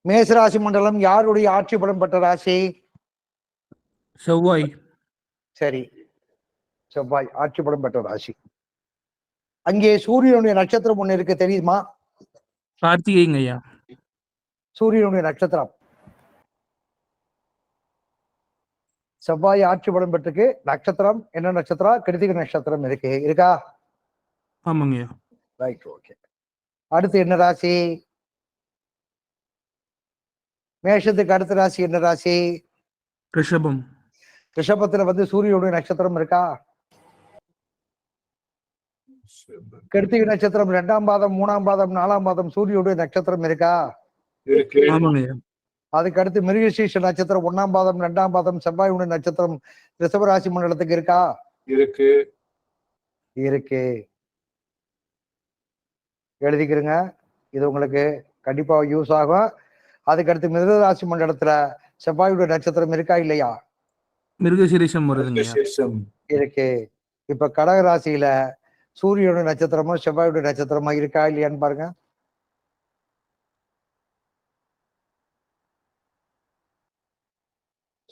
மேசராசி மண்டலம் யாருடைய ஆட்சி பலம் பெற்ற ராசி? செவ்வாய். சரி, செவ்வாய் ஆட்சி பலம் பெற்ற ராசி. அங்கே சூரியனுடைய நட்சத்திரம் ஒண்ணு இருக்கு, தெரியுமா? கார்த்திகைங்க ஐயா. சூரியனுடைய நட்சத்திரம் செவ்வாய் ஆட்சி பலம் பெற்றுக்கு. நட்சத்திரம் என்ன நட்சத்திரம்? கிருத்திகை நட்சத்திரம் இருக்கா? ஆமாங்க ஐயா. Right, okay. அடுத்து என்ன ராசி? மேஷத்துக்கு அடுத்த ராசி என்ன ராசி? ரிஷபம். ரிஷபத்துல சூரியனுடைய நட்சத்திரம் இருக்கா? கிருத்திகை நட்சத்திரம் 2ஆம் பாதம் 3ஆம் பாதம் 4ஆம் பாதம் சூரியனுடைய நட்சத்திரம் இருக்கா? அதுக்கு அடுத்து மிருகசீஷ நட்சத்திரம் 1ஆம் பாதம் 2ஆம் பாதம் செவ்வாயுடைய நட்சத்திரம் ரிஷபராசி மண்டலத்துக்கு இருக்கா? இருக்கு. எழுதிக்கிறங்க, இது உங்களுக்கு கண்டிப்பா யூஸ் ஆகும். அதுக்கு அடுத்து மிருகராசி மண்டலத்துல செவ்வாயுடைய நட்சத்திரம் இருக்கா இல்லையா? மிருகசீரிஷம் வருதுங்க. இருக்கு. இப்ப கடக ராசியில சூரியனுடைய நட்சத்திரமும் செவ்வாயுடைய நட்சத்திரமா இருக்கா இல்லையான்னு பாருங்க.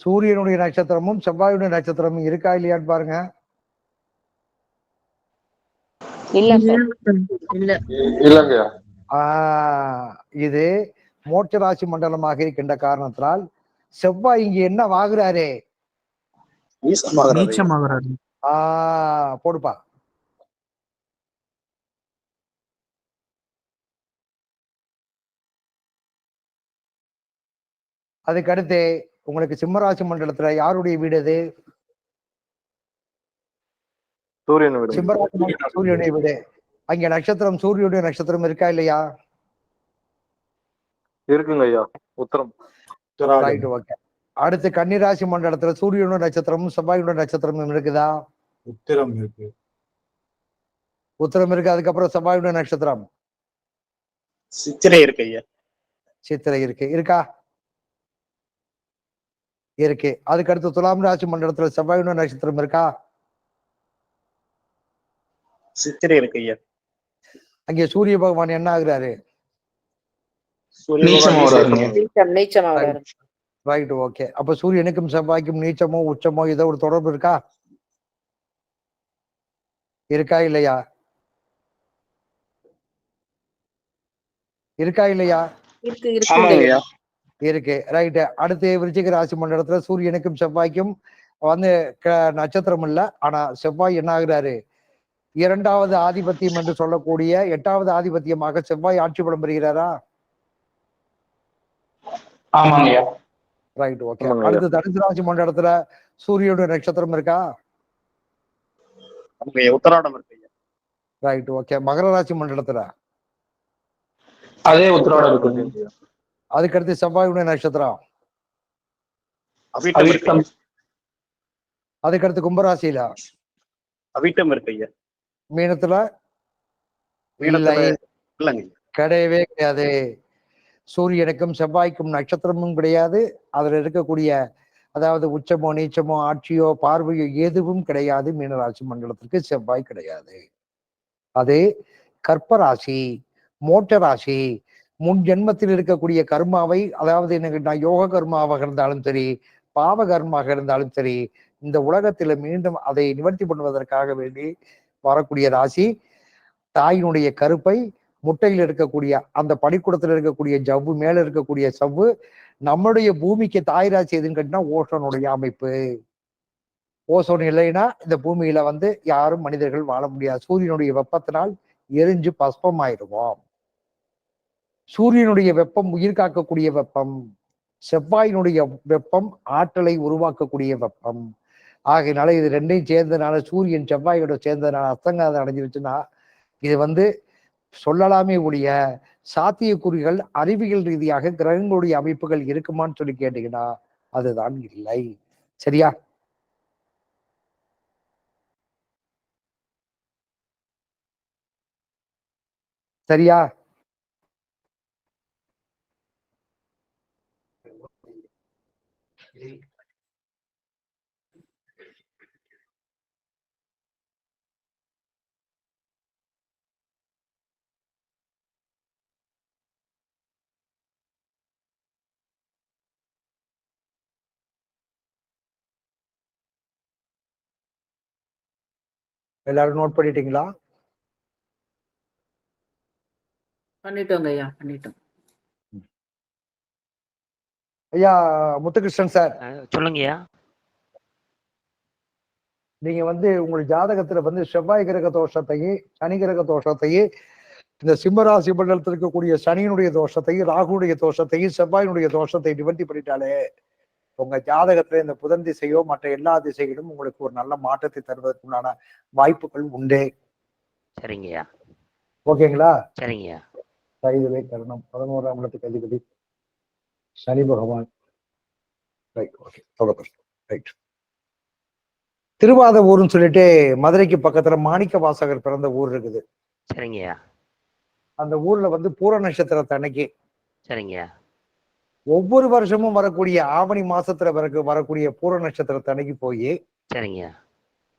சூரியனுடைய நட்சத்திரமும் செவ்வாயுடைய நட்சத்திரமும் இருக்கா இல்லையான்னு பாருங்க. இது மோட்ச ராசி மண்டலமாக இருக்கின்ற காரணத்தினால் செவ்வாய் இங்க என்ன ஆகுறாரு? போடுப்பா. அதுக்கு அடுத்து உங்களுக்கு சிம்மராசி மண்டலத்துல யாருடைய வீடு அது? சிம்மராசி மண்டலம் சூரியனுடைய வீடு. அங்க நட்சத்திரம் சூரியனுடைய நட்சத்திரம் இருக்கா இல்லையா? இருக்குங்க ஐயா. உத்தரம். Right, okay. அடுத்து கன்னிராசி மண்டலத்துல சூரியனுடைய நட்சத்திரமும் செவ்வாயுடைய நட்சத்திரமும் இருக்குதா? உத்திரம் இருக்கு. உத்தரம் இருக்கு. அதுக்கப்புறம் செவ்வாயுடைய நட்சத்திரம் சித்திரை இருக்கு ஐயா. சித்திரை இருக்கா? இருக்கு. அதுக்கு அடுத்து துலாம் ராசி மண்டலத்துல செவ்வாயுடைய நட்சத்திரம் இருக்கா? சித்திரை இருக்கு ஐயா. அங்கே சூரிய பகவான் என்ன ஆகுறாரு? Right, okay. அப்ப சூரியனுக்கும் செவ்வாய்க்கும் நீச்சமோ உச்சமோ ஏதோ ஒரு தொடர்பு இருக்கா இல்லையா? இருக்கு. ரைட். அடுத்து விருச்சிக ராசி மண்டலத்துல சூரியனுக்கும் செவ்வாய்க்கும் நட்சத்திரம் இல்ல, ஆனா செவ்வாய் என்ன ஆகுறாரு? 2வது ஆதிபத்தியம் என்று சொல்லக்கூடிய 8வது ஆதிபத்தியமாக செவ்வாய் ஆட்சி பலம் பெறுகிறாரா? Right, okay. அடுத்து தனுசு ராசி மண்டலத்துல சூரியனுடைய நட்சத்திரம் இருக்கா? உத்தராடம் இருக்கு. Right, okay. மகர ராசி மண்டலத்துல அதே உத்தராடம் இருக்கு. அதுக்கடுத்து செவ்வாயுடைய நட்சத்திரம். அதுக்கடுத்து கும்பராசியில அவிட்டம் இருக்கு ஐயா. மீனத்துல கிடையவே கிடையாது. சூரியனுக்கும் செவ்வாய்க்கும் நட்சத்திரமும் கிடையாது. அதுல இருக்கக்கூடிய அதாவது உச்சமோ நீச்சமோ ஆட்சியோ பார்வையோ எதுவும் கிடையாது. மீனராசி மண்டலத்திற்கு செவ்வாய் கிடையாது. அது கற்பராசி, மோட்ச ராசி. முன் ஜென்மத்தில் இருக்கக்கூடிய கர்மாவை, அதாவது நான் யோக கர்மாவாக இருந்தாலும் சரி, பாவ கர்மாக இருந்தாலும் சரி, இந்த உலகத்துல மீண்டும் அதை நிவர்த்தி பண்ணுவதற்காக வேண்டி வரக்கூடிய ராசி. தாயினுடைய கருப்பை, முட்டையில் இருக்கக்கூடிய அந்த பனிக்கூடத்துல இருக்கக்கூடிய ஜவ்வு, மேல இருக்கக்கூடிய சவ்வு. நம்மளுடைய பூமிக்கு தாய் ராசி எதுன்னு கேட்டீங்கன்னா ஓஷனுடைய அமைப்பு. ஓசோன் இல்லைன்னா இந்த பூமியில வந்து யாரும் மனிதர்கள் வாழ முடியாது. சூரியனுடைய வெப்பத்தினால் எரிஞ்சு பஸ்பமாயிடுவோம். சூரியனுடைய வெப்பம் உயிர் காக்கக்கூடிய வெப்பம், செவ்வாயினுடைய வெப்பம் ஆற்றலை உருவாக்கக்கூடிய வெப்பம். ஆகையினால இது ரெண்டையும் சேர்ந்ததுனால, சூரியன் செவ்வாயோட சேர்ந்ததுனால அஸ்தங்காதம் அடைஞ்சிருச்சுன்னா இது வந்து சொல்லலாமே ஒழிய சாத்தியக்கூறுகள் அறிவியல் ரீதியாக கிரகங்களுடைய அமைப்புகள் இருக்குமான்னு சொல்லி கேட்டீங்கன்னா அதுதான் இல்லை. சரியா? சரியா? எல்லாரும் நோட் பண்ணிட்டீங்களா? பண்ணிட்டோங்க ஐயா, பண்ணிட்டோம். ஐயா முத்துகிருஷ்ணன் சார், சொல்லுங்கய்யா. நீங்க வந்து உங்கள் ஜாதகத்துல வந்து செவ்வாய் கிரக தோஷத்தையும் சனி கிரக தோஷத்தையும் இந்த சிம்மராசி மண்டலத்தில் இருக்கக்கூடிய சனியினுடைய தோஷத்தையும் ராகுனுடைய தோஷத்தையும் செவ்வாயினுடைய தோஷத்தை நிவர்த்தி பண்ணிட்டாலே உங்க ஜாதகத்துல இந்த புதன் திசையோ மற்ற எல்லா திசைகளும் உங்களுக்கு ஒரு நல்ல மாற்றத்தை தருவதற்குண்டான வாய்ப்புகள் உண்டே. சரிங்கய்யா. ஓகேங்களா? சரிங்கய்யா. இதுவே தருணம் 11ஆம் இடத்துக்கு அதிபதி சனி பகவான். Right, okay, right. திருவாத ஊர்னு சொல்லிட்டு மதுரைக்கு பக்கத்துல மாணிக்க வாசகர் பிறந்த ஊர் இருக்குது. சரிங்கய்யா. அந்த ஊர்ல வந்து பூர நட்சத்திரத்து அன்னைக்கு சரிங்கய்யா. ஒவ்வொரு வருஷமும் வரக்கூடிய ஆவணி மாசத்துல வரக்கூடிய பூர நட்சத்திரத்து அன்னைக்கு போய் சரிங்கய்யா.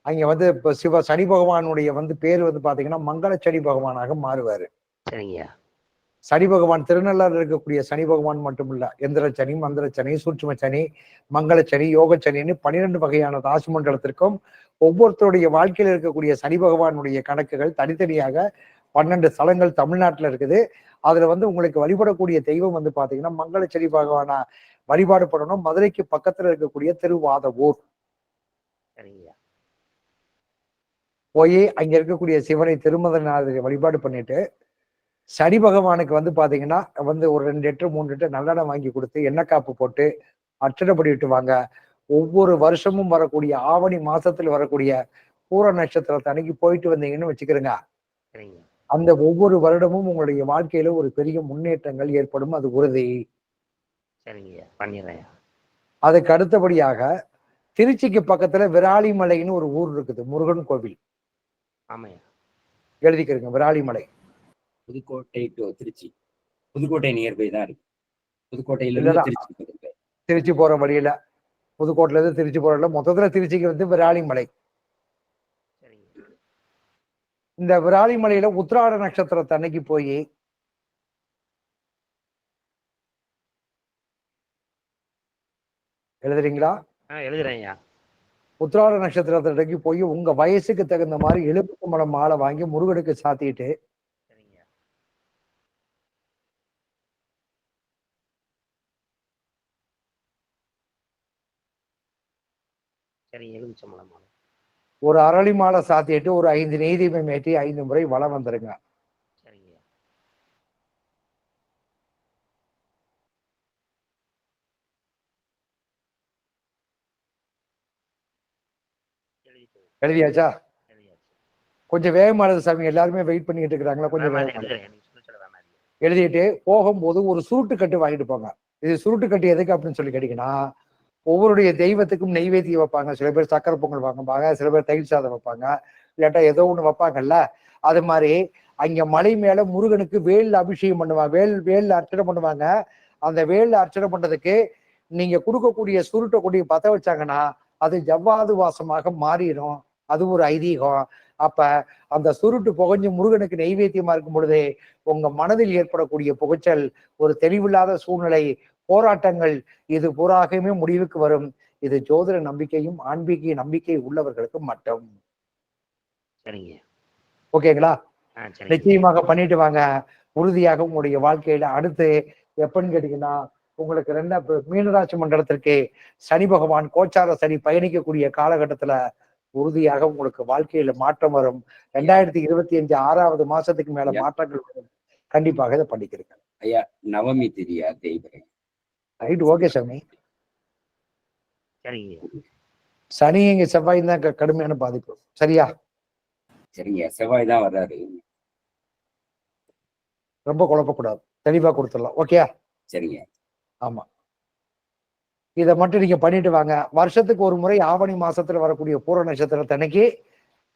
அங்க வந்து இப்ப சனி பகவானுடைய வந்து பேர் வந்து பாத்தீங்கன்னா மங்கள சனி பகவானாக மாறுவாரு. சரிங்கய்யா. சனி பகவான் திருநள்ளாறு இருக்கக்கூடிய சனி பகவான் மட்டும் இல்ல, எந்திர சனி, மந்திர சனி, சூட்சும சனி, மங்கள சனி, யோக சனின்னு 12 வகையான ராசி மண்டலத்திற்கும் ஒவ்வொருத்தருடைய வாழ்க்கையில இருக்கக்கூடிய சனி பகவானுடைய கணக்குகள் தனித்தனியாக 12 ஸ்தலங்கள் தமிழ்நாட்டுல இருக்குது. அதுல வந்து உங்களுக்கு வழிபடக்கூடிய தெய்வம் வந்து பாத்தீங்கன்னா மங்கள சனி பகவான வழிபாடு பண்ணணும். மதுரைக்கு பக்கத்துல இருக்கக்கூடிய திருவாதவூர் போய் அங்க இருக்கக்கூடிய சிவனை திருமதநாதரை வழிபாடு பண்ணிட்டு சனி பகவானுக்கு வந்து பாத்தீங்கன்னா வந்து ஒரு 2 லிட்டர் 3 லிட்டர் நல்லெண்ணெய் வாங்கி கொடுத்து எண்ணெய் காப்பு போட்டு அர்ச்சனை பண்ணிட்டு வாங்க. ஒவ்வொரு வருஷமும் வரக்கூடிய ஆவணி மாசத்துல வரக்கூடிய பூர நட்சத்திரத்தை அன்னைக்கு போயிட்டு வந்தீங்கன்னு வச்சுக்கிறேங்க, அந்த ஒவ்வொரு வருடமும் உங்களுடைய வாழ்க்கையில ஒரு பெரிய முன்னேற்றங்கள் ஏற்படும், அது உறுதி. அதுக்கு அடுத்தபடியாக திருச்சிக்கு பக்கத்துல விராலிமலைன்னு ஒரு ஊர் இருக்குது, முருகன் கோவில். எழுதிக்கிறீங்க, விராலிமலை. புதுக்கோட்டை டு திருச்சி, புதுக்கோட்டை நியர்பை தான் இருக்கு. புதுக்கோட்டையில இருந்து திருச்சி போற வழியில, புதுக்கோட்டையில இருந்து திருச்சி போற வழியில மொத்தத்துல திருச்சிக்கு வந்து விராலிமலை. இந்த விராலிமலையில உத்திராட நட்சத்திரத்தை அன்னைக்கு போய் எழுதுறீங்களா? எழுதுறேன். உத்திராட நட்சத்திரத்தன்னைக்கு போய் உங்க வயசுக்கு தகுந்த மாதிரி எலுமிச்சம்பழம் மாலை வாங்கி முருகனுக்கு சாத்திட்டு ஒரு அரளி மாலை சாத்திட்டு ஒரு 5 நெய்தீபம் ஏற்றி 5 முறை வலம் வந்துருங்க. எழுதியாச்சா? கொஞ்சம் வேகமா எழுது சாமி, எல்லாருமே வெயிட் பண்ணிட்டு இருக்கிறாங்களா? கொஞ்சம் எழுதிட்டு போகும்போது ஒரு சுருட்டு கட்டு வாங்கிட்டு போங்க. இது சுருட்டு கட்டு எதுக்கு அப்படின்னு சொல்லி கேட்டீங்கன்னா, ஒவ்வொருடைய தெய்வத்துக்கும் நெய்வேத்தியம் வைப்பாங்க. சில பேர் சக்கரை பொங்கல் வாங்கப்பாங்க, சில பேர் தயிர் சாதம் வைப்பாங்க, இல்லாட்டா ஏதோ ஒண்ணு வைப்பாங்கல்ல. அது மாதிரி அங்க மலை மேல முருகனுக்கு வேல் அபிஷேகம் பண்ணுவாங்க, வேல் அர்ச்சனை பண்ணுவாங்க. அந்த வேல் அர்ச்சனை பண்றதுக்கு நீங்க கொடுக்கக்கூடிய சுருட்டை கொண்டு பத்த வச்சாங்கன்னா அது ஜவ்வாது வாசமாக மாறிடும், அது ஒரு ஐதீகம். அப்ப அந்த சுருட்டு புகைஞ்சு முருகனுக்கு நெய்வேத்தியமா இருக்கும் பொழுது உங்க மனதில் ஏற்படக்கூடிய புகைச்சல், ஒரு தெளிவில்லாத சூழ்நிலை, போராட்டங்கள், இது பூராகவே முடிவுக்கு வரும். இது ஜோதிட நம்பிக்கையும் ஆன்மீக நம்பிக்கை உள்ளவர்களுக்கு மட்டும். ஓகேங்களா? நிச்சயமாக பண்ணிட்டு வாங்க. உறுதியாக உங்களுடைய வாழ்க்கையில அடுத்து எப்பன்னு கேட்டீங்கன்னா உங்களுக்கு மீனராசி மண்டலத்திற்கு சனி பகவான் கோச்சார சனி பயணிக்கக்கூடிய காலகட்டத்துல உறுதியாக உங்களுக்கு வாழ்க்கையில மாற்றம் வரும். 2025 6வது மாசத்துக்கு மேல மாற்றங்கள் வரும். கண்டிப்பாக இதை பண்ணிக்கிறேன் ஐயா. நவமி திதியா தேய்பிரை? ரைட், ஓகே சாமி. சரிங்க. சனி இங்க செவ்வாய் தான் கடுமையான பாதிப்பு. சரியா? சரிங்க. செவ்வாய் தான் வர்றாரு. ரொம்ப குழப்பக்கூடாது, தெளிவா கொடுத்துடலாம். ஓகே, சரிங்க. ஆமா, இதை மட்டும் நீங்க பண்ணிட்டு வாங்க. வருஷத்துக்கு ஒரு முறை ஆவணி மாசத்துல வரக்கூடிய பூர நட்சத்திரத்தன்னைக்கு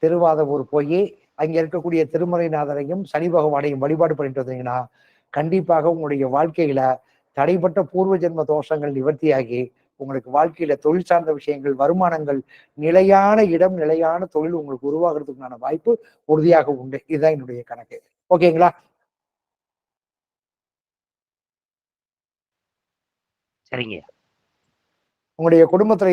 திருவாதவூர் போய் அங்க இருக்கக்கூடிய திருமலைநாதரையும் சனி பகவானையும் வழிபாடு பண்ணிட்டு வந்தீங்கன்னா கண்டிப்பாக உங்களுடைய வாழ்க்கையில தடைப்பட்ட பூர்வ ஜென்ம தோஷங்கள் நிவர்த்தியாகி உங்களுக்கு வாழ்க்கையில தொழில் சார்ந்த விஷயங்கள், வருமானங்கள், நிலையான இடம், நிலையான தொழில் உங்களுக்கு உருவாகிறதுக்கான வாய்ப்பு உறுதியாக உண்டு. இதுதான் என்னுடைய கணக்கு. ஓகேங்களா? சரிங்க. உங்களுடைய குடும்பத்துல